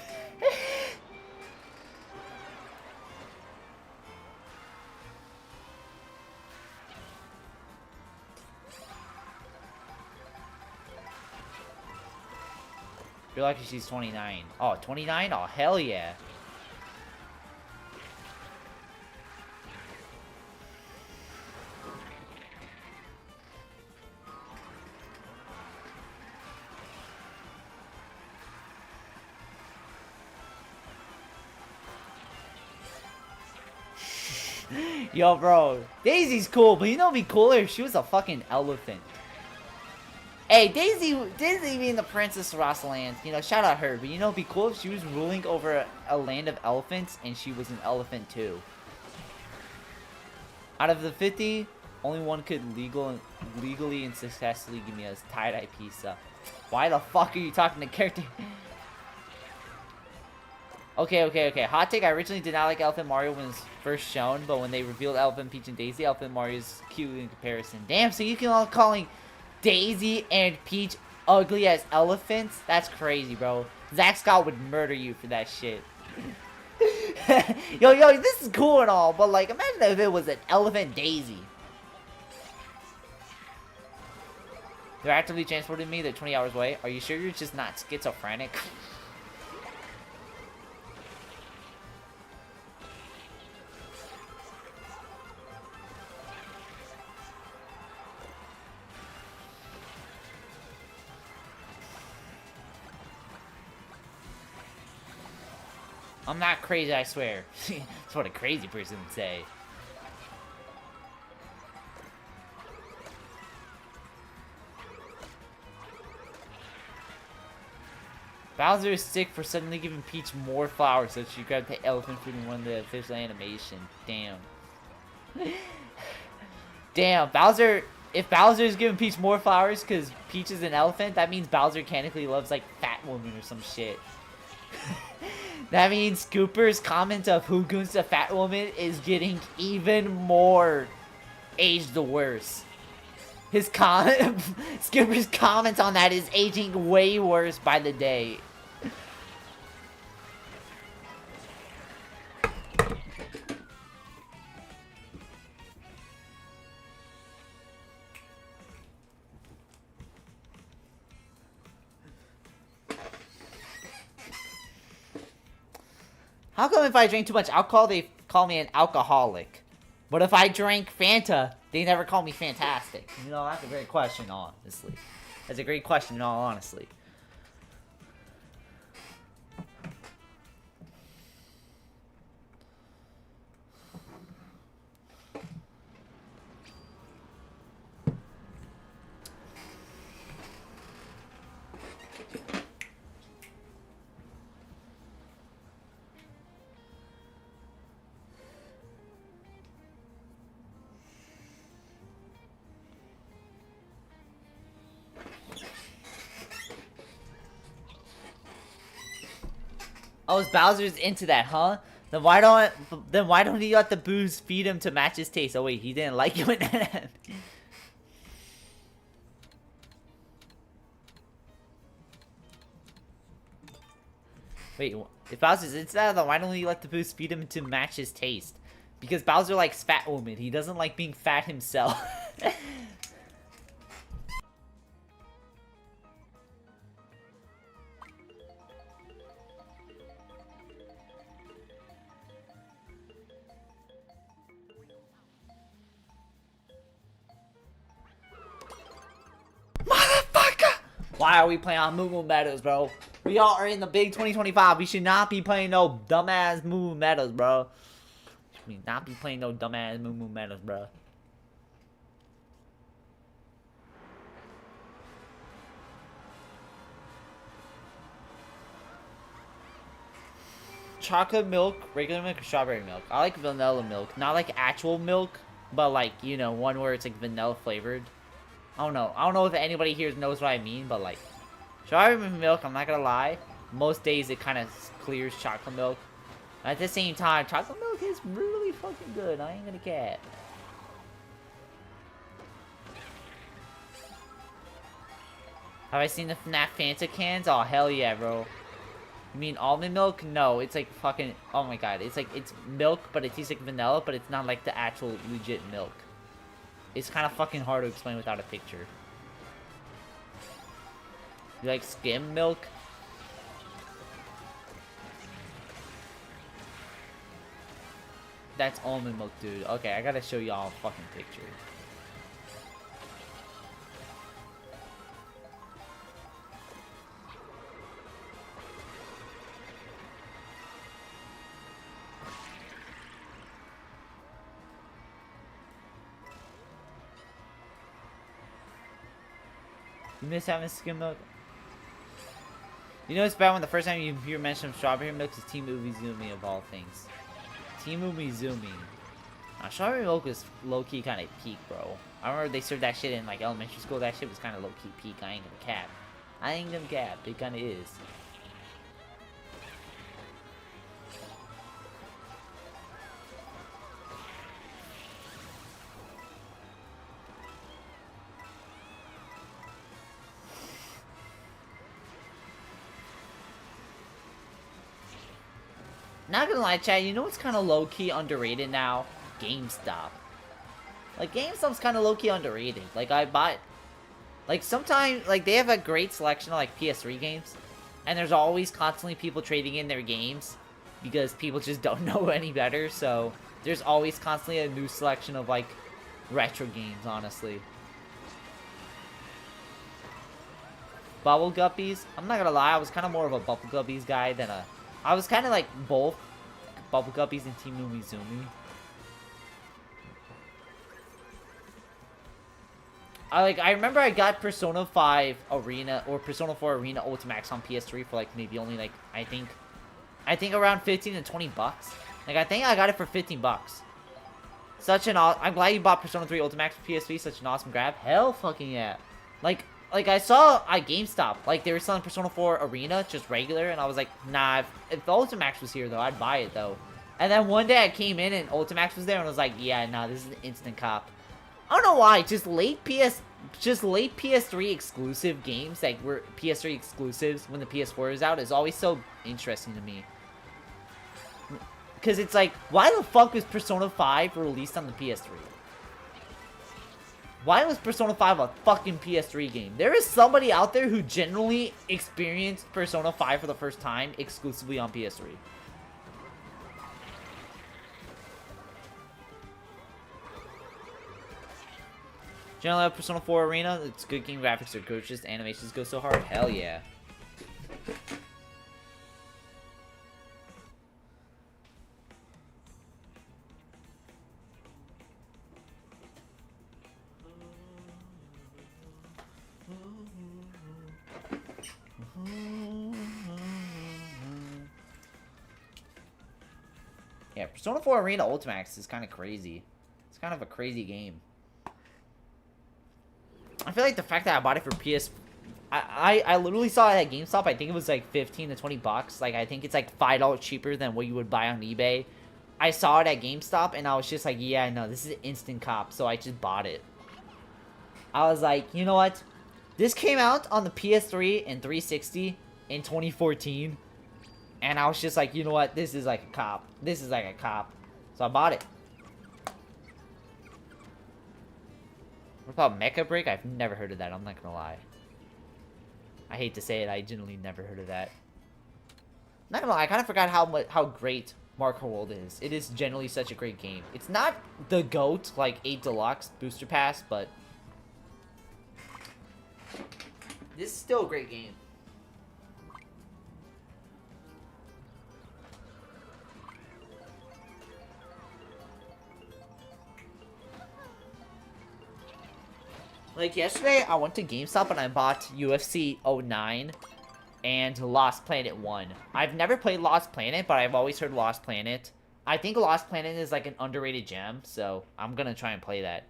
You're lucky she's 29. Oh, 29? Oh, hell yeah. Yo, bro. Daisy's cool, but you know what'd be cooler if she was a fucking elephant. Hey, Daisy being the princess of Rossland, you know, shout out her. But you know, it'd be cool if she was ruling over a land of elephants and she was an elephant too. Out of the 50, only one could legally and successfully give me a tie-dye pizza. Why the fuck are you talking to character? Okay. Hot take, I originally did not like Elephant Mario when it was first shown, but when they revealed Elephant Peach and Daisy, Elephant Mario's cute in comparison. Damn, so you can all calling Daisy and Peach ugly as elephants? That's crazy, bro. Zach Scott would murder you for that shit. yo, this is cool and all, but like, imagine if it was an elephant Daisy. They're actively transporting me. They're 20 hours away. Are you sure you're just not schizophrenic? I'm not crazy, I swear. That's what a crazy person would say. Bowser is sick for suddenly giving Peach more flowers so she grabbed the elephant fruit in one of the official animation. Damn. Damn, Bowser... If Bowser is giving Peach more flowers because Peach is an elephant, that means Bowser canically loves, like, fat women or some shit. That means Scooper's comment of who goons a fat woman is getting even more aged the worse. His Scooper's comment on that is aging way worse by the day. How come if I drink too much alcohol, they call me an alcoholic? But if I drink Fanta, they never call me fantastic? You know, that's a great question, honestly. That's a great question, in all honesty. Oh, Bowser's into that, huh? Then why don't he let the booze feed him to match his taste? Oh wait, he didn't like you in that. Wait, if Bowser's inside, then why don't he let the booze feed him to match his taste? Because Bowser likes fat women. He doesn't like being fat himself. Motherfucker! Why are we playing on Moo Moo Meadows, bro? We all are in the big 2025. We should not be playing no dumbass Moo Moo Meadows, bro. We should not be playing no dumbass Moo Moo Meadows, bro. Chocolate milk, regular milk, or strawberry milk? I like vanilla milk. Not like actual milk, but like, you know, one where it's like vanilla flavored. I don't know. I don't know if anybody here knows what I mean, but like, strawberry milk, I'm not gonna lie. Most days it kind of clears chocolate milk. At the same time, chocolate milk is really fucking good. I ain't gonna cap. Have I seen the FNAF Fanta cans? Oh, hell yeah, bro. You mean almond milk? No, it's like fucking... Oh my god. It's like, it's milk, but it tastes like vanilla, but it's not like the actual legit milk. It's kind of fucking hard to explain without a picture. You like skim milk? That's almond milk, dude. Okay, I gotta show y'all a fucking picture. You miss having skim milk? You know it's bad when the first time you hear mention of strawberry milk is Team Umizoomi of all things. Team Umizoomi. Strawberry milk was low-key kind of peak, bro. I remember they served that shit in like elementary school. That shit was kind of low-key peak. I ain't gonna cap. I ain't gonna cap. It kind of is. Not gonna lie, chat, you know what's kind of low-key underrated now? GameStop. Like, GameStop's kind of low-key underrated. Like, I bought... Like, sometimes, like, they have a great selection of, like, PS3 games. And there's always constantly people trading in their games. Because people just don't know any better, so... There's always constantly a new selection of, like, retro games, honestly. Bubble Guppies? I'm not gonna lie, I was kind of more of a Bubble Guppies guy than a... I was kind of like both Bubble Guppies and Team Umizoomi. I remember I got Persona 5 Arena or Persona 4 Arena Ultimax on PS3 for like maybe only like I think around 15 to 20 bucks. Like I think I got it for 15 bucks. I'm glad you bought Persona 3 Ultimax for PS3, such an awesome grab. Hell fucking yeah. Like, I saw at GameStop, like, they were selling Persona 4 Arena, just regular, and I was like, nah, if the Ultimax was here, though, I'd buy it, though. And then one day I came in and Ultimax was there, and I was like, yeah, nah, this is an instant cop. I don't know why, just late PS3 exclusive games that were PS3 exclusives when the PS4 is out is always so interesting to me. Because it's like, why the fuck was Persona 5 released on the PS3? Why was Persona 5 a fucking PS3 game? There is somebody out there who genuinely experienced Persona 5 for the first time exclusively on PS3. Generally, I love Persona 4 Arena. It's good game, graphics are gorgeous, animations go so hard. Hell yeah. Yeah, Persona 4 Arena Ultimax is kind of crazy. It's kind of a crazy game. I feel like the fact that I bought it for I literally saw it at GameStop. I think it was like 15 to 20 bucks. Like, I think it's like $5 cheaper than what you would buy on eBay. I saw it at GameStop, and I was just like, yeah, no, this is instant cop, so I just bought it. I was like, you know what? This came out on the PS3 and 360 in 2014, and I was just like, you know what? This is like a cop. This is like a cop. So I bought it. What about Mecha Break? I've never heard of that, I'm not gonna lie. I hate to say it, I genuinely never heard of that. Not gonna lie, I kind of forgot how great Mario Kart World is. It is generally such a great game. It's not the GOAT, like 8 Deluxe Booster Pass, but this is still a great game. Like yesterday, I went to GameStop and I bought UFC 09 and Lost Planet 1. I've never played Lost Planet, but I've always heard Lost Planet. I think Lost Planet is like an underrated gem, so I'm gonna try and play that.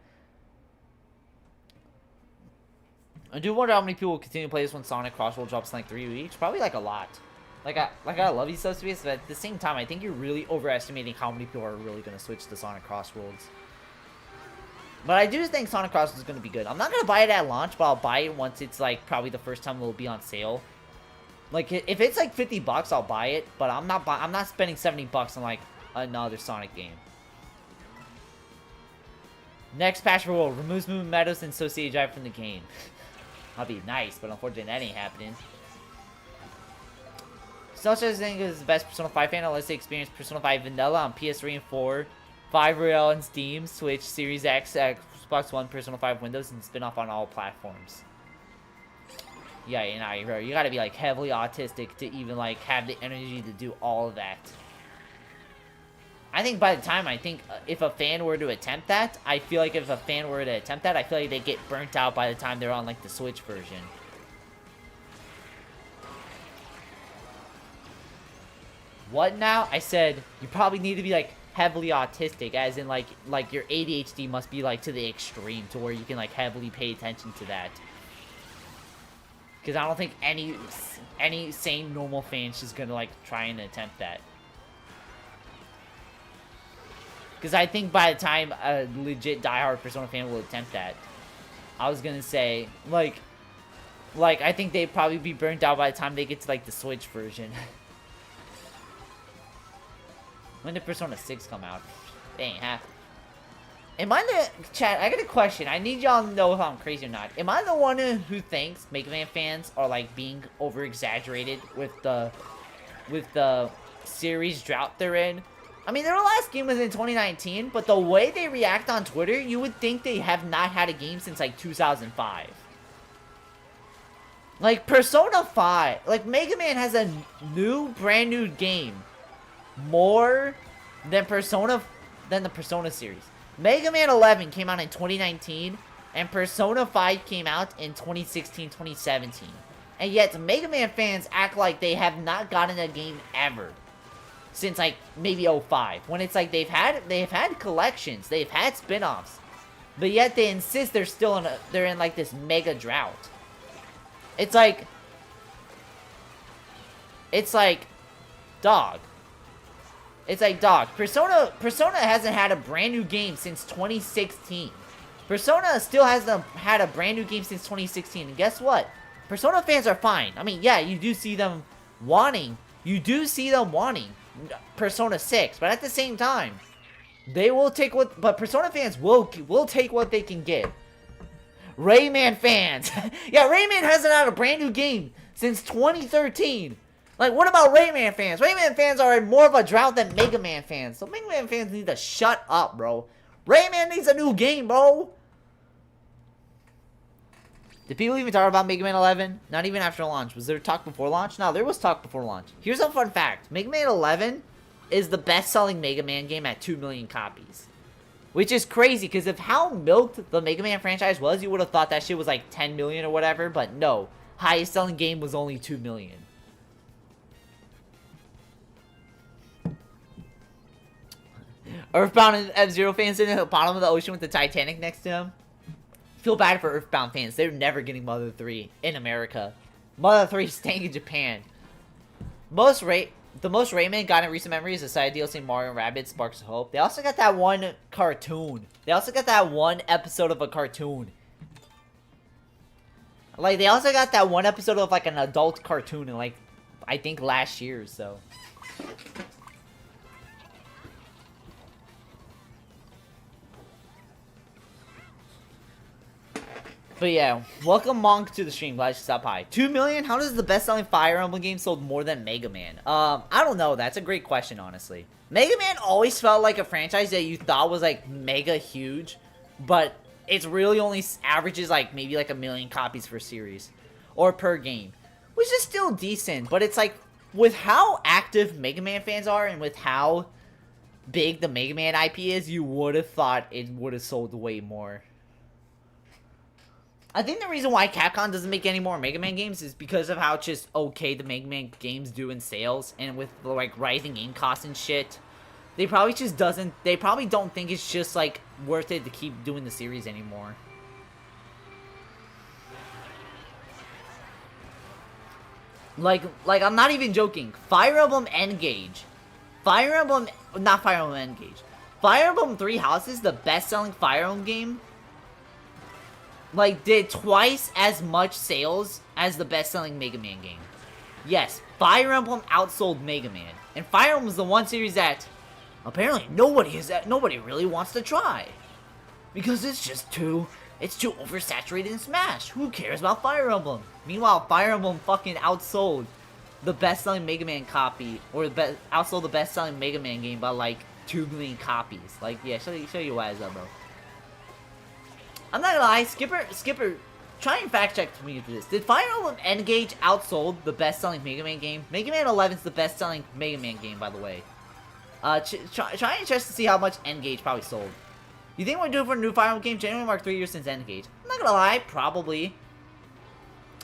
I do wonder how many people will continue to play this when Sonic Cross World drops in like 3 weeks. Probably like a lot. Like I love these subspace, but at the same time, I think you're really overestimating how many people are really gonna switch to Sonic Cross Worlds. But I do think Sonic Cross is gonna be good. I'm not gonna buy it at launch, but I'll buy it once it's like probably the first time it will be on sale. Like, if it's like 50 bucks, I'll buy it, but I'm not spending 70 bucks on like another Sonic game. Next patch for World removes movement meadows and associated drive from the game. That'd be nice, but unfortunately that ain't happening. Such as think is the best Persona 5 fan unless they experience Persona 5 Vanilla on PS3 and 4, 5 Real on Steam, Switch, Series X, Xbox One, Persona 5 Windows, and spin off on all platforms. Yeah, you gotta be like heavily autistic to even like have the energy to do all of that. I think by the time, if a fan were to attempt that, I feel like they get burnt out by the time they're on like the Switch version. What now? I said you probably need to be like heavily autistic, as in like your ADHD must be like to the extreme to where you can like heavily pay attention to that. Because I don't think any sane normal fan's just gonna like try and attempt that. Because I think by the time a legit diehard Persona fan will attempt that, I was gonna say like I think they'd probably be burnt out by the time they get to like the Switch version. When did Persona 6 come out? They ain't happening. Am I the... Chat, I got a question. I need y'all to know if I'm crazy or not. Am I the one who thinks Mega Man fans are, like, being over-exaggerated with the series drought they're in? I mean, their last game was in 2019, but the way they react on Twitter, you would think they have not had a game since, like, 2005. Like, Persona 5... Like, Mega Man has a brand new game more than the Persona series. Mega Man 11 came out in 2019, and Persona 5 came out in 2016, 2017. And yet, Mega Man fans act like they have not gotten a game ever since, like, maybe 05. When it's like they've had collections, they've had spin-offs, but yet they insist they're in like this mega drought. It's like, dog. It's like, dog, Persona hasn't had a brand new game since 2016. Persona still hasn't had a brand new game since 2016. And guess what? Persona fans are fine. I mean, yeah, you do see them wanting Persona 6. But at the same time, they will take but Persona fans will take what they can get. Rayman fans. Yeah, Rayman hasn't had a brand new game since 2013. Like, what about Rayman fans? Rayman fans are in more of a drought than Mega Man fans. So Mega Man fans need to shut up, bro. Rayman needs a new game, bro. Did people even talk about Mega Man 11? Not even after launch. Was there talk before launch? No, there was talk before launch. Here's a fun fact. Mega Man 11 is the best-selling Mega Man game at 2 million copies. Which is crazy, because of how milked the Mega Man franchise was, you would have thought that shit was like 10 million or whatever. But no. Highest-selling game was only 2 million. Earthbound and F-Zero fans sitting at the bottom of the ocean with the Titanic next to him. Feel bad for Earthbound fans. They're never getting Mother 3 in America. Mother 3 is staying in Japan. The most Rayman got in recent memory is the side DLC Mario & Rabbids Sparks of Hope. They also got that one cartoon. They also got that one episode of a cartoon. Like, they also got that one episode of, like, an adult cartoon in, like, I think last year, so. But yeah, welcome Monk to the stream. Glad you stopped by. 2 million? How does the best-selling Fire Emblem game sold more than Mega Man? I don't know. That's a great question, honestly. Mega Man always felt like a franchise that you thought was, like, mega huge. But it's really only averages, like, maybe, like, 1 million copies per series. Or per game. Which is still decent. But it's, like, with how active Mega Man fans are and with how big the Mega Man IP is, you would have thought it would have sold way more. I think the reason why Capcom doesn't make any more Mega Man games is because of how just okay the Mega Man games do in sales, and with the, like, rising game costs and shit, they probably don't think it's just, like, worth it to keep doing the series anymore. Like I'm not even joking. Fire Emblem Engage. Fire Emblem 3 Houses, the best-selling Fire Emblem game, like, did twice as much sales as the best-selling Mega Man game. Yes, Fire Emblem outsold Mega Man. And Fire Emblem is the one series that apparently nobody really wants to try. Because it's just too oversaturated in Smash. Who cares about Fire Emblem? Meanwhile, Fire Emblem fucking outsold the best-selling Mega Man copy, or outsold the best-selling Mega Man game by, like, 2 million copies. Like, yeah, show you why is that, bro. I'm not gonna lie, Skipper, try and fact check me for this. Did Fire Emblem Engage outsold the best-selling Mega Man game? Mega Man 11 is the best-selling Mega Man game, by the way. Try and check to see how much Engage probably sold. You think we're due for a new Fire Emblem game? January marked 3 years since Engage. I'm not gonna lie, probably.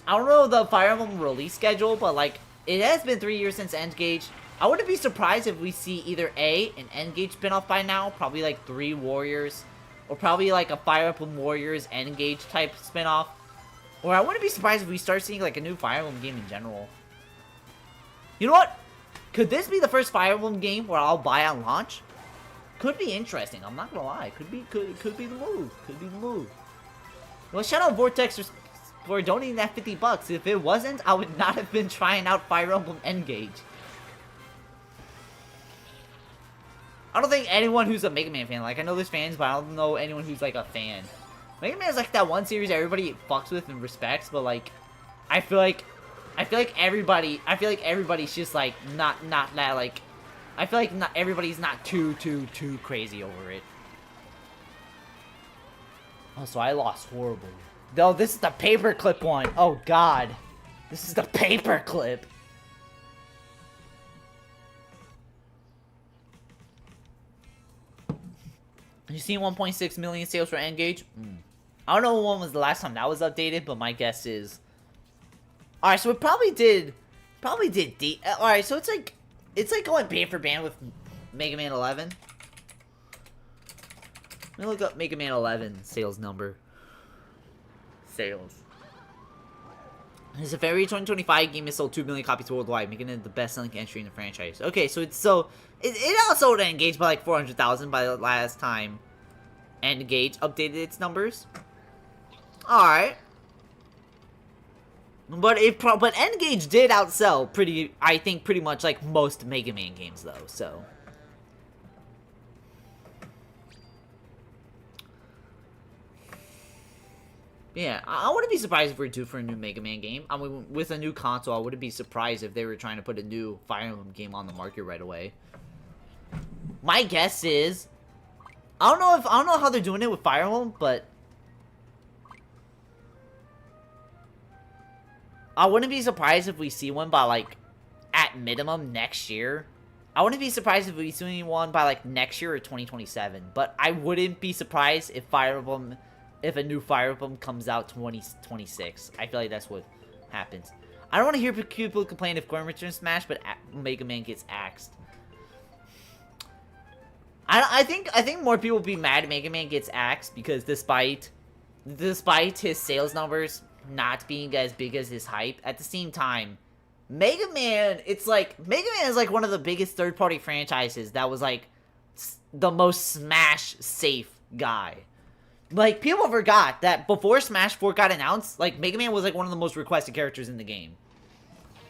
I don't know the Fire Emblem release schedule, but, like, it has been 3 years since Engage. I wouldn't be surprised if we see either A, an Engage spinoff by now, probably, like, 3 Warriors, or probably, like, a Fire Emblem Warriors Engage type spinoff. Or I wouldn't be surprised if we start seeing, like, a new Fire Emblem game in general. You know what? Could this be the first Fire Emblem game where I'll buy on launch? Could be interesting. I'm not gonna lie. Could be the move. Could be the move. Well, shout out Vortex for donating that $50. If it wasn't, I would not have been trying out Fire Emblem Engage. I don't think anyone who's a Mega Man fan, like, I know there's fans, but I don't know anyone who's, like, a fan. Mega Man is, like, that one series everybody fucks with and respects, but, like, I feel like everybody's just, like, not that, like, I feel like everybody's not too crazy over it. Oh, so I lost horribly. No, this is the paperclip one. Oh, God. This is the paperclip. You seen 1.6 million sales for Engage? I don't know when was the last time that was updated, but my guess is... Alright, so it probably did alright, so it's like going band for band with Mega Man 11. Let me look up Mega Man 11 sales number. Sales. It's a February 2025 game that sold 2 million copies worldwide, making it the best-selling entry in the franchise. Okay, so it outsold Engage by like 400,000 by the last time Engage updated its numbers. Alright. But Engage did outsell pretty much like most Mega Man games though, so. Yeah, I wouldn't be surprised if we're due for a new Mega Man game. I mean, with a new console, I wouldn't be surprised if they were trying to put a new Fire Emblem game on the market right away. My guess is, I don't know how they're doing it with Fire Emblem, but I wouldn't be surprised if we see one by, like, at minimum next year. I wouldn't be surprised if we see one by, like, next year or 2027. But I wouldn't be surprised if a new Fire Emblem comes out 2026. I feel like that's what happens. I don't want to hear people complain if Gordon returns Smash, but Mega Man gets axed. I think more people will be mad Mega Man gets axed because despite despite his sales numbers not being as big as his hype, at the same time, Mega Man, Mega Man is like one of the biggest third-party franchises that was like the most Smash safe guy. Like, people forgot that before Smash 4 got announced, like, Mega Man was like one of the most requested characters in the game.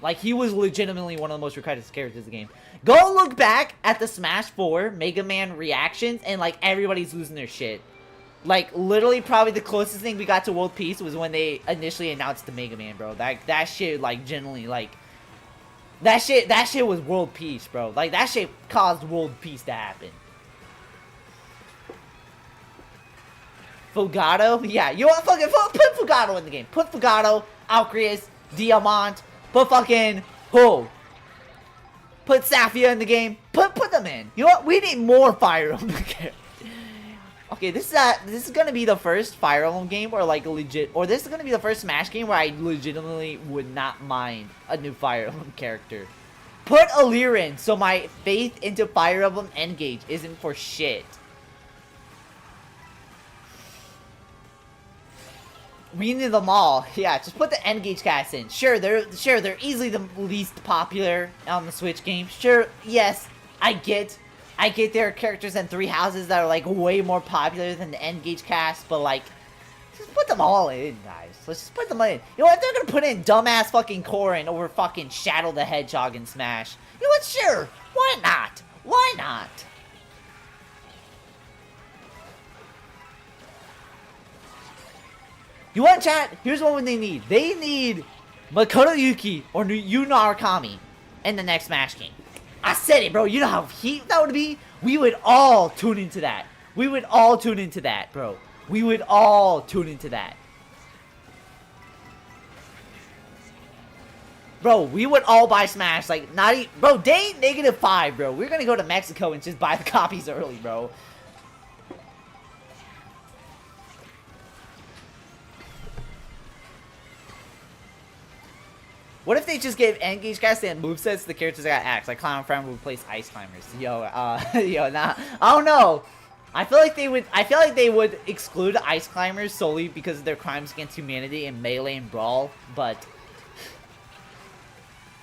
Like, he was legitimately one of the most requested characters in the game. Go look back at the Smash 4 Mega Man reactions, and like, everybody's losing their shit. Like, literally, probably the closest thing we got to world peace was when they initially announced the Mega Man, bro. That shit, like, genuinely, like, that shit was world peace, bro. Like, that shit caused world peace to happen. Fugato? Yeah, you want fucking put Fugato in the game. Put Fugato, Alcreus, Diamant, put fucking who? Put Safia in the game. Put them in. You know what? We need more Fire Emblem characters. Okay, this is gonna be the first Fire Emblem game where like or this is gonna be the first Smash game where I legitimately would not mind a new Fire Emblem character. Put Alir in, so my faith into Fire Emblem Engage isn't for shit. We need them all. Yeah, just put the Engage cast in. Sure, they're easily the least popular on the Switch game. Sure, yes, I get there are characters in Three Houses that are like way more popular than the Engage cast, but like, just put them all in, guys. Let's just put them in. You know what? They're gonna put in dumbass fucking Corrin over fucking Shadow the Hedgehog in Smash. You know what? Sure, why not? Why not? You want chat? Here's what they need. They need Makoto Yuki or Yu Narakami in the next Smash game. I said it, bro. You know how heat that would be? We would all tune into that. We would all tune into that, bro. We would all tune into that. Bro, we would all buy Smash. Like, not even... Bro, day -5, bro. We're gonna go to Mexico and just buy the copies early, bro. What if they just gave Engage cast and movesets to the characters that got axed? Like Clown Friend would replace Ice Climbers. Yo, nah. I don't know. I feel like they would exclude Ice Climbers solely because of their crimes against humanity in Melee and Brawl, but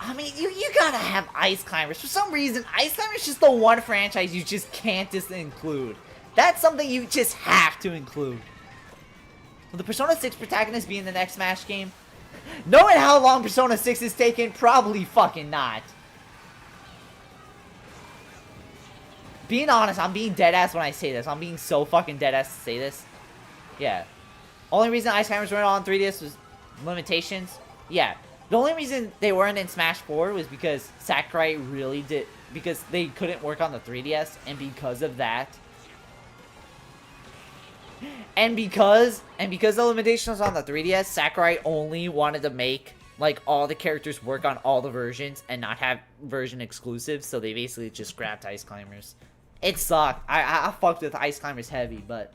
I mean, you gotta have Ice Climbers. For some reason, Ice Climbers is just the one franchise you just can't include. That's something you just have to include. Will the Persona 6 protagonist be in the next Smash game? Knowing how long Persona 6 is taking, probably fucking not. Being honest, I'm being deadass when I say this. I'm being so fucking deadass to say this. Yeah. Only reason Ice Climbers weren't on 3DS was limitations. Yeah. The only reason they weren't in Smash 4 was because Sakurai really did... Because they couldn't work on the 3DS, and because of that... And because the limitations on the 3DS, Sakurai only wanted to make, like, all the characters work on all the versions and not have version exclusives, so they basically just scrapped Ice Climbers. It sucked. I fucked with Ice Climbers heavy, but...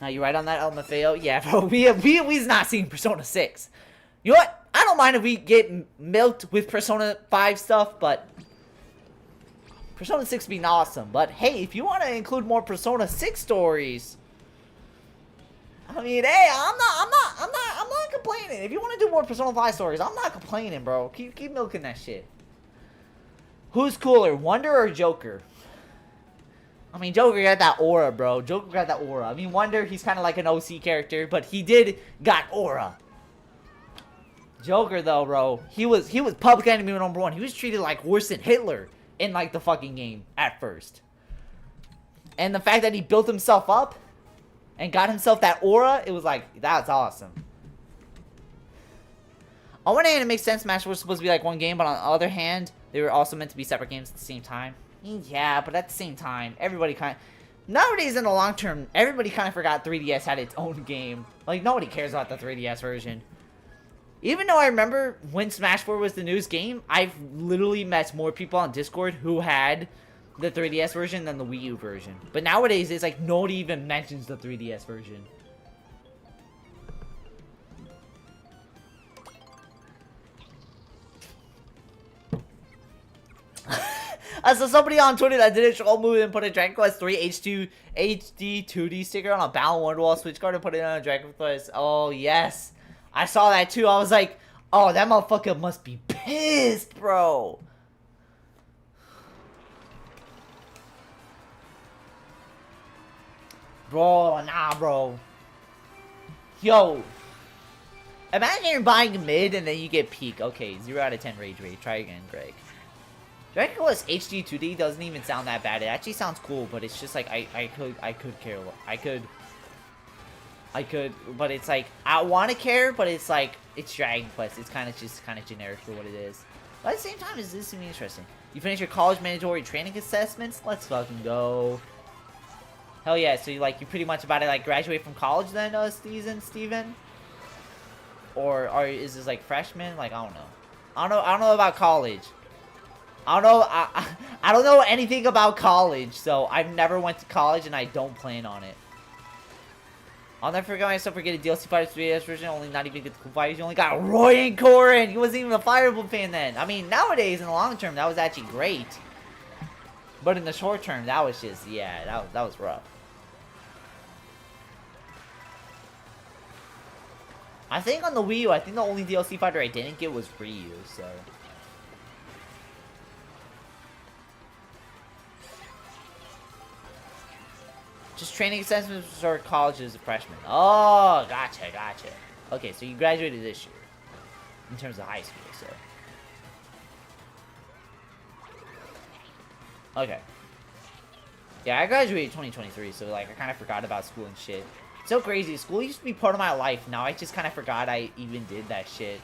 Now, you right on that, LMFAO? Yeah, bro, we's not seeing Persona 6. You know what? I don't mind if we get milked with Persona 5 stuff, but Persona 6 being awesome. But hey, if you want to include more Persona 6 stories, I mean, hey, I'm not complaining. If you want to do more Persona 5 stories, I'm not complaining, bro. Keep milking that shit. Who's cooler, Wonder or Joker? I mean, Joker got that aura, bro. Joker got that aura. I mean, Wonder, he's kind of like an OC character, but he got aura. Joker, though, bro, he was public enemy #1. He was treated like worse than Hitler in, like, the fucking game at first. And the fact that he built himself up and got himself that aura, it was like, that's awesome. On one hand, it makes sense Smash was supposed to be like one game, but on the other hand, they were also meant to be separate games at the same time. Yeah, but at the same time, everybody kind of... Nowadays, in the long term, everybody kind of forgot 3DS had its own game. Like, nobody cares about the 3DS version. Even though I remember when Smash 4 was the newest game, I've literally met more people on Discord who had the 3DS version than the Wii U version. But nowadays, it's like nobody even mentions the 3DS version. So somebody on Twitter that did a troll move and put a Dragon Quest 3 HD 2D sticker on a Battle Wonderwall Switch card and put it on a Dragon Quest. Oh, yes. I saw that too. I was like, oh, that motherfucker must be pissed, bro. Bro, nah, bro. Yo. Imagine you're buying mid and then you get peak. Okay, 0 out of 10 rage rate. Try again, Greg. Dragon Quest HD 2D doesn't even sound that bad. It actually sounds cool, but it's just like I could care. I could, but it's like I want to care, but it's like it's Dragon Quest. It's kind of generic for what it is. But at the same time, this is interesting. You finish your college mandatory training assessments. Let's fucking go. Hell yeah! So you pretty much about to like graduate from college then, Steven? Or is this like freshman? Like I don't know. I don't know about college. I don't know anything about college, so I've never went to college and I don't plan on it. I'll never forget myself for getting DLC Fighter 3DS version, only not even get the cool fighters. You only got Roy and Corin. He wasn't even a Fire Emblem fan then. I mean, nowadays in the long term, that was actually great. But in the short term, that was just, yeah, that was rough. I think on the Wii U, I think the only DLC fighter I didn't get was Ryu, so. Just training assessments for college as a freshman. Oh, gotcha. Okay, so you graduated this year. In terms of high school, so. Okay. Yeah, I graduated 2023, so like I kind of forgot about school and shit. It's so crazy. School used to be part of my life. Now I just kind of forgot I even did that shit.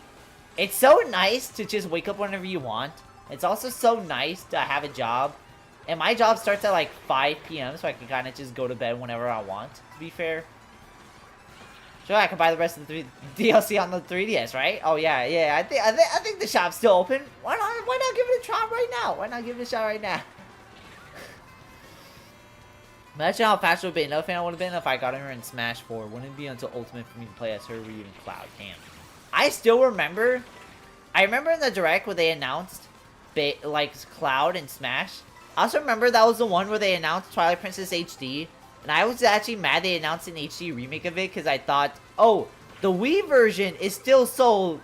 It's so nice to just wake up whenever you want. It's also so nice to have a job. And my job starts at like 5 p.m. so I can kind of just go to bed whenever I want, to be fair. Sure, I can buy the rest of the DLC on the 3DS, right? Oh yeah. I think the shop's still open. Why not give it a try right now? Why not give it a shot right now? Imagine how fast it would be. Another fan I would have been if I got her in Smash 4. Wouldn't it be until Ultimate for me to play as her or even Cloud? Damn. I still remember. I remember in the Direct where they announced like Cloud and Smash. I also remember that was the one where they announced Twilight Princess HD. And I was actually mad they announced an HD remake of it because I thought, oh, the Wii version is still so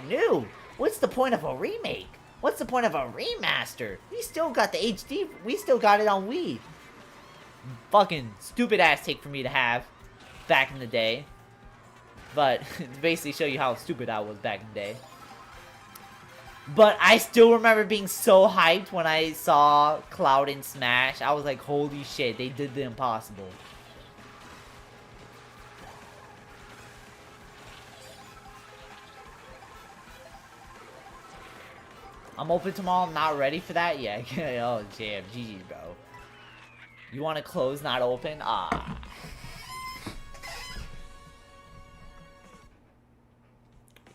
new. What's the point of a remake? What's the point of a remaster? We still got the HD. We still got it on Wii. Fucking stupid ass take for me to have back in the day. But to basically show you how stupid I was back in the day. But I still remember being so hyped when I saw Cloud in Smash. I was like, holy shit, they did the impossible. I'm open tomorrow, I'm not ready for that yet. Oh, damn, GG, bro. You want to close, not open? Ah.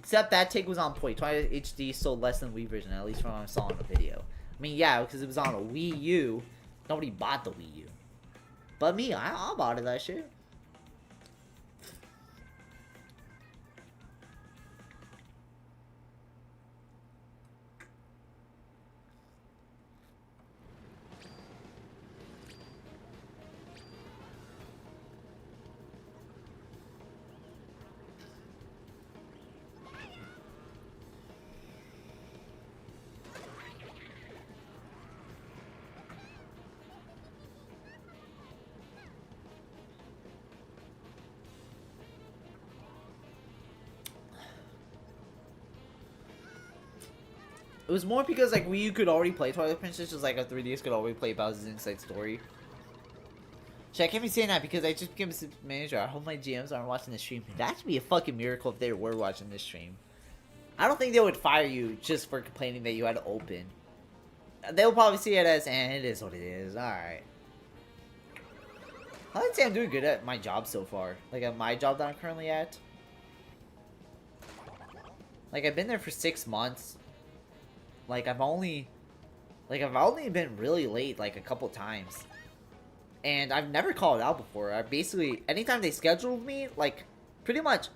Except that take was on point. Twilight HD sold less than Wii version, at least from what I saw in the video. I mean, yeah, because it was on a Wii U. Nobody bought the Wii U. But me, I bought it, that shit. It was more because like Wii U could already play Twilight Princess, just like a 3DS could already play Bowser's Inside Story. Shit, I can't be saying that because I just became a manager. I hope my GMs aren't watching this stream. That should be a fucking miracle if they were watching this stream. I don't think they would fire you just for complaining that you had to open. They'll probably see it as, it is what it is. Alright. I would say I'm doing good at my job so far. Like at my job that I'm currently at. Like I've been there for 6 months. Like I've only been really late like a couple times. And I've never called out before. I basically, anytime they scheduled me, like pretty much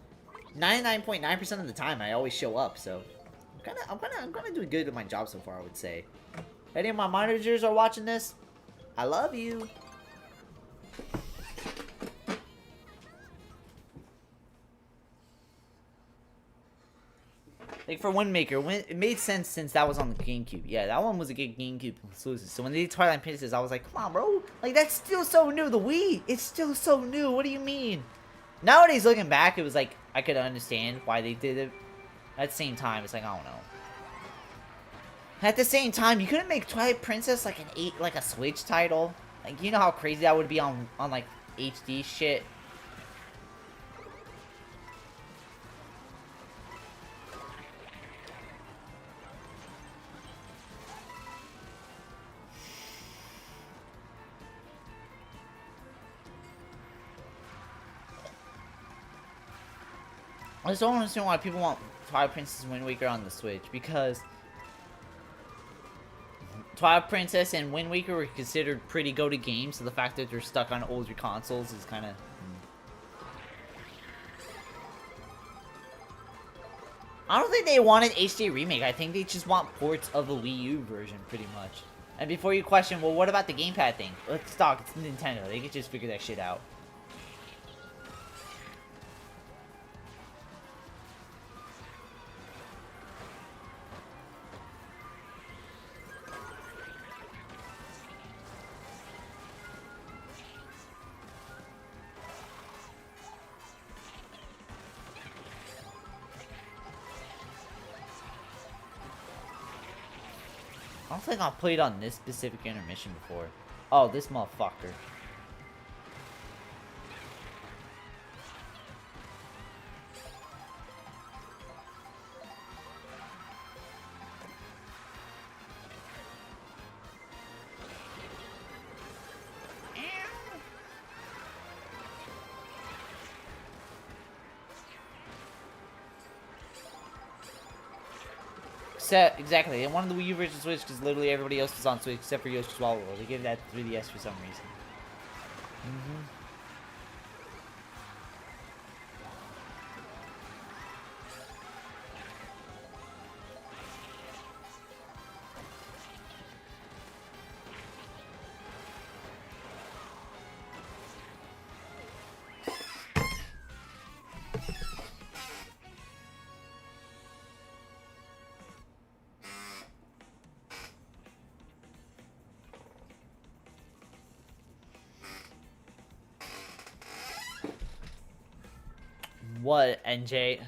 99.9% of the time I always show up, so I'm kinda doing good at my job so far, I would say. Any of my managers are watching this? I love you. Like for Wind Maker, it made sense since that was on the GameCube. Yeah, that one was a good GameCube exclusive. So when they did Twilight Princess, I was like, come on, bro. Like, that's still so new. The Wii, it's still so new. What do you mean? Nowadays, looking back, it was like, I could understand why they did it. At the same time, it's like, I don't know. At the same time, you couldn't make Twilight Princess like like a Switch title. Like, you know how crazy that would be on like HD shit. I just don't understand why people want Twilight Princess and Wind Waker on the Switch, because Twilight Princess and Wind Waker were considered pretty go-to games, so the fact that they're stuck on older consoles is kind of... I don't think they wanted HD remake. I think they just want ports of the Wii U version, pretty much. And before you question, well, what about the gamepad thing? Let's talk. It's Nintendo. They could just figure that shit out. I don't think I've played on this specific intermission before. Oh, this motherfucker. Exactly. And one of the Wii U version Switch because literally everybody else was on Switch except for Yoshi's Woolly World. They gave that 3DS for some reason. What, NJ?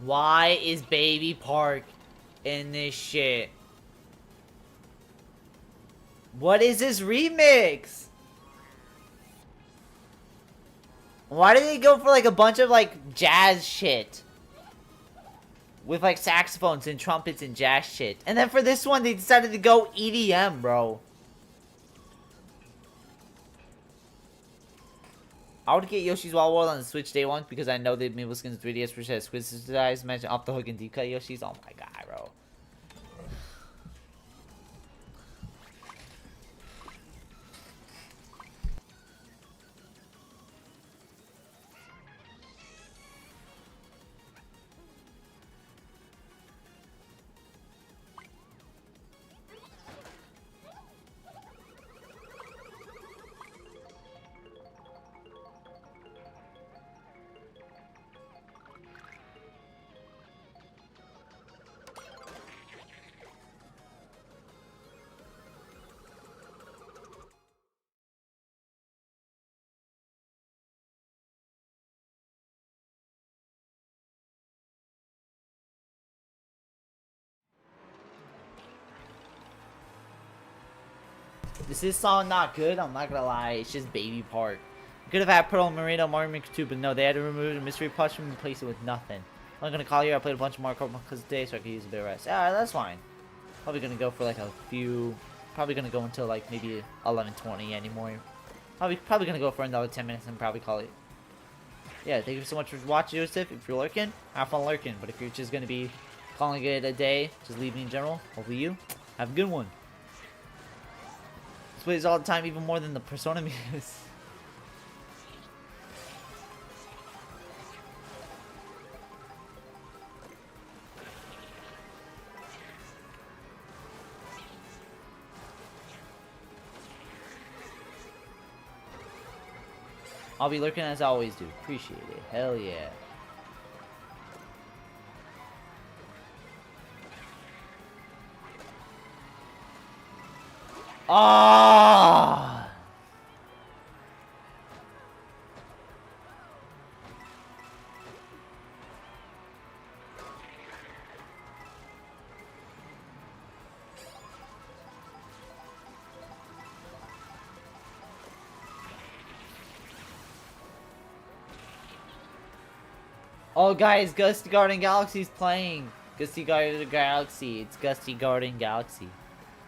Why is Baby Park in this shit? What is this remix? Why did they go for like a bunch of like jazz shit? With like saxophones and trumpets and jazz shit. And then for this one they decided to go EDM, bro. I would get Yoshi's Wild World on the Switch day one because I know that Mabelskins 3DS which has Squid Eyes, mention off the hook and deep cut Yoshi's. Oh my god, bro. Is this song not good? I'm not gonna lie, it's just Baby Park. Could have had Pearl Marino, Mario Maker 2, but no, they had to remove the mystery punch and replace it with nothing. I'm gonna call you. I played a bunch of Mario Kart because today, so I could use a bit of rest. Yeah, that's fine. Probably gonna go for like a few. Probably gonna go until like maybe 11:20 anymore. Probably gonna go for another 10 minutes and probably call it. Yeah, thank you so much for watching, Joseph. If you're lurking, have fun lurking. But if you're just gonna be calling it a day. Just leaving in general. Hopefully you have a good one. This plays all the time, even more than the Persona music. I'll be lurking as I always do. Appreciate it. Hell yeah. Ah! Oh, guys, Gusty Garden Galaxy's playing. Gusty Garden Galaxy. It's Gusty Garden Galaxy.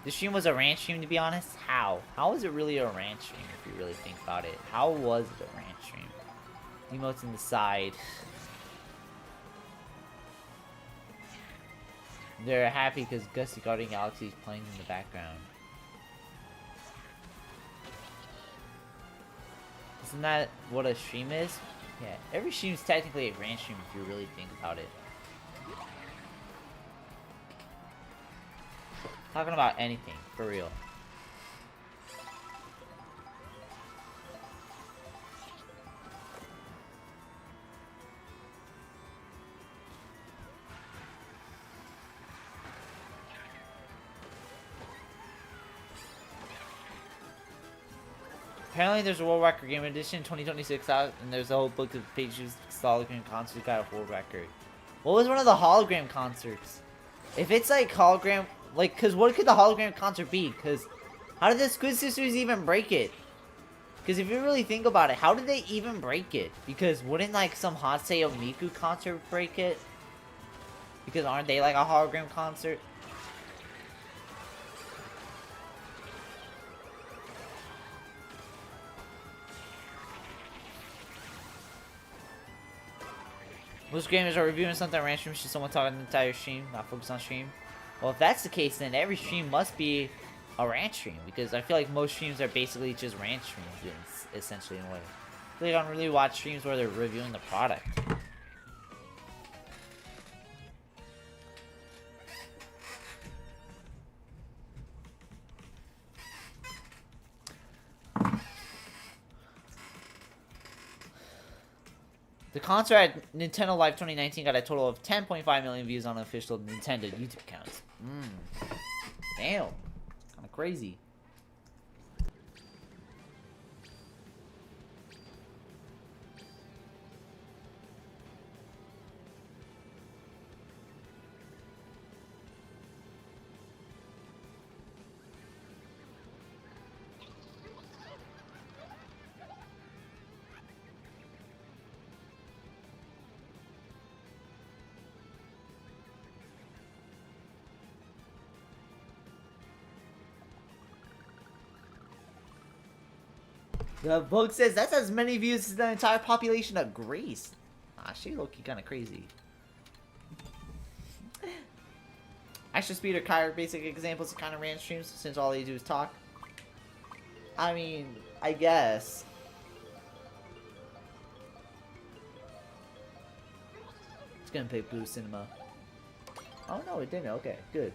This stream was a rant stream, to be honest. How? How was it really a rant stream, if you really think about it? How was it a rant stream? Emotes in the side. They're happy because Gusty Garden Galaxy is playing in the background. Isn't that what a stream is? Yeah, every stream is technically a rant stream if you really think about it. Talking about anything, for real. Apparently there's a World Record Game Edition 2026 out, and there's a whole book of pages hologram concerts got a world record. What was one of the hologram concerts? If it's like hologram, like, cause what could the hologram concert be? Cause how did the Squid Sisters even break it? Cause if you really think about it, how did they even break it? Because wouldn't like some Haseo Miku concert break it? Because aren't they like a hologram concert? Most gamers are reviewing something on random stream. Should someone talk on the entire stream, not focus on stream? Well, if that's the case, then every stream must be a rant stream, because I feel like most streams are basically just rant streams, essentially, in a way. I feel like I don't really watch streams where they're reviewing the product. The concert at Nintendo Live 2019 got a total of 10.5 million views on official Nintendo YouTube accounts. Damn. Kind of crazy. The book says that's as many views as the entire population of Greece. Ah, she low-key kind of crazy. Extra Speed or Kai are basic examples of kind of rant streams, since all they do is talk. I mean, I guess. It's gonna pick Blue Cinema. Oh no, it didn't. Okay, good.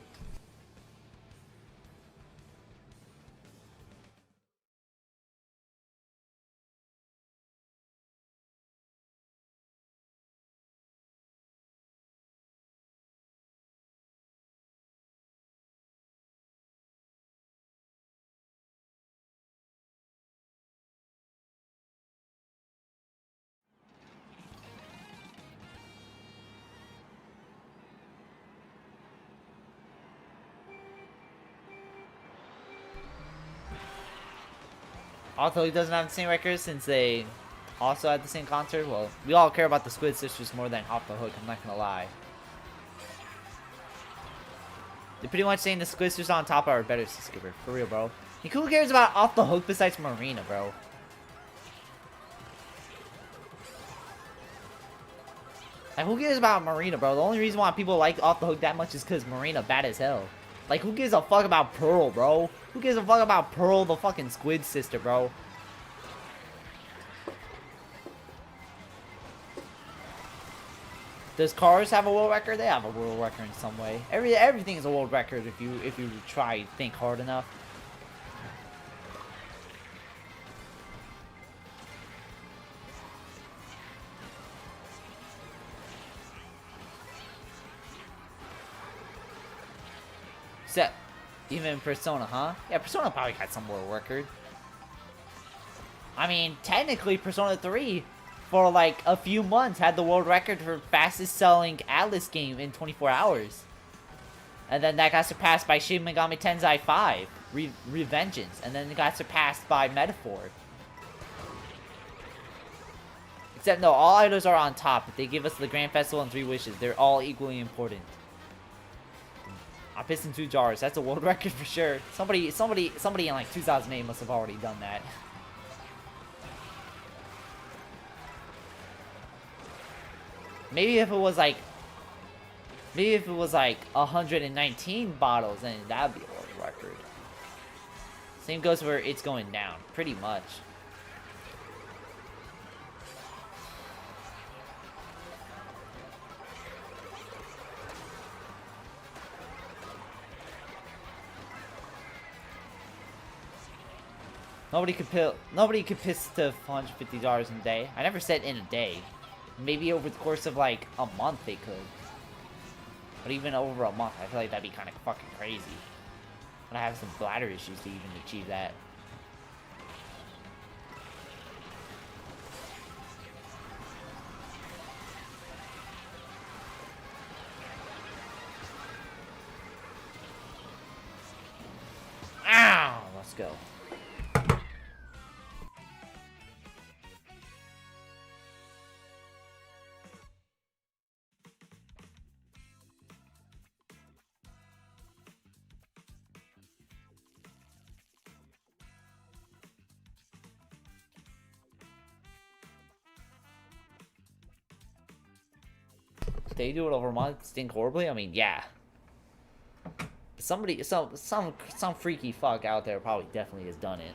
Although he doesn't have the same record since they also had the same concert. Well, we all care about the Squid Sisters more than Off the Hook, I'm not gonna lie. They're pretty much saying the Squid Sisters on top are a better skipper. For real, bro. And who cares about Off the Hook besides Marina, bro? Like, who cares about Marina, bro? The only reason why people like Off the Hook that much is because Marina bad as hell. Like, who gives a fuck about Pearl, bro? Who gives a fuck about Pearl, the fucking squid sister, bro? Does Cars have a world record? They have a world record in some way. Everything is a world record if you try to think hard enough. Except even Persona, huh? Yeah, Persona probably got some world record. I mean, technically, Persona 3 for like a few months had the world record for fastest selling Atlas game in 24 hours. And then that got surpassed by Shin Megami Tensei 5, Revengeance, and then it got surpassed by Metaphor. Except no, all idols are on top. If they give us the Grand Festival and 3 Wishes, they're all equally important. I pissed in 2 jars. That's a world record for sure. Somebody in like 2008 must have already done that. Maybe if it was like 119 bottles, then that'd be a world record. Same goes for it's going down, pretty much. Nobody could piss to $150 in a day. I never said in a day. Maybe over the course of like a month they could. But even over a month, I feel like that'd be kind of fucking crazy. But I have some bladder issues to even achieve that. Ow! Let's go. They do it over a month, stink horribly. I mean, yeah. Somebody, some freaky fuck out there probably definitely has done it.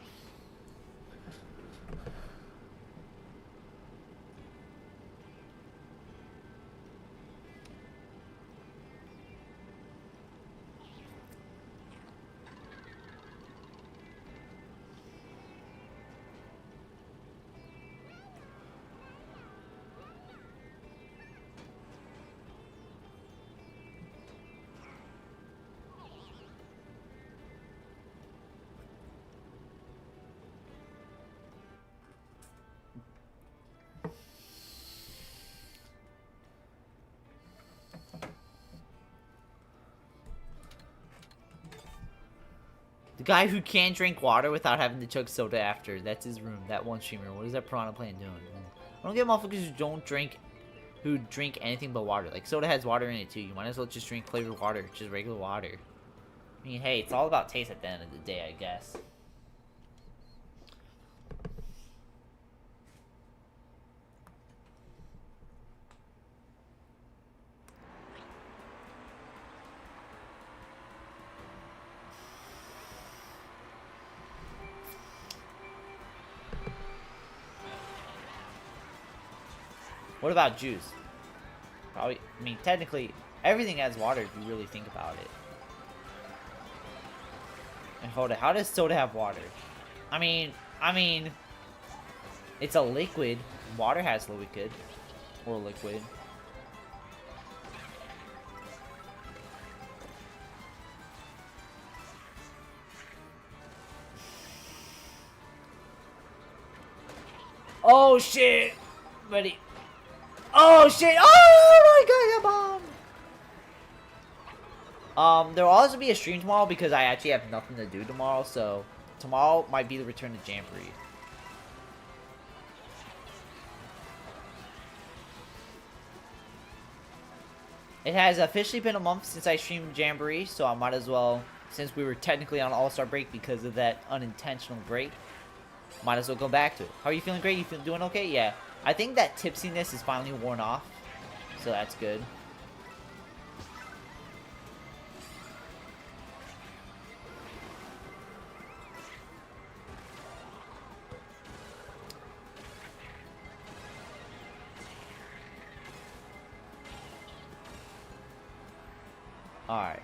The guy who can't drink water without having to chug soda after. That's his room. That one streamer. What is that piranha plant doing? I don't get motherfuckers who drink anything but water. Like, soda has water in it too. You might as well just drink flavored water. Just regular water. I mean, hey, it's all about taste at the end of the day, I guess. What about juice? Probably, I mean, technically, everything has water if you really think about it. And hold it, how does soda have water? I mean, it's a liquid. Water has liquid. Or liquid. Oh shit! Buddy. Oh shit! Oh my god, I bombed! There will also be a stream tomorrow because I actually have nothing to do tomorrow, so tomorrow might be the return to Jamboree. It has officially been a month since I streamed Jamboree, so I might as well, since we were technically on All-Star break because of that unintentional break, might as well go back to it. How are you feeling? Great? You doing okay? Yeah. I think that tipsiness is finally worn off. so that's good. Alright.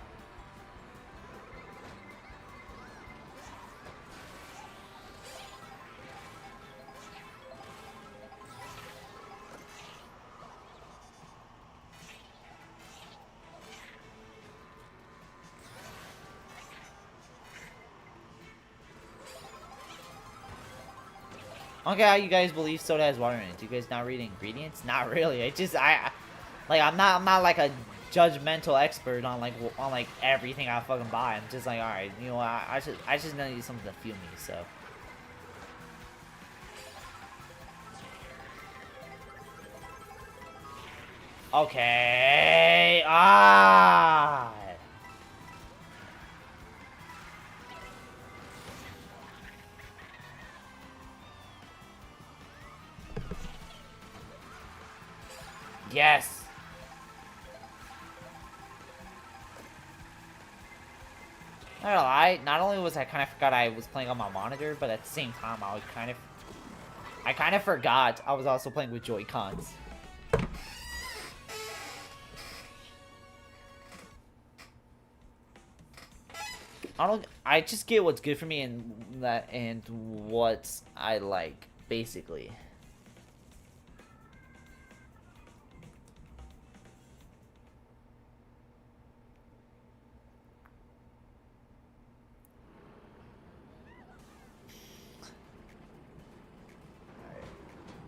Okay, how you guys believe soda has water in it? Do you guys not read ingredients? Not really. I'm not like a judgmental expert on like everything I fucking buy. I'm just like, all right, you know, I just need something to fuel me. So. Okay. Ah. Yes. Not gonna lie, not only was I kind of forgot I was playing on my monitor, but at the same time I kind of forgot I was also playing with Joy-Cons. I just get what's good for me and what I like, basically.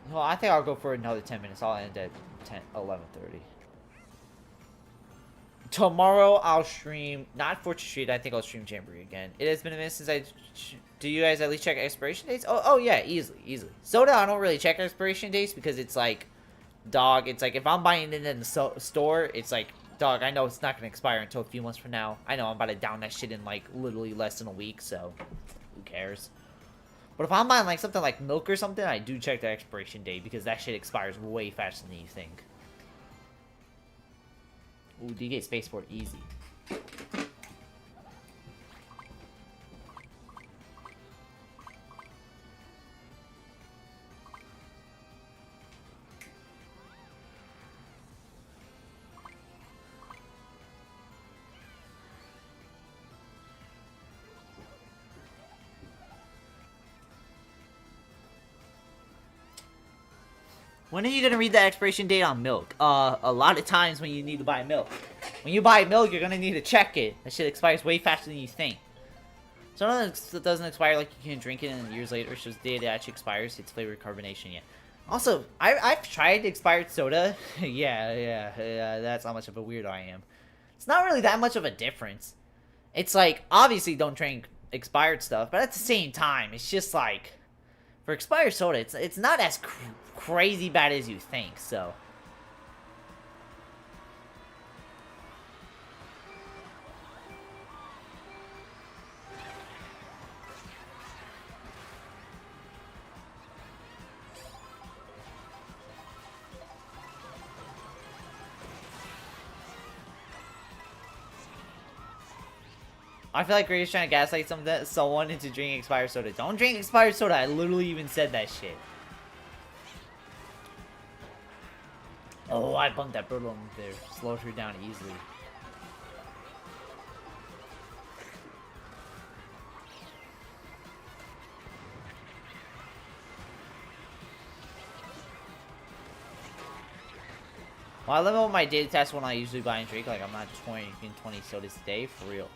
Well, I think I'll go for another 10 minutes. I'll end at 11:30. Tomorrow I'll stream, not Fortune Street, I think I'll stream Jamboree again. It has been a minute since do you guys at least check expiration dates? Oh yeah, easily. Soda, I don't really check expiration dates because it's like, dog, it's like if I'm buying it in the store, it's like, dog, I know it's not going to expire until a few months from now. I know I'm about to down that shit in like literally less than a week, so who cares? But if I'm buying like something like milk or something, I do check the expiration date because that shit expires way faster than you think. Ooh, DK Spaceport easy. When are you gonna read the expiration date on milk? A lot of times when you need to buy milk. When you buy milk, you're gonna need to check it. That shit expires way faster than you think. Sometimes it doesn't expire like you can drink it and years later it's just the day it actually expires. It's flavor carbonation yet. Also, I've tried expired soda. yeah, that's how much of a weirdo I am. It's not really that much of a difference. It's like, obviously don't drink expired stuff, but at the same time, it's just like, for expired soda, it's not as crazy bad as you think, so. I feel like Grady's trying to gaslight someone into drinking expired soda. Don't drink expired soda. I literally even said that shit. Oh, I bumped that Birdo there. Slowed her down easily. Well, I limit my daily task when I usually buy and drink. Like, I'm not drinking 20 sodas a day, for real.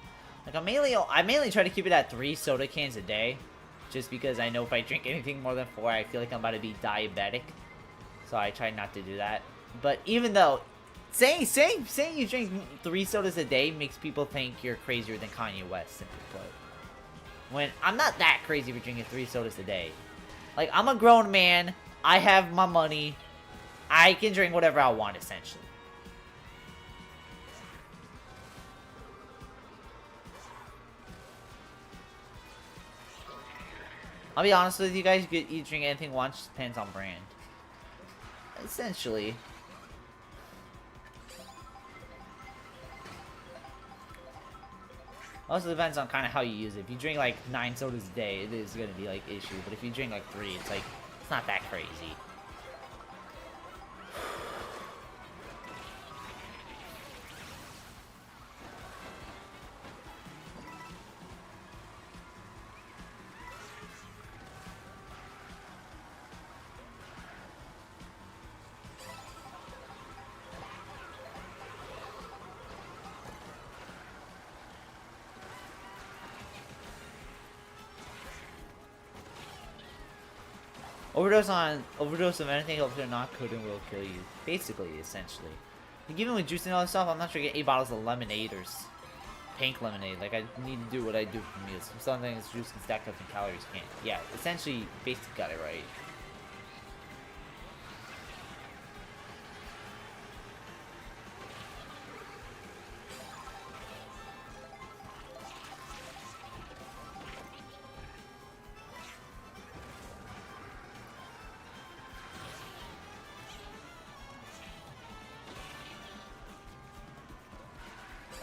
Like, I mainly try to keep it at 3 soda cans a day. Just because I know if I drink anything more than 4, I feel like I'm about to be diabetic. So I try not to do that. But even though, saying you drink 3 sodas a day makes people think you're crazier than Kanye West, simply put. When I'm not that crazy for drinking 3 sodas a day. Like, I'm a grown man. I have my money. I can drink whatever I want, essentially. I'll be honest with you guys, you drink anything once, depends on brand. Essentially. Also depends on kind of how you use it. If you drink like 9 sodas a day, it is gonna be like issue. But if you drink like 3, it's like it's not that crazy. Overdose of anything else they're not coding will kill you. Basically, essentially. Like, even with juice and all that stuff, I'm not sure I get 8 bottles of lemonade or pink lemonade. Like, I need to do what I do for meals. Some things juice can stack up and calories can't. Yeah, essentially, basically got it right.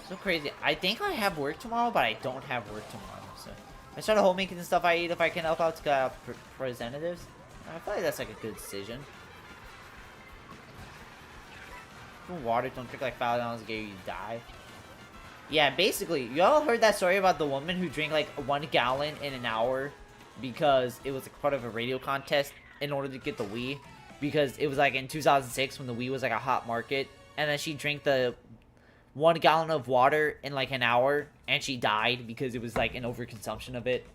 So crazy. I think I have work tomorrow, but I don't have work tomorrow. So I start homemaking the stuff I eat if I can help out to get representatives. I feel like that's like a good decision. Drink water, don't drink like $5 a day, you die. Yeah, basically, you all heard that story about the woman who drank like 1 gallon in an hour because it was like part of a radio contest in order to get the Wii. Because it was like in 2006 when the Wii was like a hot market, and then she drank the 1 gallon of water in like an hour, and she died because it was like an overconsumption of it.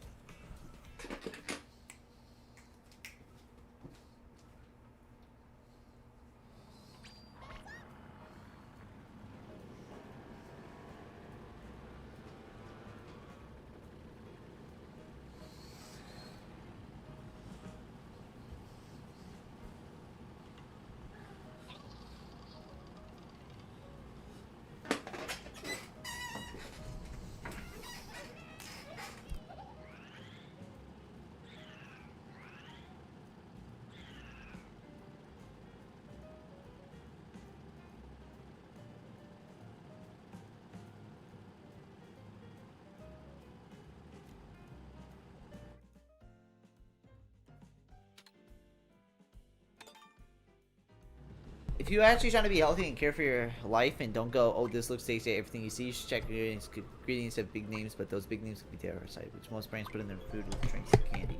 If you're actually trying to be healthy and care for your life and don't go, oh, this looks tasty, everything you see, you should check ingredients. Ingredients have big names, but those big names could be terrorisite, which most brands put in their food, drinks, and candy.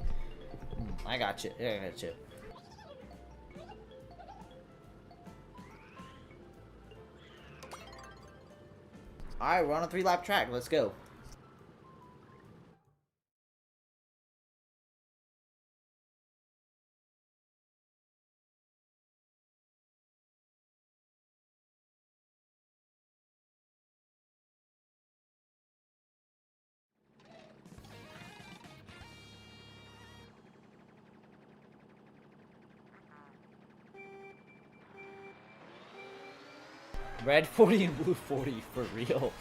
I got you. I got you. Alright, we're on a 3-lap track. Let's go. Red 40 and blue 40 for real.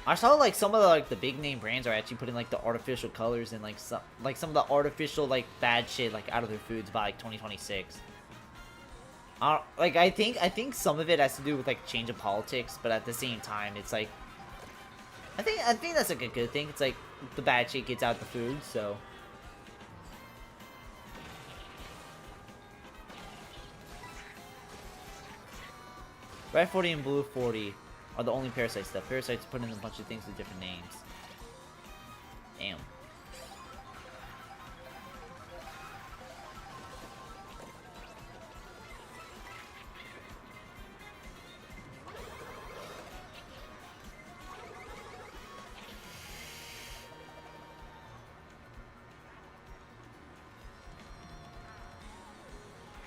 I saw like some of the big name brands are actually putting like the artificial colors and like some of the artificial like bad shit like out of their foods by like 2026. Like I think some of it has to do with like change of politics, but at the same time it's like I think that's like a good thing. It's like the bad shit gets out the food, so. Red 40 and blue 40 are the only parasite stuff. Parasites put in a bunch of things with different names. Damn.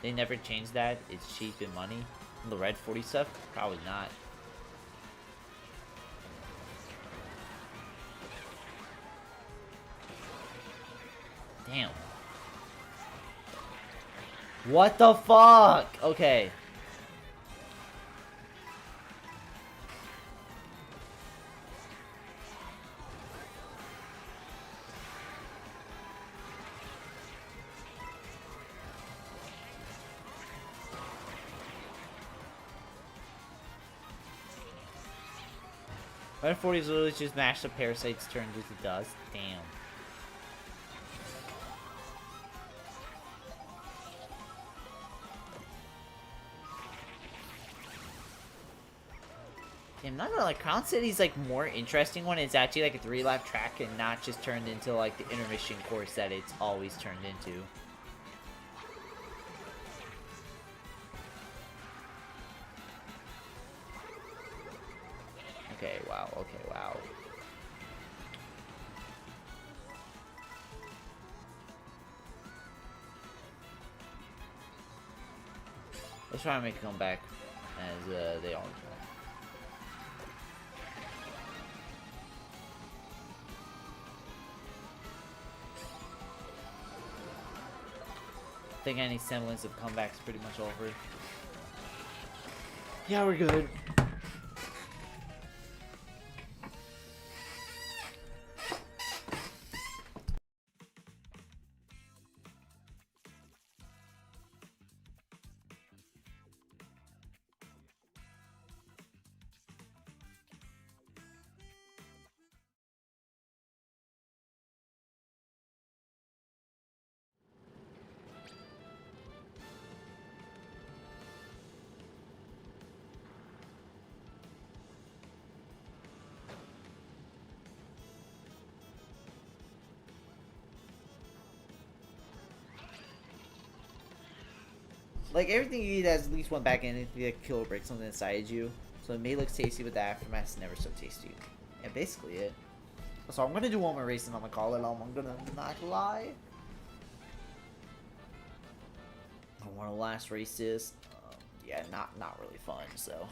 They never changed that. It's cheap and money. The red 40 stuff? Probably not. Damn. What the fuck? Okay. 140 is literally just mashed up parasites turned into dust. Damn. I'm not gonna like Crown City's like more interesting when it's actually like a 3-lap track and not just turned into like the intermission course that it's always turned into. Okay, wow, okay, wow. Let's try and make a comeback as they always do. I think any semblance of comeback's pretty much over. Yeah, we're good. Like, everything you eat has at least one back end, anything that kill or break something inside you. So it may look tasty, but the aftermath is never so tasty. Yeah, basically it. So I'm gonna do all my racing on my call it. I'm gonna not lie. I want to last race this. Yeah, not really fun, so.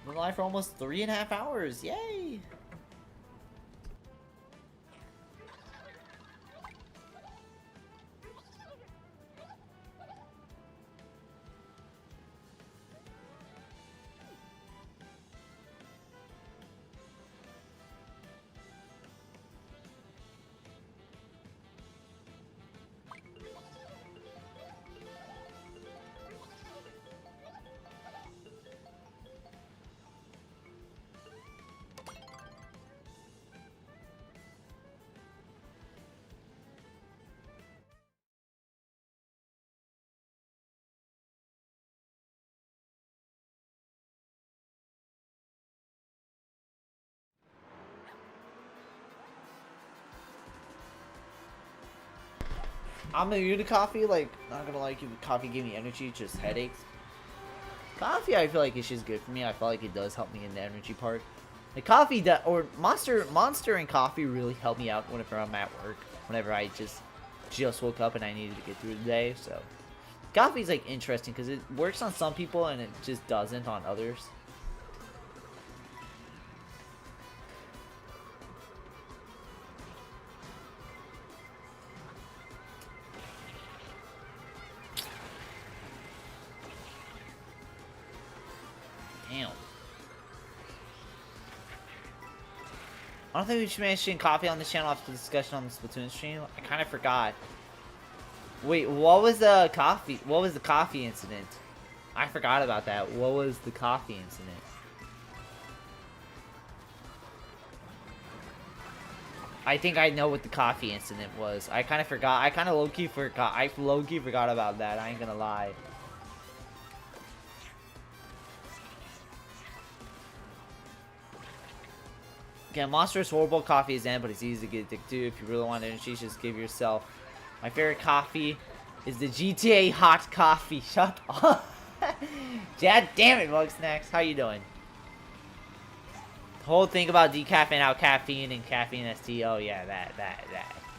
Been live for almost 3.5 hours. Yay! I'm immune to coffee, like, not gonna lie, coffee gave me energy, just headaches. Coffee, I feel like it's just good for me. I feel like it does help me in the energy part. Like, coffee, or Monster and coffee really help me out whenever I'm at work. Whenever I just woke up and I needed to get through the day, so. Coffee's, like, interesting, because it works on some people and it just doesn't on others. Damn. I don't think we should mention coffee on this channel after the discussion on the Splatoon stream. I kind of forgot. Wait, what was the coffee incident? I forgot about that. What was the coffee incident? I think I know what the coffee incident was. I kind of forgot. I kind of low-key forgot. I low-key forgot about that. I ain't gonna lie. Yeah, Monster's horrible coffee is in, but it's easy to get addicted to. If you really want energy, just give yourself. My favorite coffee is the GTA hot coffee. Shut up. God damn it, Bugsnax. How you doing? The whole thing about decaffeinating out caffeine and caffeine ST. Oh yeah, that.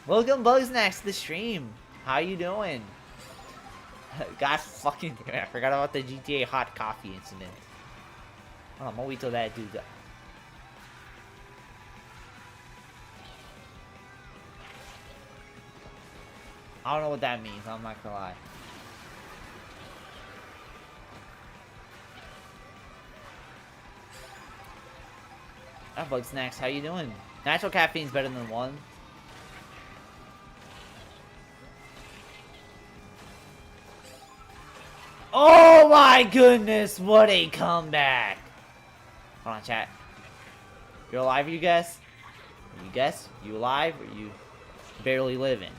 Welcome, Bugsnax, to the stream. How you doing? God fucking damn it, I forgot about the GTA hot coffee incident. Hold on, I'm gonna wait till that dude. I don't know what that means, I'm not gonna lie. That Bugsnax, how you doing? Natural caffeine's better than one. Oh my goodness, what a comeback! Hold on, chat. You're alive, you guess? You guess? You alive or you barely living?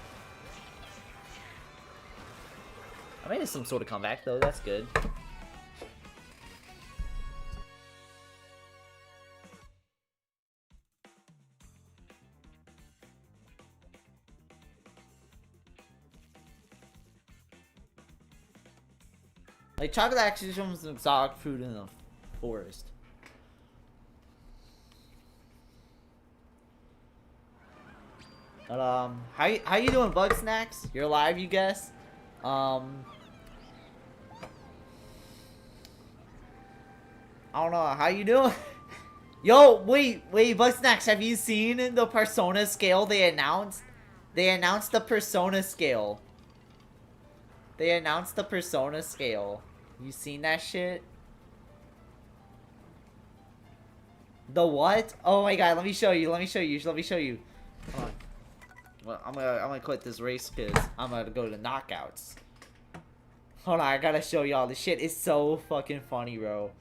I made some sort of comeback though, that's good. Like, chocolate actually shows some exotic fruit in the forest. But, how you doing, Bug Snacks? You're alive, you guess? I don't know, how you doing? Yo, wait, Bug Snacks, have you seen the Persona scale they announced? They announced the Persona scale. They announced the Persona scale. You seen that shit? The what? Oh my god, let me show you. Hold on. Well, I'm gonna quit this race because I'm gonna go to knockouts. Hold on, I gotta show y'all. This shit is so fucking funny, bro.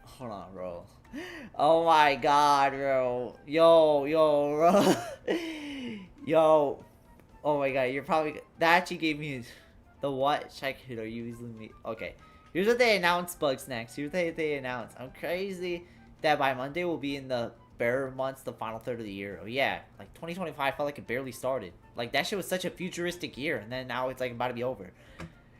Hold on, bro. Oh my god, bro. Yo, bro. Yo. Oh my god, you're probably... That actually gave me... The what? Check it, are you using me? Okay. Here's what they announced, Bugs Next. Here's what they announced. I'm crazy that by Monday we'll be in the bear months, the final third of the year. Oh yeah. Like, 2025 felt like it barely started. Like, that shit was such a futuristic year. And then now it's like about to be over.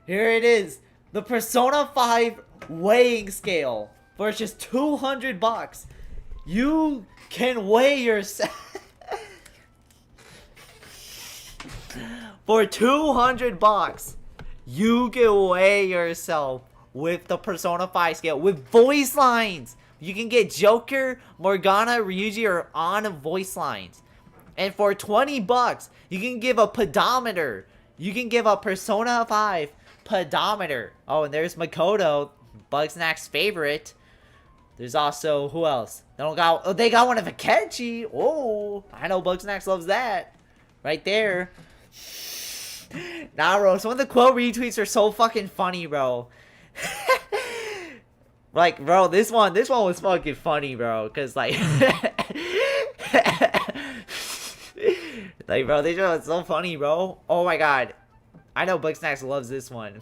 Here it is. The Persona 5 weighing scale. For just 200 bucks. You can weigh yourself. For 200 bucks, you can weigh yourself with the Persona 5 scale with voice lines. You can get Joker, Morgana, Ryuji, or on voice lines. And for 20 bucks, you can give a pedometer. You can give a Persona 5 pedometer. Oh, and there's Makoto, Bugsnack's favorite. There's also, who else? They got one of Akechi. Oh, I know Bugsnax loves that. Right there. Nah, bro, some of the quote retweets are so fucking funny, bro. Like, bro, this one was fucking funny, bro, cause like, like, bro, this one was so funny, bro. Oh my god, I know Bugsnax loves this one.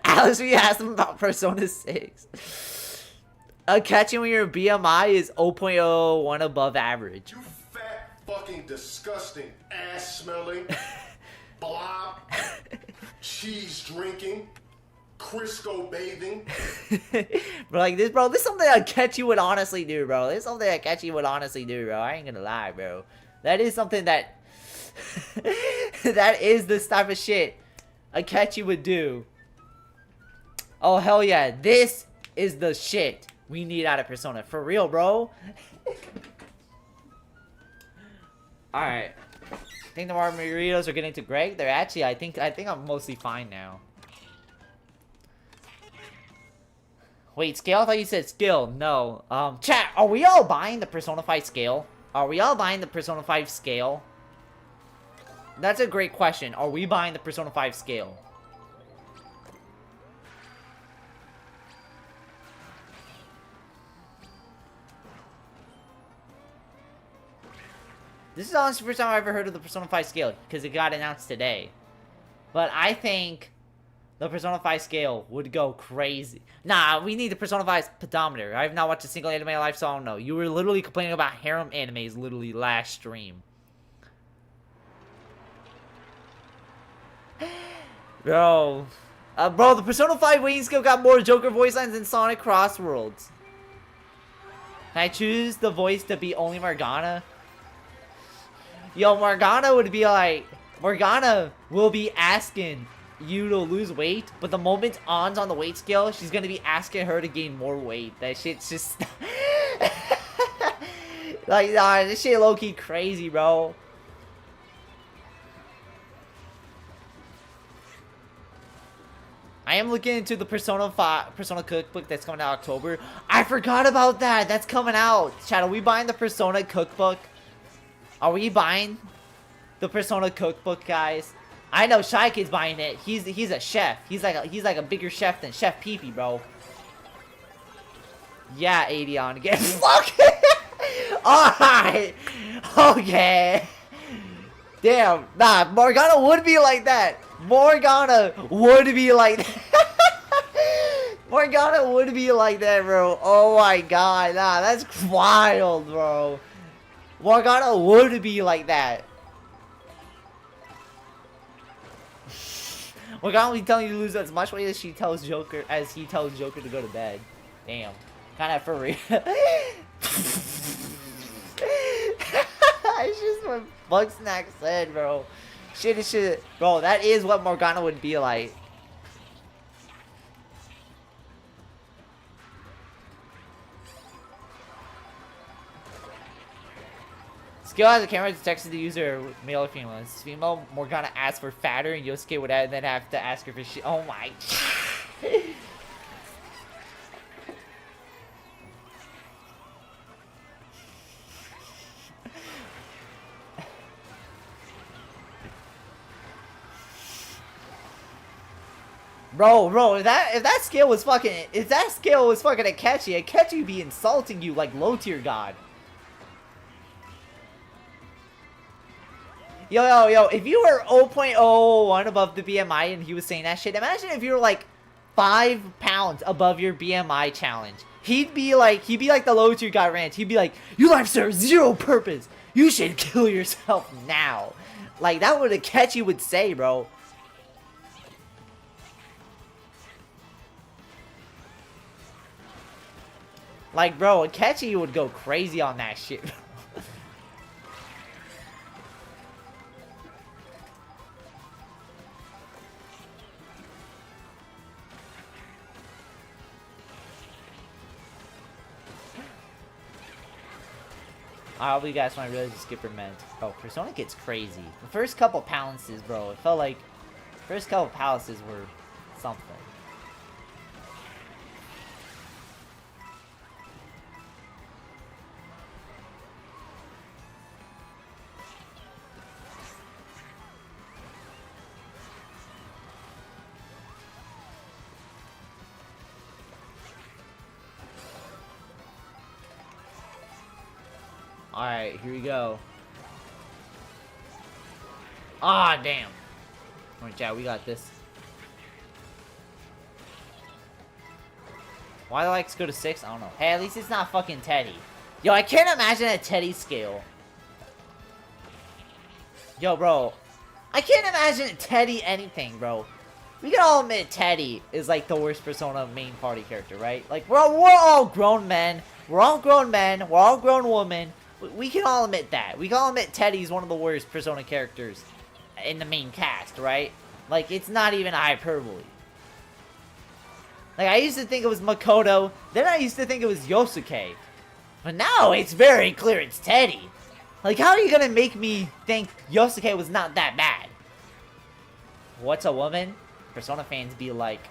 Alice, we asked him about Persona 6. Catching when your BMI is 0.01 above average. You fat, fucking disgusting, ass smelling, blob, cheese drinking, Crisco bathing. Bro, like this, bro, this is something Akechi would honestly do, bro. This is something Akechi would honestly do, bro. I ain't gonna lie, bro. That is something that that is this type of shit Akechi would do. Oh hell yeah, this is the shit we need out of Persona. For real, bro. Alright. I think the margaritas are getting to Greg. They're actually, I think I'm mostly fine now. Wait, scale? I thought you said skill. No. Chat, are we all buying the Persona 5 scale? Are we all buying the Persona 5 scale? That's a great question. Are we buying the Persona 5 scale? This is honestly the first time I've ever heard of the Persona 5 scale, because it got announced today. But I think the Persona 5 scale would go crazy. Nah, we need the Persona 5 pedometer. I have not watched a single anime in my life, so I don't know. You were literally complaining about harem animes literally last stream. Bro. Bro, the Persona 5 weighing scale got more Joker voice lines than Sonic Crossworlds. Can I choose the voice to be only Morgana? Yo, Morgana would be like... Morgana will be asking you to lose weight, but the moment On's on the weight scale, she's gonna be asking her to gain more weight. That shit's just... like, nah, this shit low-key crazy, bro. I am looking into the Persona cookbook that's coming out October. I forgot about that. That's coming out. Chat, are we buying the Persona cookbook? Are we buying the Persona cookbook, guys? I know Shy Kid's buying it. He's a chef. He's like a bigger chef than Chef Pee-Pee, bro. Yeah, 80 on again. Fuck. Alright. Okay. Damn. Nah, Morgana would be like that. Morgana would be like that. Morgana would be like that, bro. Oh my god. Nah, that's wild, bro. Morgana would be like that. Morgana will be telling you to lose as much weight as he tells Joker to go to bed. Damn. Kinda for real. It's just what Bugsnax said, bro. Shit. Bro, that is what Morgana would be like. Skill has a camera that detects the user, male or female. It's female, Morgana asks for fatter, and Yosuke would then have to ask her for shit. Oh my. Bro, if that skill was fucking Akechi would be insulting you like low tier god. Yo, if you were 0.001 above the BMI and he was saying that shit, imagine if you were like 5 pounds above your BMI challenge. He'd be like the low tier god rant. He'd be like, your life serves zero purpose. You should kill yourself now. Like, that would Akechi would say, bro. Like, bro, Akechi would go crazy on that shit. Alright, what you guys want to realize the skipper meant? Bro, Persona gets crazy. The first couple palaces, bro, it felt like first couple palaces were something. Alright, here we go. Ah, damn. Alright, chat, we got this. Why the likes go to 6? I don't know. Hey, at least it's not fucking Teddy. Yo, I can't imagine a Teddy scale. Yo, bro. I can't imagine Teddy anything, bro. We can all admit Teddy is like the worst Persona main party character, right? Like, we're all grown men. We're all grown men. We're all grown women. We can all admit that. We can all admit Teddy's one of the worst Persona characters in the main cast, right? Like, it's not even hyperbole. Like, I used to think it was Makoto, then I used to think it was Yosuke. But now it's very clear it's Teddy. Like, how are you gonna make me think Yosuke was not that bad? What's a woman? Persona fans be like,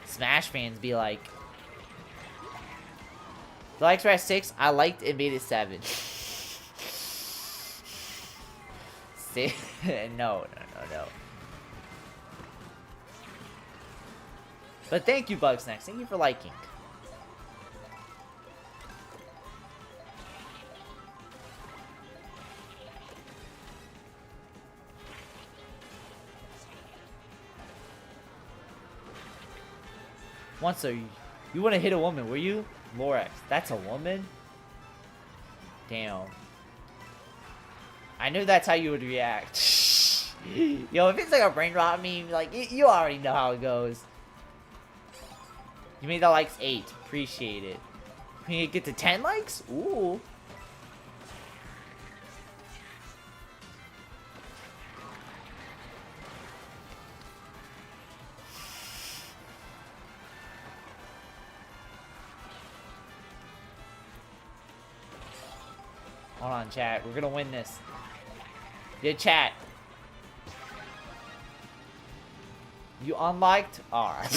Smash fans be like, the likes were at 6, I liked and made it 7. See? No. But thank you, Bugsnax. Thank you for liking. Once so you want to hit a woman, were you? Lorax, that's a woman? Damn. I knew that's how you would react. Yo, if it's like a brain rot meme, like, you already know how it goes. You made the likes 8. Appreciate it. Can you get to 10 likes? Ooh. Hold on, chat. We're gonna win this. Yeah, chat. You unliked? Alright.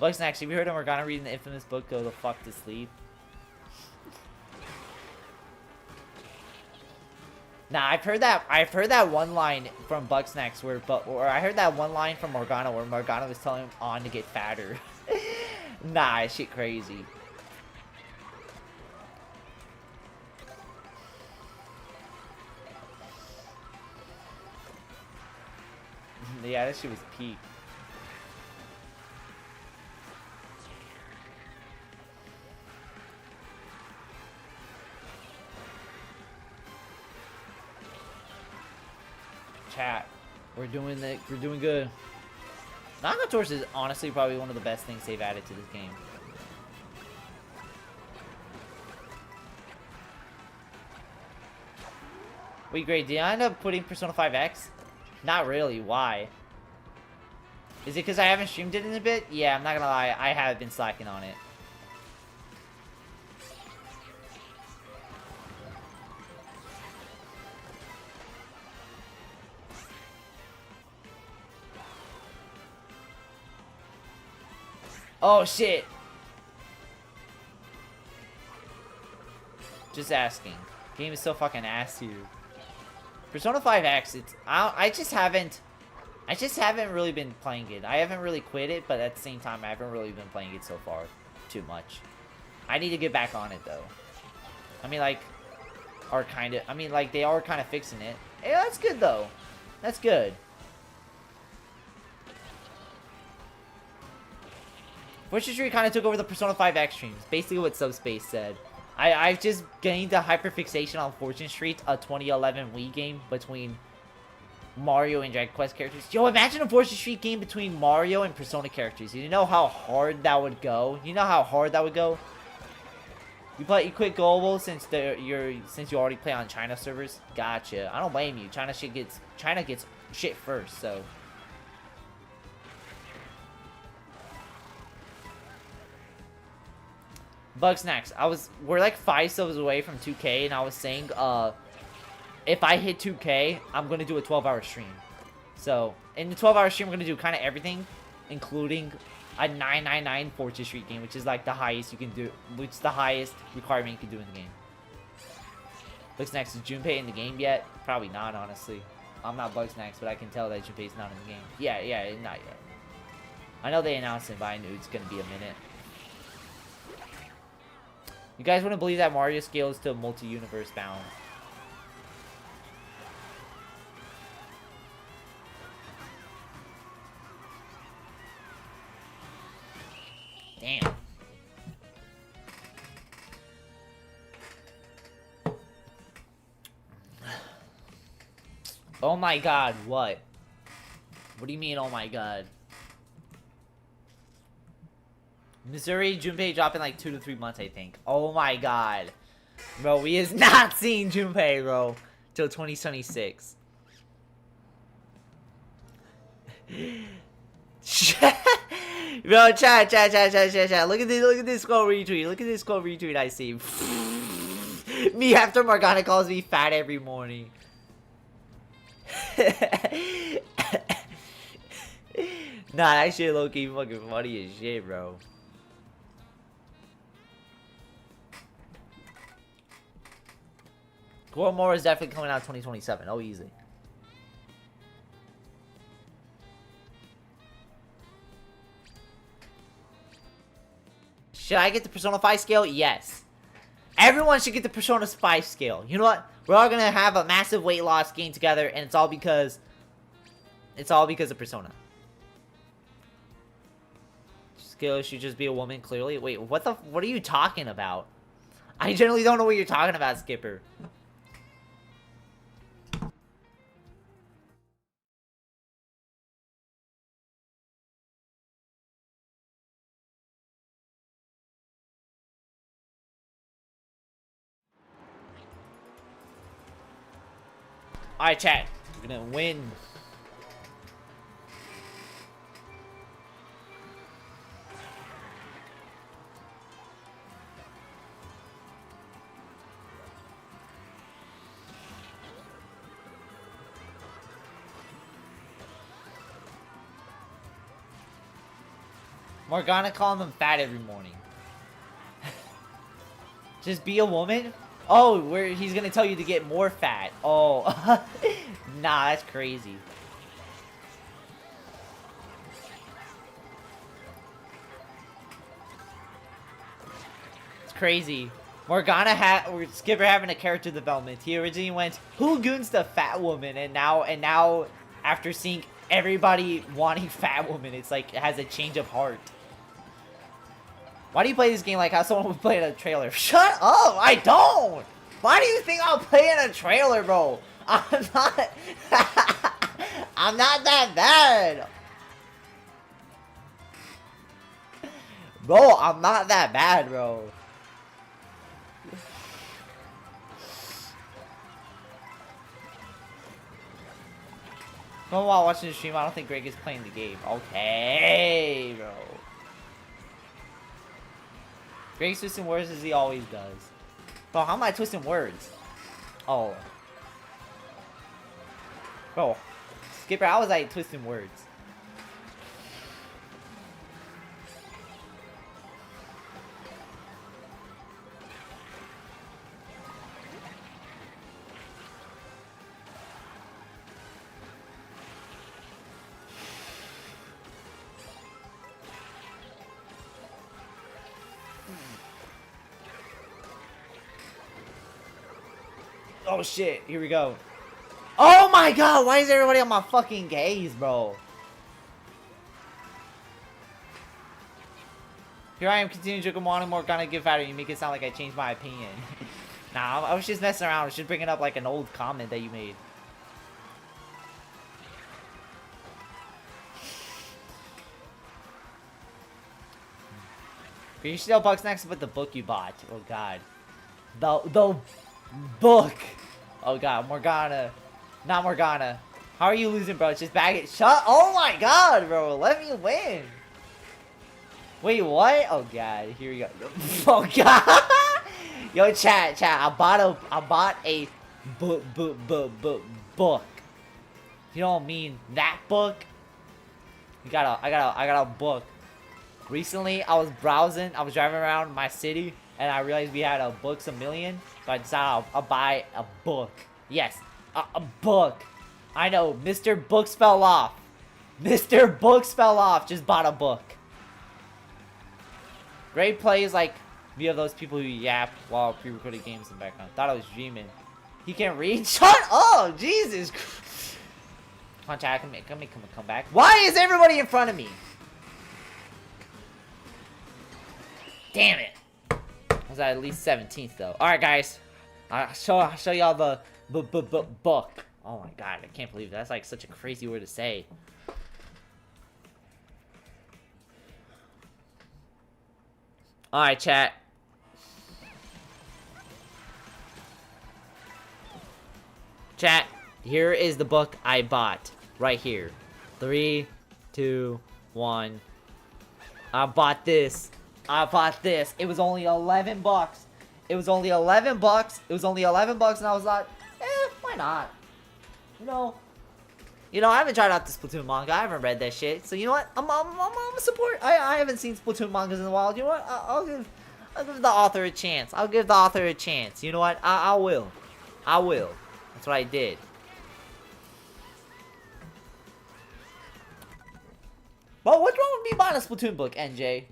Bugsnax, have you heard of Morgana reading the infamous book, Go the Fuck to Sleep? Nah, I've heard that one line from Bugsnax or I heard that one line from Morgana where Morgana was telling him on to get fatter. Nah, shit crazy. Yeah, that shit was peak. Chat, we're doing good. Knockout Torch is honestly probably one of the best things they've added to this game. Wait, great. Did I end up putting Persona 5X? Not really. Why? Is it because I haven't streamed it in a bit? Yeah, I'm not gonna lie. I have been slacking on it. Oh, shit. Just asking. Game is so fucking ass here. Persona 5X, I just haven't really been playing it. I haven't really quit it, but at the same time, I haven't really been playing it so far too much. I need to get back on it, though. I mean, like, they are kind of fixing it. Hey, that's good, though. That's good. Fortune Street kind of took over the Persona 5X streams. Basically what Subspace said. I've just gained a hyperfixation on Fortune Street, a 2011 Wii game between Mario and Dragon Quest characters. Yo, imagine a Fortune Street game between Mario and Persona characters. You know how hard that would go? You know how hard that would go? You quit global since you already play on China servers? Gotcha. I don't blame you. China gets shit first, so. Bugsnax, we're like 5 subs away from 2K, and I was saying, if I hit 2K, I'm gonna do a 12-hour stream. So, in the 12-hour stream, I'm gonna do kind of everything, including a 999 Fortune Street game, which is like the highest you can do, which is the highest requirement you can do in the game. Bugsnax, is Junpei in the game yet? Probably not, honestly. I'm not Bugsnax, but I can tell that Junpei's not in the game. Yeah, not yet. I know they announced it, but I knew it's gonna be a minute. You guys wouldn't believe that Mario scales to multi-universe bound. Damn. Oh my god, what? What do you mean, oh my god? Missouri, Junpei drop in like 2 to 3 months, I think. Oh my god. Bro, we is not seeing Junpei, bro. Till 2026. Bro, chat. Look at this scroll retweet. Look at this scroll retweet I see. Me after Morgana calls me fat every morning. Nah, that shit low-key fucking funny as shit, bro. More is definitely coming out 2027. Oh, easy. Should I get the Persona 5 scale? Yes. Everyone should get the Persona 5 scale. You know what? We're all gonna have a massive weight loss gain together, and it's all because of Persona. Scale should just be a woman, clearly. Wait, what are you talking about? I generally don't know what you're talking about, Skipper. Alright, chat. We're gonna win. Morgana calling them fat every morning. Just be a woman? Oh, where he's gonna tell you to get more fat. Oh, nah, that's crazy. It's crazy. Morgana or Skipper having a character development. He originally went, "Who goons the fat woman?" And now, after seeing everybody wanting fat woman, it's like it has a change of heart. Why do you play this game like how someone would play in a trailer? Shut up! I don't! Why do you think I'll play in a trailer, bro? I'm not... I'm not that bad! Bro, I'm not that bad, bro. While watching the stream, I don't think Greg is playing the game. Okay, bro. Greg's twisting words as he always does. Bro, how am I twisting words? Oh. Bro. Skipper, how was I twisting words? Oh shit, here we go. Oh my god, why is everybody on my fucking gaze, bro? Here I am continuing joking wanting more gonna give fatter. You make it sound like I changed my opinion. Nah, I was just messing around. I was just bringing up like an old comment that you made. Can you still bugs next with the book you bought? Oh god. The book. Oh god, Morgana. Not Morgana. How are you losing, bro? Just bag it. Shut. Oh my god, bro. Let me win. Wait, what? Oh god, here we go. Oh god. Yo, chat. I bought a book. You don't mean that book? I got a book. Recently, I was browsing. I was driving around my city, and I realized we had a Books A Million. So I decided I'll buy a book. Yes, a book. I know, Mr. Books fell off. Mr. Books fell off. Just bought a book. Great plays like me of those people who yap while pre-recording games in the background. Thought I was dreaming. He can't read. Shut up, Jesus. Come on, chat. Come back. Why is everybody in front of me? Damn it. I was at least 17th though. Alright guys. I'll show y'all the book. Oh my god, I can't believe that's like such a crazy word to say. Alright, chat. Chat, here is the book I bought. Right here. 3, 2, 1. I bought this. It was only 11 bucks. It was only 11 bucks. And I was like, why not? You know, I haven't tried out the Splatoon manga. I haven't read that shit. So you know what? I'm a support. I haven't seen Splatoon mangas in a while. You know what? I'll give the author a chance. You know what? I will. That's what I did. Well, what's wrong with me buying a Splatoon book, NJ?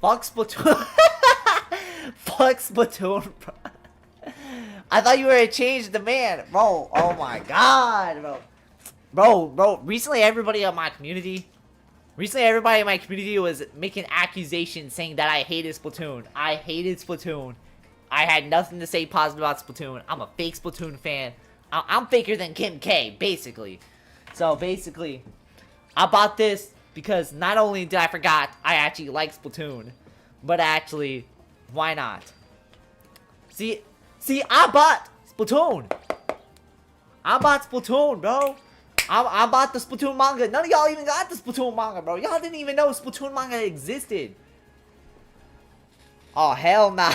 Fuck Splatoon. Fuck Splatoon, bro. I thought you were a change the man, bro. Oh my god, bro. Recently, everybody in my community was making accusations saying that I hated Splatoon. I had nothing to say positive about Splatoon. I'm a fake Splatoon fan. I'm faker than Kim K, basically. So basically, I bought this because not only did I forgot I actually like Splatoon, but actually, why not? See, I bought Splatoon. Bro. I bought the Splatoon manga. None of y'all even got the Splatoon manga, bro. Y'all didn't even know Splatoon manga existed. Oh, hell nah.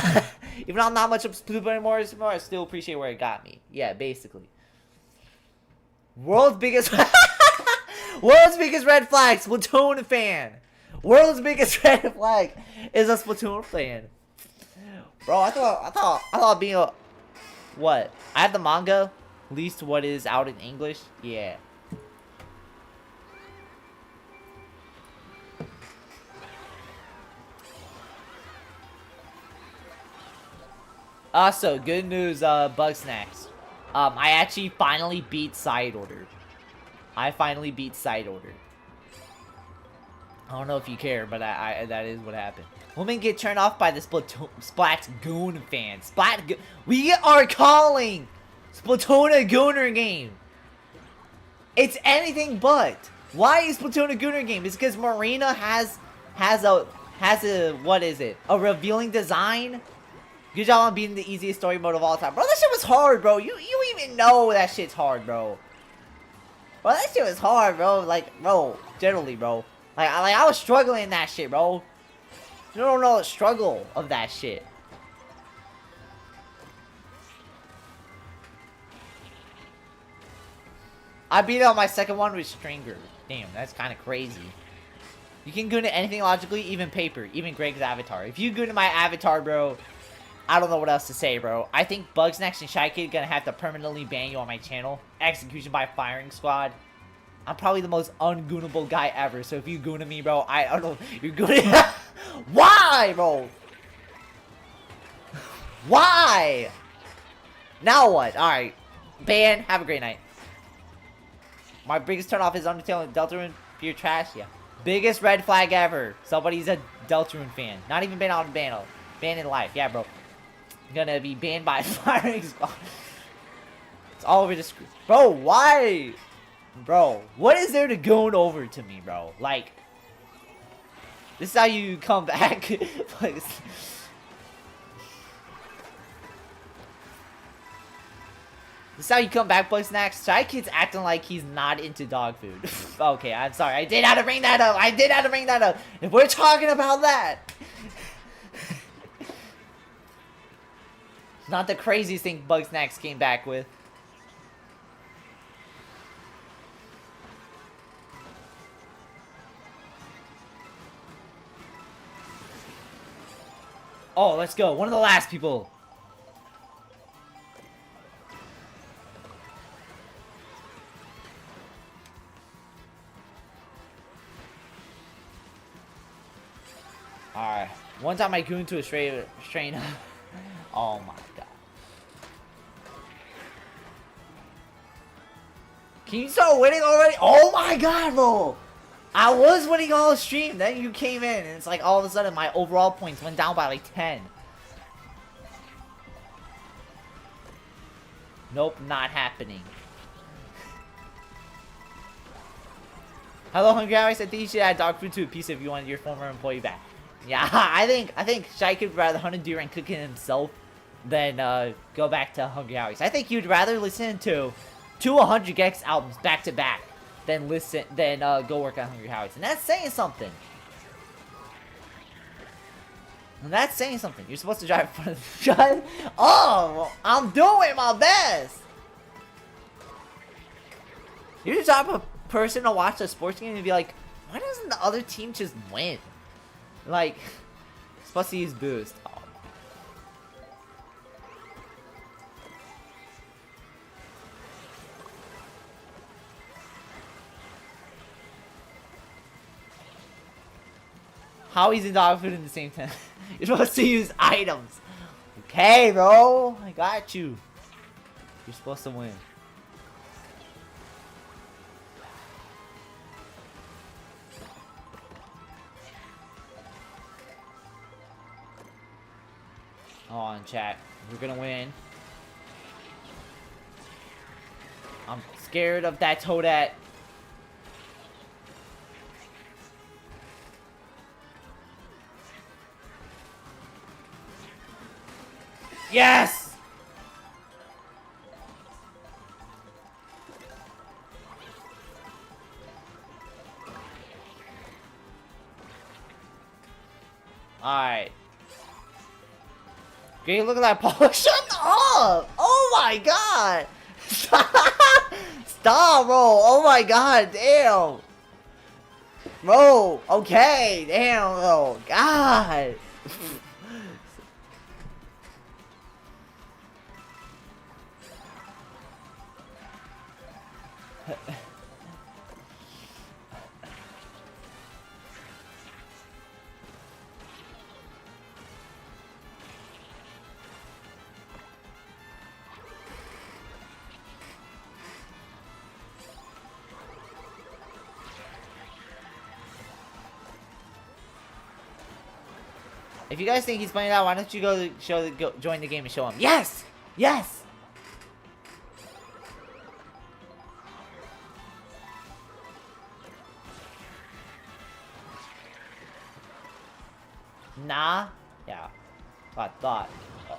Even though I'm not much of Splatoon anymore, I still appreciate where it got me. Yeah, basically. World's biggest... World's biggest red flag, Splatoon fan. World's biggest red flag is a Splatoon fan. Bro, I thought being a... What? I have the manga, at least what is out in English. Yeah. Also, good news, Bug Snacks. I actually finally beat Side Order. I finally beat Side Order. I don't know if you care, but that is what happened. Women get turned off by the Splatoon fan. We are calling Splatoon a Gooner game. It's anything but. Why is Splatoon a Gooner game? It's because Marina has a what is it? A revealing design. Good job on beating the easiest story mode of all time, bro. That shit was hard, bro. You even know that shit's hard, bro. Bro, that shit was hard, bro. Like, bro, generally, bro. Like I was struggling in that shit, bro. You don't know the struggle of that shit. I beat it on my second one with Stringer. Damn, that's kind of crazy. You can go into anything logically, even paper, even Greg's avatar. If you go into my avatar, bro, I don't know what else to say, bro. I think Bugsnax and Shy Kid gonna have to permanently ban you on my channel. Execution by firing squad. I'm probably the most ungoonable guy ever. So if you goon at me, bro, I don't know. You're good. Why, bro? Why? Now what? Alright. Ban. Have a great night. My biggest turnoff is Undertale and Deltarune. Pure trash. Yeah. Biggest red flag ever. Somebody's a Deltarune fan. Not even banned on Banned in life. Yeah, bro. Gonna be banned by firing squad. It's all over the screen. Bro, why? Bro, what is there to goon over to me, bro? Like, this is how you come back. This is how you come back, Bug Snacks. Shy Kid's acting like he's not into dog food. Okay, I'm sorry. I did have to bring that up. If we're talking about that. Not the craziest thing Bug Snacks came back with. Oh, let's go. One of the last people. Alright. One time I gooned to a strain. Oh my god. Can you start winning already? Oh my god, bro! I was winning all the stream, then you came in, and it's like all of a sudden my overall points went down by like 10. Nope, not happening. Hello, Hungry Hours. I think you should add dog food to a piece if you wanted your former employee back. Yeah, I think Shy Kid would rather hunt a deer and cook it himself than go back to Hungry Hours. I think he'd rather listen to 100x albums back to back than go work at Hungry House. And that's saying something. You're supposed to drive in front of the shut. Oh, I'm doing my best. You're the type of person to watch a sports game and be like, why doesn't the other team just win? Like, supposed to use boost. How he's in dog food in the same time. You're supposed to use items. Okay, bro. I got you. You're supposed to win. Hold on, chat. We're gonna win. I'm scared of that Toadette. Yes! Alright. Okay, look at that Paul. Shut up! Oh my god! Stop, bro! Oh my god, damn! Bro, okay, damn, bro. God! If you guys think he's playing that, why don't you join the game and show him? Yes! Yes! Nah? Yeah. I thought. Oh.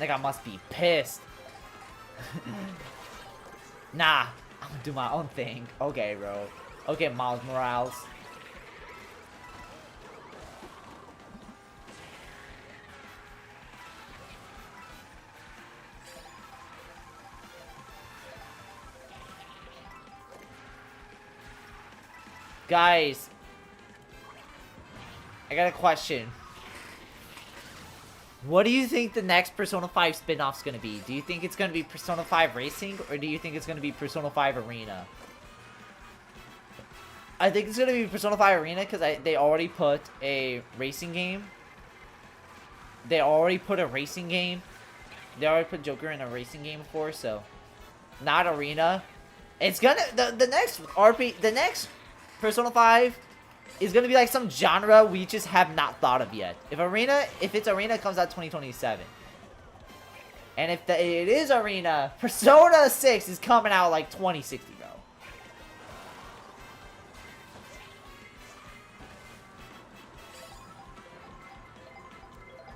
Like I must be pissed. Nah. I'm gonna do my own thing. Okay, bro. Okay, Miles Morales. Guys, I got a question. What do you think the next Persona 5 spin-off's gonna be? Do you think it's gonna be Persona 5 Racing, or do you think it's gonna be Persona 5 Arena? I think it's gonna be Persona 5 Arena because they already put a racing game. They already put a racing game. They already put Joker in a racing game before, so not Arena. It's gonna the next the next Persona 5 is gonna be like some genre we just have not thought of yet. If it's Arena, it comes out 2027. And if it is Arena, Persona 6 is coming out like 2060, bro.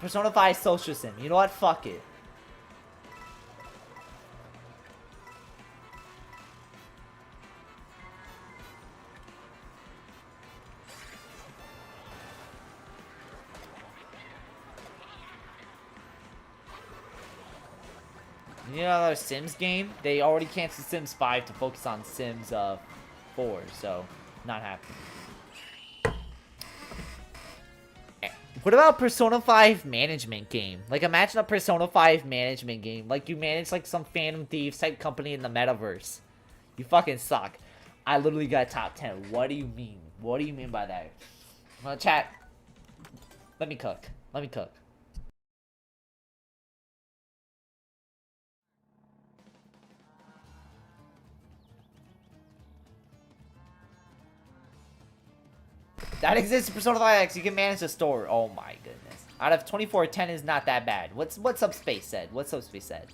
Persona 5 Social Sim. You know what? Fuck it. You know another Sims game? They already canceled Sims 5 to focus on Sims 4, so not happening. What about Persona 5 management game? Like imagine a Persona 5 management game. Like you manage like some Phantom Thieves type company in the metaverse. You fucking suck. I literally got top 10. What do you mean? What do you mean by that? Well, chat. Let me cook. Let me cook. That exists in Persona 5X. You can manage the store. Oh my goodness. Out of 24, 10 is not that bad. What Subspace said? What Subspace said?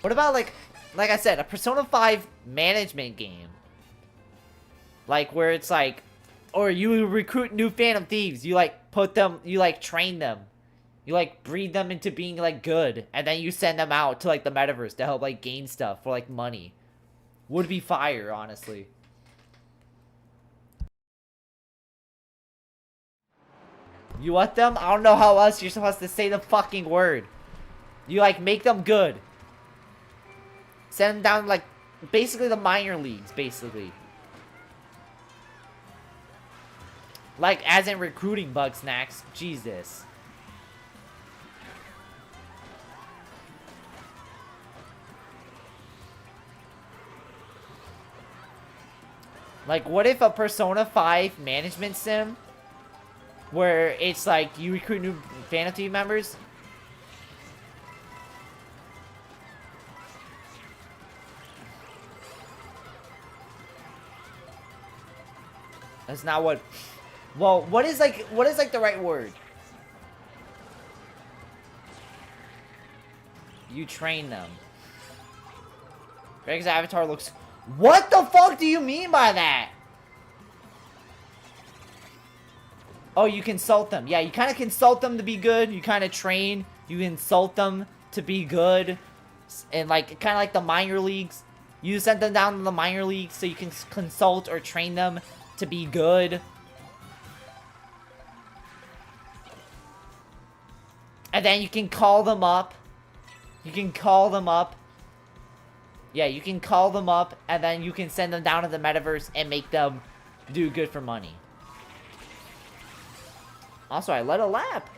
What about like I said, a Persona 5 management game? Like where it's like, or you recruit new Phantom Thieves, you like put them, you like train them, you like breed them into being like good, and then you send them out to like the metaverse to help like gain stuff for like money. Would be fire, honestly. You want them? I don't know how else you're supposed to say the fucking word. You like make them good. Send them down like basically the minor leagues, basically. Like, as in recruiting bug snacks. Jesus. Like, what if a Persona 5 management sim where it's like you recruit new Phantom members? That's not what... Well, what is like the right word? You train them. Greg's avatar looks... What the fuck do you mean by that? Oh, you consult them. Yeah, you kind of consult them to be good. You kind of train You insult them to be good. And like, kind of like the minor leagues. You send them down to the minor leagues so you can consult or train them to be good. And then you can call them up. You can call them up. Yeah, you can call them up, and then you can send them down to the metaverse and make them do good for money. Also, I led a lap.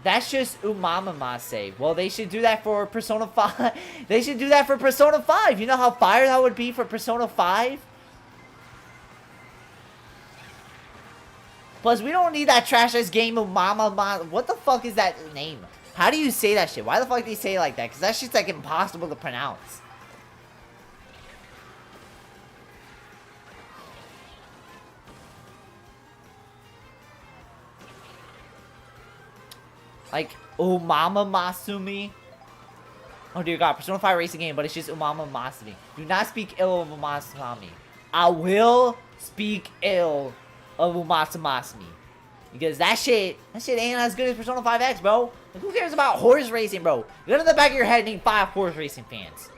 That's just umamamase. Well, they should do that for Persona 5. They should do that for Persona 5. You know how fire that would be for Persona 5? Plus, we don't need that trash-ass game umamamase. What the fuck is that name? How do you say that shit? Why the fuck do you say it like that? Because that shit's like impossible to pronounce. Like, Umama Masumi. Oh dear god, Persona 5 racing game, but it's just Umama Masumi. Do not speak ill of Umasami. I will speak ill of Umasamasumi. Because that shit ain't as good as Persona 5X, bro. Like, who cares about horse racing, bro? Go to the back of your head and name 5 horse racing fans.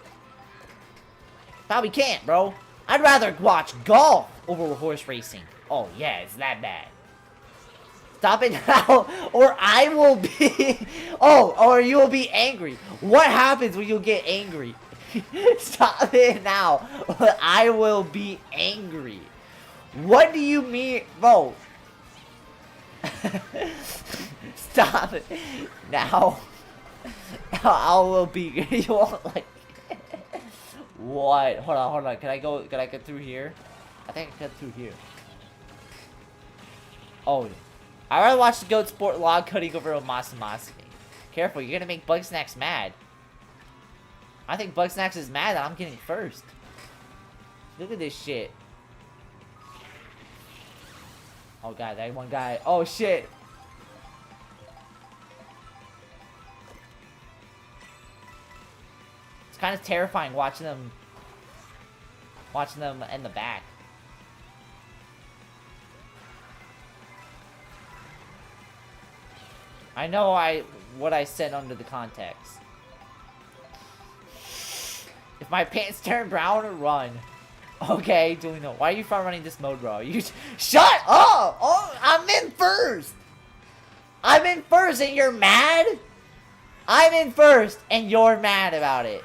Probably can't, bro. I'd rather watch golf over horse racing. Oh yeah, it's that bad. Stop it now, or I will be... Oh, or you will be angry. What happens when you get angry? Stop it now, or I will be angry. What do you mean, bro? Stop it now. I will be... You won't like... What? Hold on. Can I get through here? I think I can get through here. Oh, I'd rather watch the goat sport log cutting over Omasamasi. Careful, you're gonna make Bugsnax mad. I think Bugsnax is mad that I'm getting first. Look at this shit. Oh god, that one guy. Oh shit. It's kind of terrifying watching them in the back. I know what I said under the context. If my pants turn brown, run. Okay, do we know? Why are you front running this mode, bro? You shut up! Oh, I'm in first. I'm in first, and you're mad. I'm in first, and you're mad about it.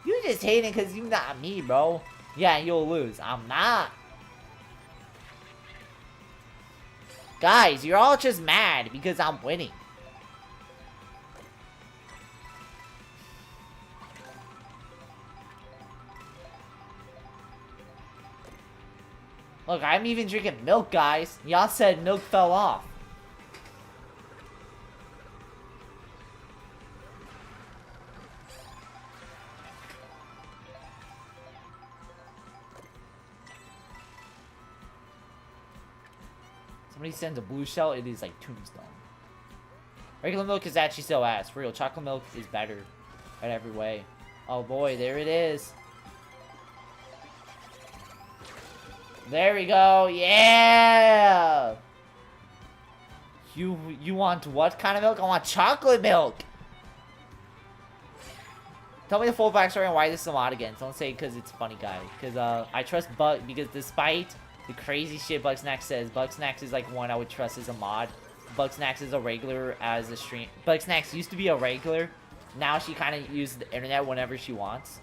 You just hating because you not me, bro. Yeah, you'll lose. I'm not. Guys, you're all just mad because I'm winning. Look, I'm even drinking milk, guys. Y'all said milk fell off. Somebody sends a blue shell, it is like tombstone. Regular milk is actually so ass. For real, chocolate milk is better in every way. Oh boy, there it is. There we go, yeah! You want what kind of milk? I want chocolate milk! Tell me the full backstory on why this is a mod again. Don't say because it's funny, guy. Because I trust Bug, because despite the crazy shit Bugsnax says, Bugsnax is like one I would trust as a mod. Bugsnax is a regular as a stream. Bugsnax used to be a regular. Now she kind of uses the internet whenever she wants.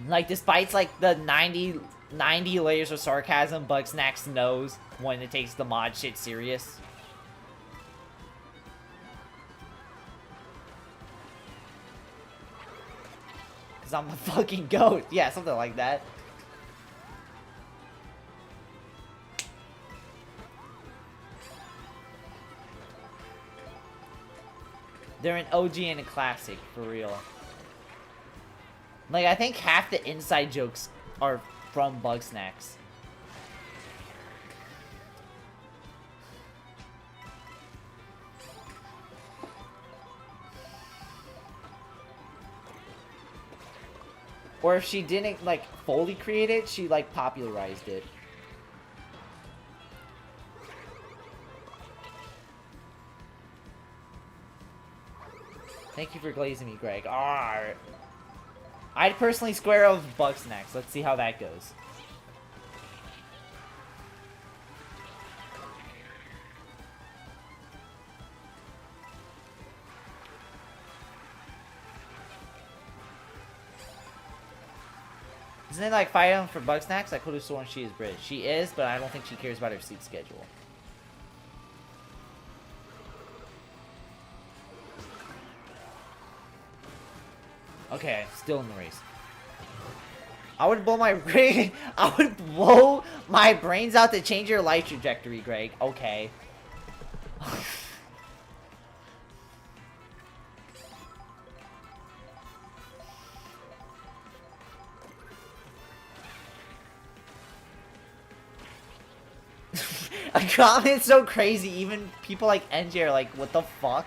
Like, despite like the 90 layers of sarcasm, Bugsnax knows when it takes the mod shit serious. Cause I'm a fucking goat. Yeah, something like that. They're an OG and a classic, for real. Like, I think half the inside jokes are from Bugsnax. Or if she didn't, like, fully create it, she, like, popularized it. Thank you for glazing me, Greg. Alright. I'd personally square of Bugs next. Let's see how that goes. Isn't it like fighting for Bug Snacks? I could have sworn she is British. She is, but I don't think she cares about her sleep schedule. Okay, still in the race. I would blow my brain. I would blow my brains out to change your life trajectory, Greg. Okay. A comment so crazy, even people like NJ are like, what the fuck?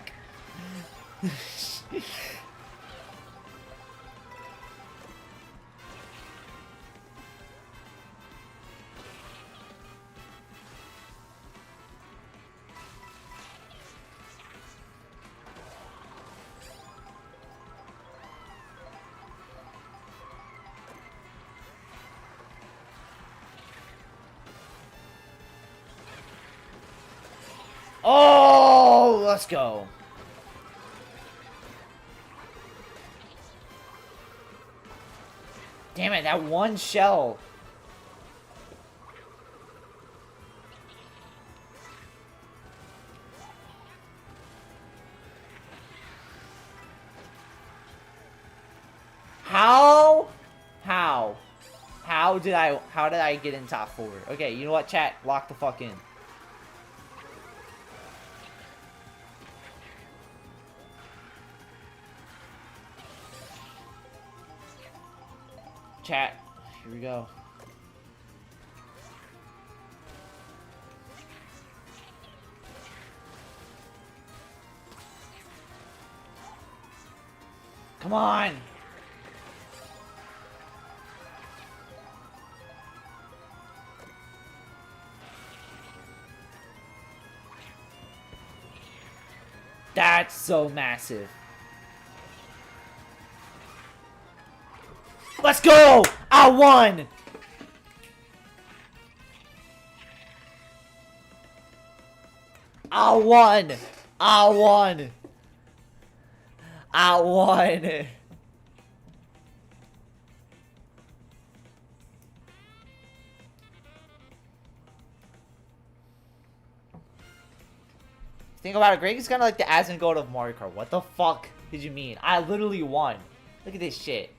Oh, let's go. Damn it, that one shell. How? How did I get in top 4? Okay, you know what, chat? Lock the fuck in. Chat, here we go. Come on! That's so massive. Let's go! I won! I won! I won! I won! Think about it, Greg is kind of like the Asmongold of Mario Kart. What the fuck did you mean? I literally won. Look at this shit.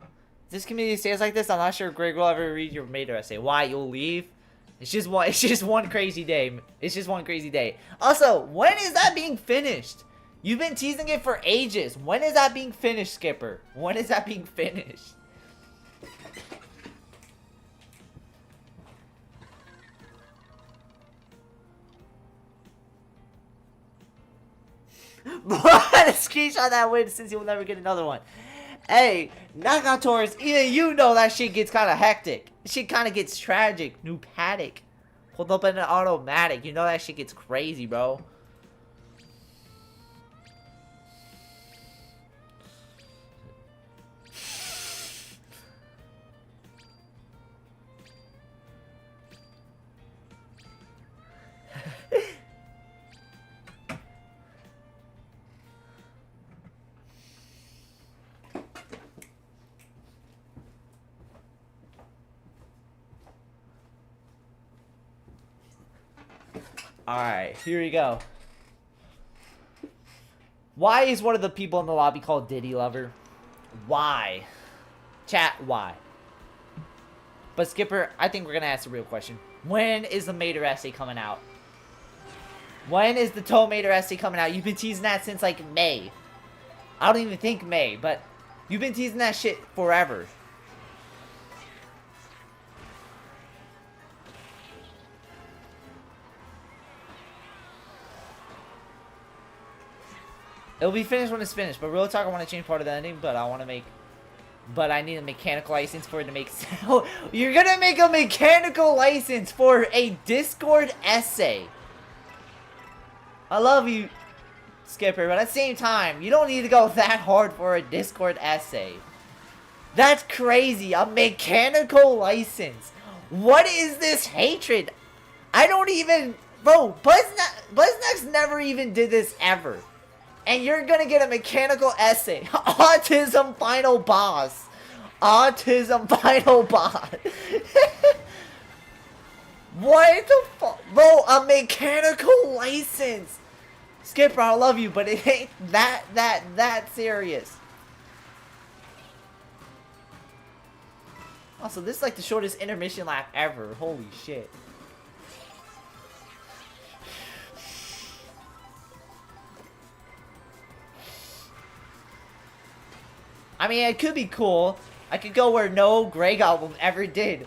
If this community stays like this, I'm not sure Greg will ever read your mate essay. Why? You'll leave? It's just one crazy day. It's just one crazy day. Also, when is that being finished? You've been teasing it for ages. When is that being finished, Skipper? When is that being finished? Screenshot that win since you'll never get another one. Hey, Nakatoris, even you know that shit gets kind of hectic. Shit kind of gets tragic. New paddock. Pulled up in an automatic. You know that shit gets crazy, bro. Alright, here we go. Why is one of the people in the lobby called Diddy Lover? Why? Chat, why? But Skipper, I think we're gonna ask a real question. When is the Mater essay coming out? When is the Toe Mater essay coming out? You've been teasing that since like May. I don't even think May, but you've been teasing that shit forever. It'll be finished when it's finished, but real talk, I want to change part of the ending, but I want to make but I need a mechanical license for it to make sense. You're gonna make a mechanical license for a Discord essay. I love you, Skipper, but at the same time, you don't need to go that hard for a Discord essay. That's crazy. A mechanical license. What is this hatred? I don't even... Bro, Buzznex never even did this ever. And you're gonna get a mechanical essay. Autism final boss. Autism final boss. What the fuck? Bro, a mechanical license. Skipper, I love you, but it ain't that serious. Also, this is like the shortest intermission lap ever. Holy shit. I mean, it could be cool. I could go where no Greg album ever did.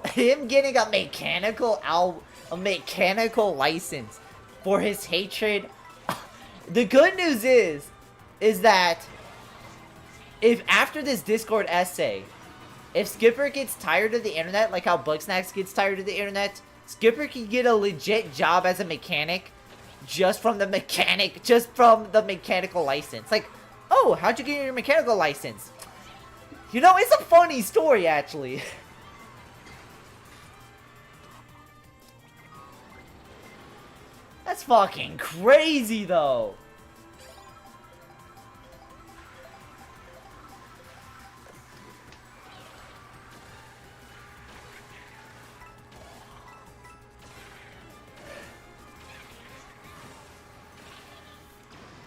Him getting a mechanical license for his hatred. The good news is that if after this Discord essay, if Skipper gets tired of the internet, like how Bugsnax gets tired of the internet, Skipper can get a legit job as a mechanic just from the mechanical license. Like, oh, how'd you get your mechanical license? You know, it's a funny story, actually. That's fucking crazy, though.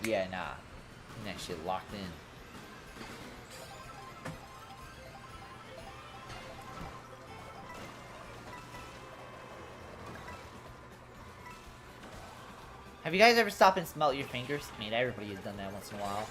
Yeah, nah. That shit locked in. Have you guys ever stopped and smelt your fingers? I mean, everybody has done that once in a while.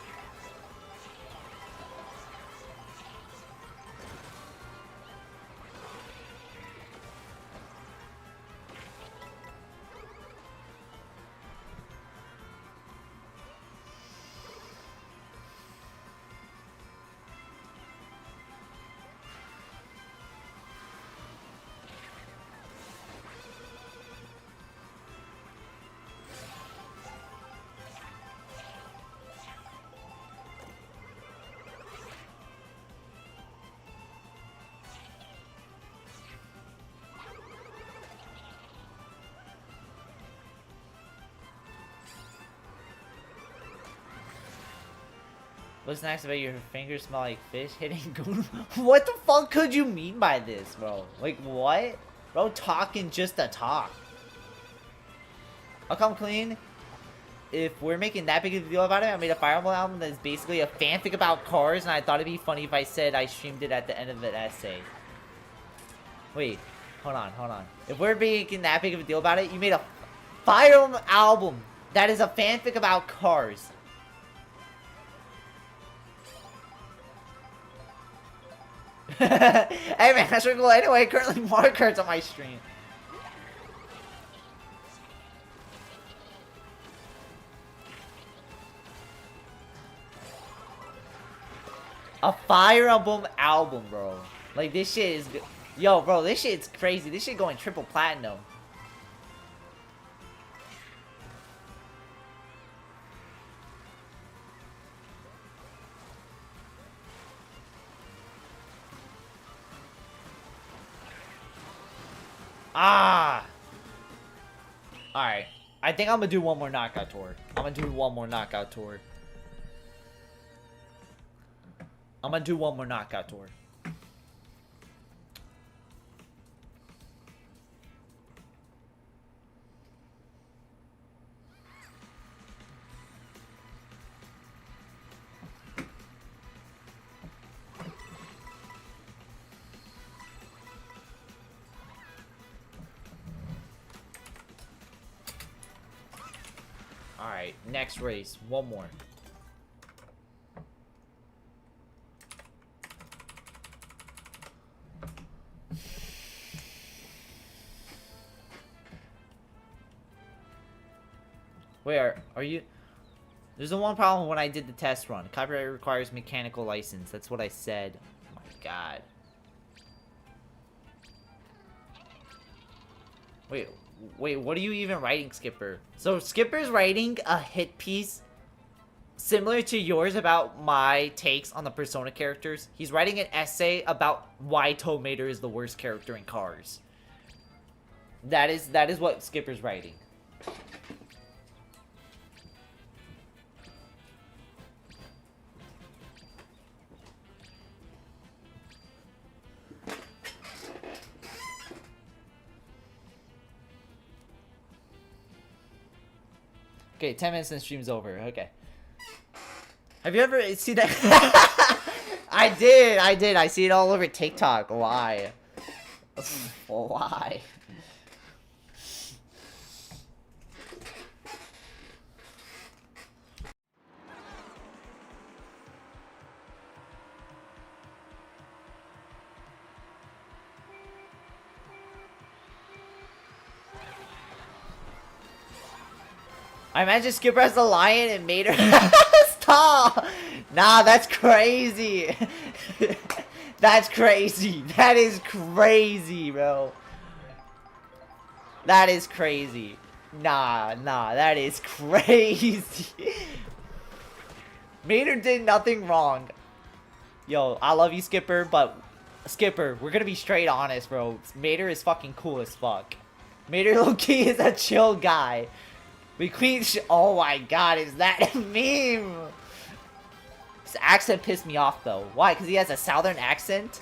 What's nice about your fingers smell like fish hitting goon? What the fuck could you mean by this, bro? Like, what? Bro, talking just to talk. I'll come clean. If we're making that big of a deal about it, I made a Fire Emblem album that's basically a fanfic about cars, and I thought it'd be funny if I said I streamed it at the end of an essay. Wait, hold on. If we're making that big of a deal about it, you made a Fire Emblem album that is a fanfic about cars. Hey man, that's pretty cool. Anyway, currently Mario Kart's on my stream. A Fire Emblem album, bro. Like, this shit is... Yo, bro, this shit's crazy. This shit going triple platinum. Ah! Alright. I think I'm gonna do one more knockout tour. Alright, next race. One more. Wait, are you... There's the one problem when I did the test run. Copyright requires mechanical license. That's what I said. god. Wait, what are you even writing, Skipper? So Skipper's writing a hit piece similar to yours about my takes on the Persona characters. He's writing an essay about why Tow Mater is the worst character in Cars. That is what Skipper's writing. Okay, 10 minutes and stream's over. Okay. Have you ever seen that? I did. I see it all over TikTok. Why? Why? I imagine Skipper as a lion and Mater Stop! Nah, that's crazy. That's crazy. That is crazy, bro. That is crazy. Nah, that is crazy. Mater did nothing wrong. Yo, I love you, Skipper, but Skipper, we're gonna be straight honest, bro. Mater is fucking cool as fuck. Mater low-key is a chill guy. Oh my god, is that a meme? His accent pissed me off though. Why? Because he has a southern accent?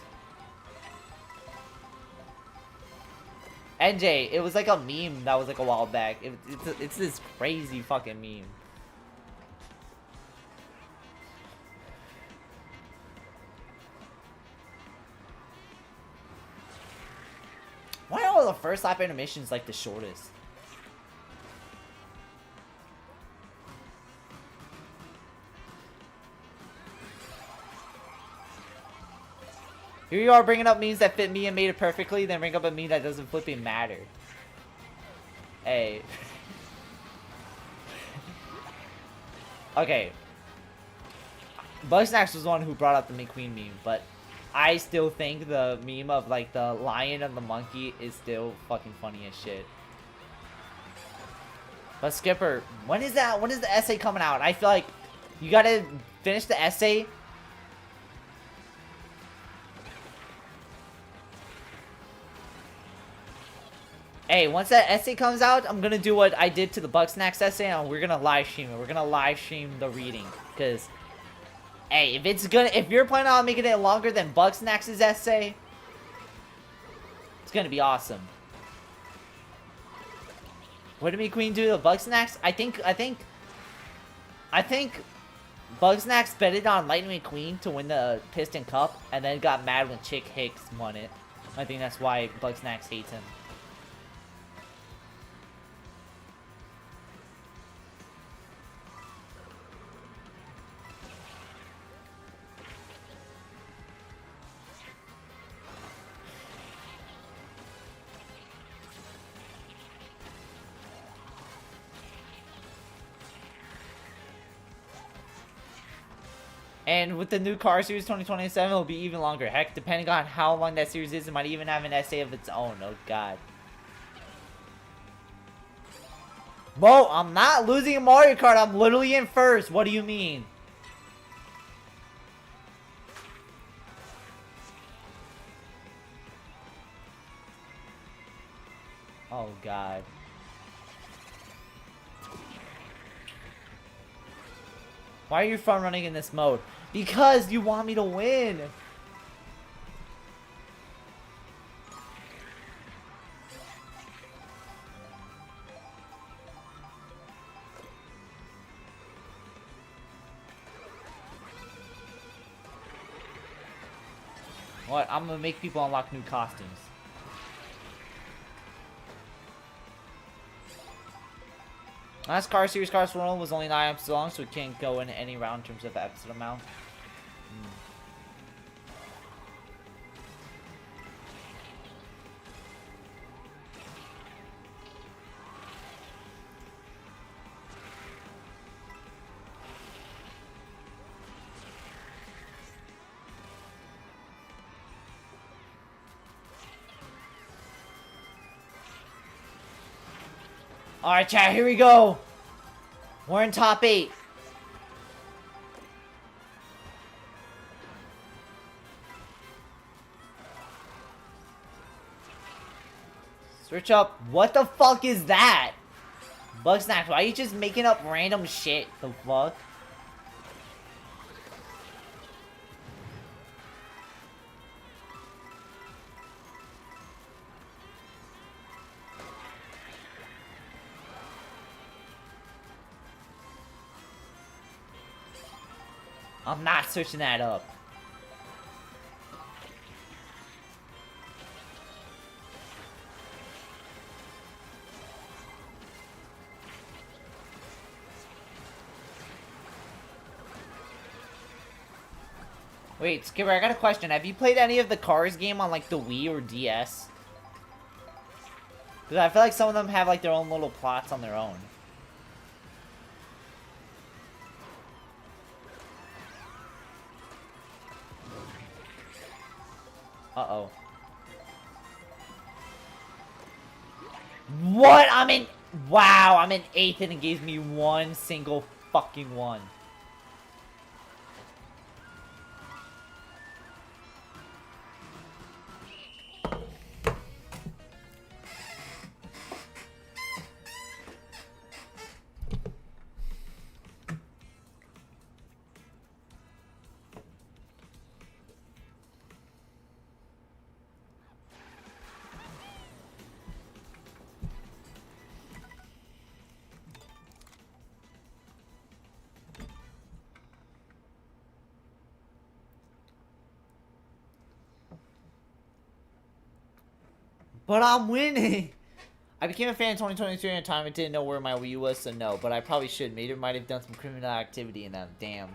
NJ, it was like a meme that was like a while back. It's this crazy fucking meme. Why are all the first lap animations like the shortest? Here you are bringing up memes that fit me and made it perfectly, then bring up a meme that doesn't flipping matter. Hey. Okay. Bugsnax was the one who brought up the McQueen meme, but I still think the meme of like the lion and the monkey is still fucking funny as shit. But Skipper, when is the essay coming out? I feel like you gotta finish the essay. Hey, once that essay comes out, I'm gonna do what I did to the Bugsnax essay, and we're gonna live stream it. We're gonna live stream the reading, cause, hey, if you're planning on making it longer than Bugsnax's essay, it's gonna be awesome. What did McQueen do to Bugsnax? I think Bugsnax betted on Lightning McQueen to win the Piston Cup, and then got mad when Chick Hicks won it. I think that's why Bugsnax hates him. And with the new car series 2027, it'll be even longer. Heck, depending on how long that series is, it might even have an essay of its own. Oh, God. Bro, I'm not losing a Mario Kart. I'm literally in first. What do you mean? Oh, God. Why are you front running in this mode? Because you want me to win. What? I'm gonna make people unlock new costumes. Last car series Cars World was only 9 episodes long, so it can't go in any round in terms of episode amount. Alright, chat, here we go. We're in top 8. Switch up. What the fuck is that? Bugsnax, why are you just making up random shit? The fuck? I'm not searching that up. Wait, Skipper, I got a question. Have you played any of the Cars game on, like, the Wii or DS? Because I feel like some of them have, like, their own little plots on their own. Uh-oh. What? I'm in... Wow, I'm in 8th and it gives me one single fucking one. But I'm winning! I became a fan in 2023 at a time I didn't know where my Wii U was, so no. But I probably should. Maybe might have done some criminal activity in them. Damn.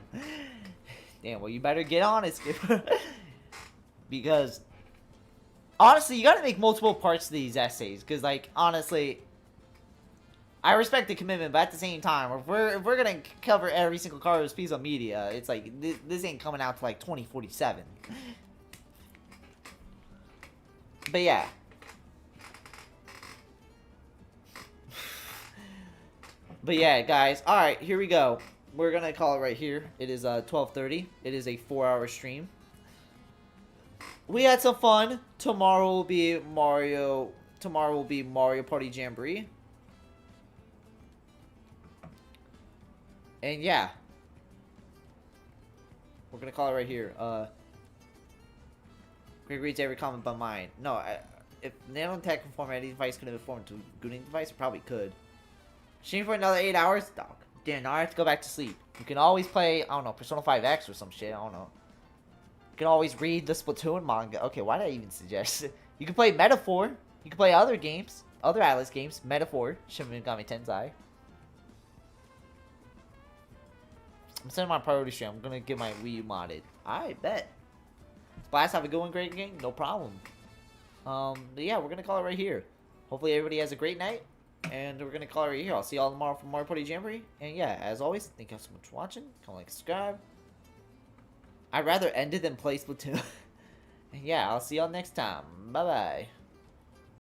Damn, well you better get on it, Skipper. Because, honestly, you gotta make multiple parts of these essays. Because, like, honestly, I respect the commitment, but at the same time, if we're gonna cover every single Carlos piece of media, it's like, this ain't coming out to, like, 2047. But yeah. But yeah, guys. Alright, here we go. We're gonna call it right here. It is 12:30. It is a 4-hour stream. We had some fun. Tomorrow will be Mario Party Jamboree. And yeah. We're gonna call it right here. Greg reads every comment but mine. No, if nanotech can form any device could have formed to a gooning device, it probably could. Stream for another 8 hours? Dog. Damn, now I have to go back to sleep. You can always play, I don't know, Persona 5X or some shit, I don't know. You can always read the Splatoon manga. Okay, why did I even suggest it? You can play Metaphor. You can play other games. Other Atlas games. Metaphor. Shin Megami Tensei. I'm sending my priority stream. I'm gonna get my Wii U modded. I bet. Splash, have a good one, great game? No problem. But yeah, we're gonna call it right here. Hopefully everybody has a great night. And we're going to call it right here. I'll see y'all tomorrow for Mario Party Jamboree. And yeah, as always, thank y'all so much for watching. Comment, like, subscribe. I'd rather end it than play Splatoon. And yeah, I'll see y'all next time. Bye-bye.